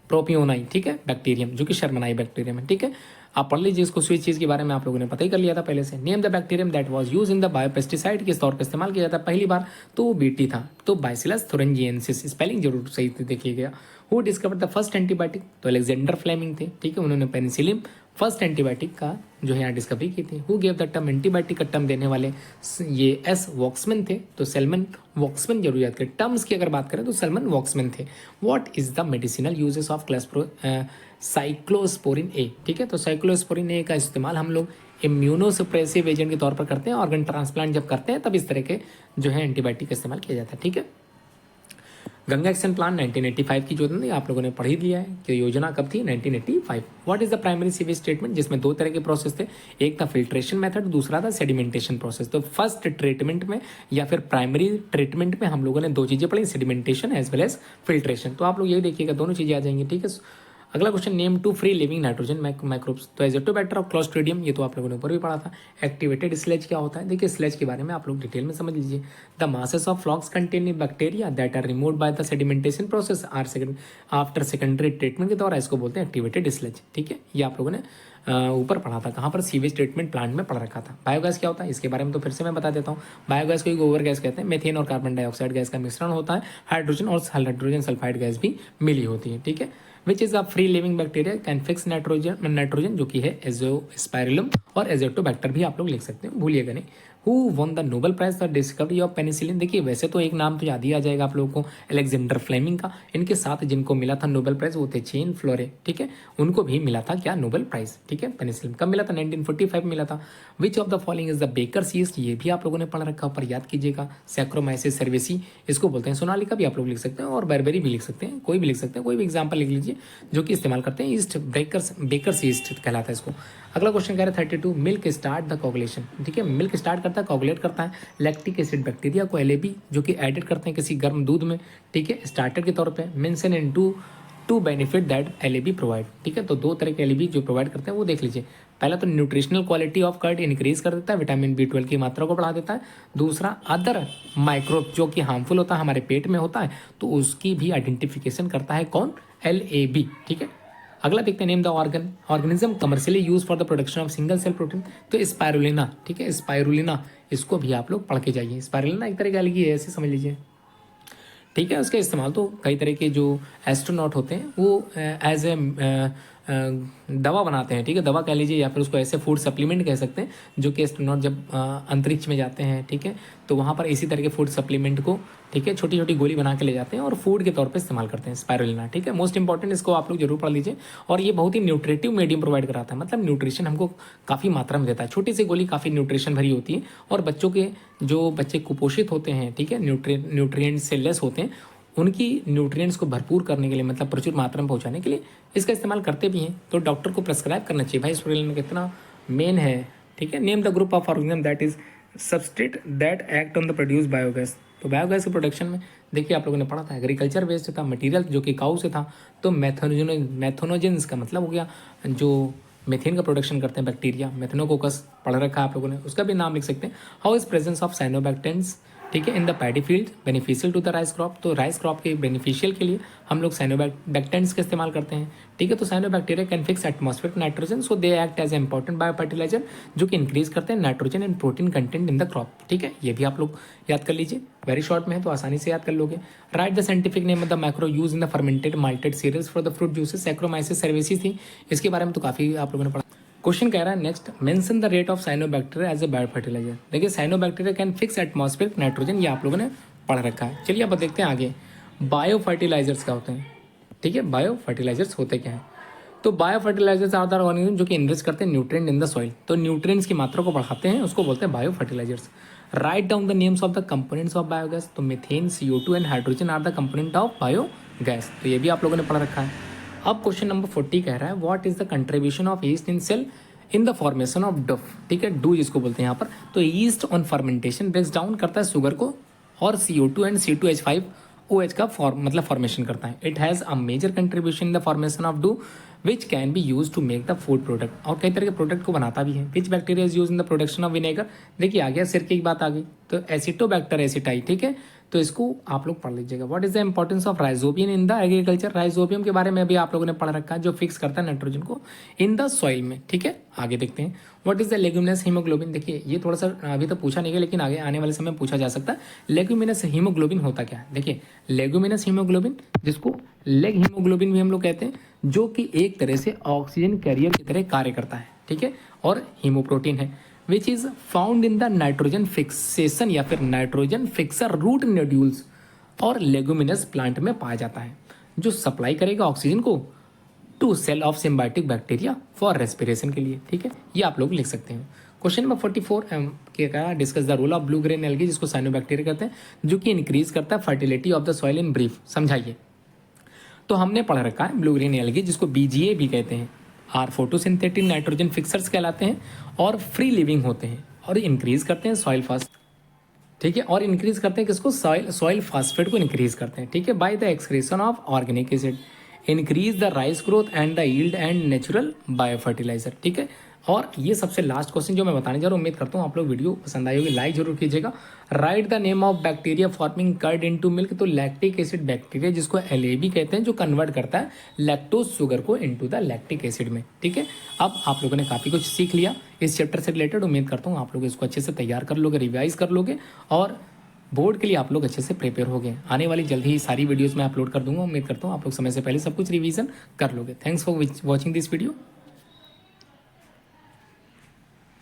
प्रोपियोनाई, ठीक है, बैक्टीरियम जो कि शर्मनाई बैक्टीरियम है। ठीक है, आप पढ़ लीजिए इसको, स्विच चीज के बारे में आप लोगों ने पता ही कर लिया था पहले से। Name the bacterium that was use in the biopesticide, किस तौर पर इस्तेमाल किया जाता है पहली बार, तो वो बीटी था, तो बाइसिलस थुरिंजिएंसिस, स्पेलिंग जरूर सही देखिएगा। Who discovered the first antibiotic, तो अलेक्जेंडर फ्लेमिंग थे। ठीक है, उन्होंने पेनिसिलिन फर्स्ट एंटीबायोटिक का जो है यहाँ डिस्कवरी की थी। Who gave the term, antibiotic का टर्म देने वाले ये एस वॉक्समैन थे। तो सैल्मन वॉक्समैन जरूर याद करें। टर्म्स की अगर बात करें तो सैल्मन वॉक्समैन थे। What is the medicinal uses of cyclosporin A, ठीक है। तो साइक्लोस्पोरिन ए का इस्तेमाल हम लोग इम्यूनोसप्रेसिव एजेंट के तौर पर करते हैं। ऑर्गन ट्रांसप्लांट जब करते हैं तब इस तरह के जो है एंटीबायोटिक का इस्तेमाल किया जाता है, ठीक है। गंगा एक्शन प्लान 1985 की जो थी आप लोगों ने पढ़ ही लिया है कि योजना कब थी, 1985। What is the primary sewage treatment, जिसमें दो तरह के प्रोसेस थे, एक था फिल्ट्रेशन मेथड, दूसरा था सेडिमेंटेशन प्रोसेस। तो फर्स्ट ट्रीटमेंट में या फिर प्राइमरी ट्रीटमेंट में हम लोगों ने दो चीजें पढ़ी, sedimentation as well as filtration. तो आप लोग यही देखिएगा, दोनों चीजें आ जाएंगी, ठीक है। अगला question, name two free living nitrogen microbes. तो एजोटोबैक्टर और क्लोस्ट्रीडियम, ये तो आप लोगों ने ऊपर भी पढ़ा था। एक्टिवेटेड स्लेज क्या होता है, देखिए स्लेज के बारे में आप लोग डिटेल में समझ लीजिए। The masses of flocs containing bacteria that are removed by the sedimentation process are after secondary treatment के दौरान इसको बोलते हैं एक्टिवेटेड स्लेज, ठीक है। ये आप लोगों ने ऊपर पढ़ा था, कहाँ पर, सीवेज ट्रीटमेट प्लांट में पढ़ रखा था। बायोगैस क्या होता है इसके बारे में तो फिर से मैं बता देता हूँ। बायोगैस को गोबर गैस कहते हैं। मेथेन और कार्बन डाइऑक्साइड गैस का मिश्रण होता है। हाइड्रोजन और हाइड्रोजन सल्फाइड गैस भी मिली होती है, ठीक है। Which is a free living bacteria can fix nitrogen जो कि है एजोस्पाइरिलम, और एजोटोबैक्टर भी आप लोग लिख सकते हैं, भूलिएगा नहीं। Who won the Nobel prize for discovery of penicillin, देखिए वैसे तो एक नाम तो याद ही आ जाएगा आप लोगों को, अलेक्जेंडर फ्लेमिंग का। इनके साथ जिनको मिला था नोबेल प्राइज वो थे चेन फ्लोरे, ठीक है। उनको भी मिला था क्या, नोबेल प्राइज, ठीक है। पेनिसिलिन कब मिला था, 1945 मिला था। Which of the following is the baker's yeast, ये भी आप लोगों ने पढ़ रखा, पर याद कीजिएगा। सैक्रोमाइसिस सर्वेसी इसको बोलते हैं। सोनालिका भी आप लोग लिख सकते हैं, और बर्बेरी भी लिख सकते हैं, कोई भी लिख सकते हैं, कोई भी एग्जाम्पल लिख लीजिए जो कि इस्तेमाल करते हैं। ईस्ट बेकर्स ईस्ट कहलाता है इसको। अगला क्वेश्चन कह रहा है 32, मिल्क स्टार्ट द कोगुलेशन, ठीक है। मिल्क स्टार्ट करता है, कोगुलेट करता है लैक्टिक एसिड बैक्टीरिया को, एलएबी जो कि एडिट करते हैं किसी गर्म दूध में, ठीक है, स्टार्टर के तौर पे। Mention in two benefit that LAB provide, ठीक है। तो दो तरह के एलएबी जो प्रोवाइड करते हैं वो देख लीजिए। पहला तो nutritional quality of curd increase कर देता है, विटामिन B12 की मात्रा को बढ़ा देता है। दूसरा अदर माइक्रोब जो कि हार्मफुल होता है, हमारे पेट में होता है, तो उसकी भी आइडेंटिफिकेशन करता है कौन, LAB, ठीक है। अगला देखते हैं, name the organism commercially use for the production of single cell protein. तो स्पाइरुलिना, ठीक है, स्पाइरुलिना इसको भी आप लोग पढ़ के जाइए। स्पाइरुलिना एक तरह की अलगी है, ऐसे समझ लीजिए, ठीक है। उसका इस्तेमाल तो कई तरह के जो एस्ट्रोनॉट होते हैं वो एज ए दवा बनाते हैं, ठीक है, दवा कह लीजिए, या फिर उसको ऐसे फूड सप्लीमेंट कह सकते हैं, जो कि एस्ट्रोनॉट जब अंतरिक्ष में जाते हैं, ठीक है, तो वहाँ पर इसी तरह के फूड सप्लीमेंट को, ठीक है, छोटी छोटी गोली बना के ले जाते हैं और फूड के तौर पे इस्तेमाल करते हैं, स्पाइरुलिना, ठीक है। मोस्ट इंपॉर्टेंट, इसको आप लोग जरूर पढ़ लीजिए। और ये बहुत ही न्यूट्रिटिव मीडियम प्रोवाइड कराता है, मतलब न्यूट्रिशन हमको काफ़ी मात्रा में देता है। छोटी सी गोली काफ़ी न्यूट्रिशन भरी होती है, और बच्चों के जो बच्चे कुपोषित होते हैं, ठीक है, न्यूट्रिएंट से लेस होते हैं, उनकी न्यूट्रिएंट्स को भरपूर करने के लिए, मतलब प्रचुर मात्रा में पहुंचाने के लिए इसका इस्तेमाल करते भी हैं। तो डॉक्टर को प्रेस्क्राइब करना चाहिए, भाई स्पाइरुलिना कितना मेन है, ठीक है। Name the group of organism that is substrate that act on the produce biogas. तो बायोगैस के प्रोडक्शन में देखिए आप लोगों ने पढ़ा था, एग्रीकल्चर वेस्ट था, मटेरियल जो कि काऊ से था, तो मैथोनोजेंस का मतलब हो गया जो मेथेन का प्रोडक्शन करते हैं बैक्टीरिया, मेथेनोकोकस पढ़ रखा है आप लोगों ने, उसका भी नाम लिख सकते हैं। How is presence of cyanobacterians, ठीक है, in the paddy field beneficial to the rice crop. तो राइस क्रॉप के बेनिफिशियल के लिए हम लोग साइनोबैक्टेरियंस का इस्तेमाल करते हैं, ठीक है। तो cyanobacteria can fix atmospheric nitrogen, so they act as important bio fertilizer, जो कि इंक्रीज करते हैं nitrogen and protein content in the crop, ठीक है। ये भी आप लोग याद कर लीजिए, वेरी शॉर्ट में है तो आसानी से याद कर लोगे। Write the scientific name of the macro use in the fermented malted cereals for the fruit juices. Saccharomyces cerevisiae थी, इसके बारे में तो काफ़ी आप लोगों ने पढ़ा। क्वेश्चन कह रहा है next, mention the rate of cyanobacteria as a biofertilizer. देखिए cyanobacteria can fix atmospheric nitrogen, ये आप लोगों ने पढ़ रखा है। चलिए अब देखते हैं आगे, बायो फर्टिलाइजर्स क्या होते हैं, ठीक है। बायो फर्टिलाइजर्स होते क्या हैं, तो bio fertilisers are the organism जो कि इन्वेस्ट करते हैं न्यूट्रिएंट इन द सॉइल, तो न्यूट्रिएंट्स की मात्रा को बढ़ाते हैं, उसको बोलते हैं bio fertilisers. Write down the names of the components of biogas. तो methane, CO2 and hydrogen are the component of biogas, तो ये भी आप लोगों ने पढ़ रखा है। अब क्वेश्चन नंबर 40 कह रहा है, what is the contribution of yeast in cell in the formation of dough, ठीक है, डू जिसको बोलते हैं यहाँ पर। तो yeast on fermentation breaks down करता है शुगर को, और CO2 एंड C2H5OH का फॉर्मेशन करता है। It has a major contribution in the formation of dough which can be use to make the food product, और कई तरह के प्रोडक्ट को बनाता भी है। Which bacteria is use in the production of vinegar, देखिए आ गया सिरके की बात आ गई, तो एसिटोबैक्टर एसिटाई, ठीक है। तो इसको आप लोग पढ़ लीजिएगा। What is the importance of rhizobium in the agriculture, rhizobium के बारे में अभी आप लोगों ने पढ़ रखा है, जो फिक्स करता है नाइट्रोजन को इन द सॉइल में, ठीक है। आगे देखते हैं what is the leguminous haemoglobin. देखिए ये थोड़ा सा अभी तो पूछा नहीं गया, लेकिन आगे आने वाले समय में पूछा जा सकता है। लेग्यूमिनस हीमोग्लोबिन होता क्या है? देखिए लेग्यूमिनस हीमोग्लोबिन, जिसको लेग हीमोग्लोबिन भी हम लोग कहते हैं, जो कि एक तरह से ऑक्सीजन कैरियर की तरह कार्य करता है, ठीक है, और हीमोप्रोटीन है, which is found in the nitrogen fixation या फिर नाइट्रोजन फिक्सर रूट नोड्यूल्स और लेगुमिनस प्लांट में पाया जाता है, जो सप्लाई करेगा ऑक्सीजन को to cell of symbiotic bacteria for respiration के लिए, ठीक है। ये आप लोग लिख सकते हैं। क्वेश्चन नंबर 44 के कहा discuss the role of blue green algae, जिसको साइनोबैक्टीरिया कहते हैं, जो कि इंक्रीज करता है fertility of the soil in brief. समझाइए। तो हमने पढ़ रखा है ब्लू ग्रीन एल्गी, जिसको बीजीए भी कहते हैं, आर फोटोसिंथेटिक नाइट्रोजन फिक्सर्स कहलाते हैं और फ्री लिविंग होते हैं और इंक्रीज करते हैं सॉइल फास्ट, ठीक है, और इंक्रीज करते हैं किसको? सॉइल फास्फेट को इंक्रीज करते हैं, ठीक है, by the excretion of organic acid, increase the rice growth and the yield and natural bio fertilizer, ठीक है। और ये सबसे लास्ट क्वेश्चन जो मैं बताने जा रहा हूँ, उम्मीद करता हूँ आप लोग वीडियो पसंद आई होगी, लाइक जरूर कीजिएगा। Write the name of bacteria forming curd into milk. तो लैक्टिक एसिड बैक्टीरिया, जिसको LAB कहते हैं, जो कन्वर्ट करता है लैक्टोज शुगर को इनटू द लैक्टिक एसिड में, ठीक है। अब आप लोगों ने काफ़ी कुछ सीख लिया इस चैप्टर से रिलेटेड। उम्मीद करता हूँ आप लोग इसको अच्छे से तैयार कर लोगे, रिवाइज कर लोगे और बोर्ड के लिए आप लोग अच्छे से प्रिपेयर हो गए। आने वाली जल्द ही सारी वीडियोस मैं अपलोड कर दूंगा। उम्मीद करता हूँ आप लोग समय से पहले सब कुछ रिवीजन कर लोगे। Thanks for watching this video.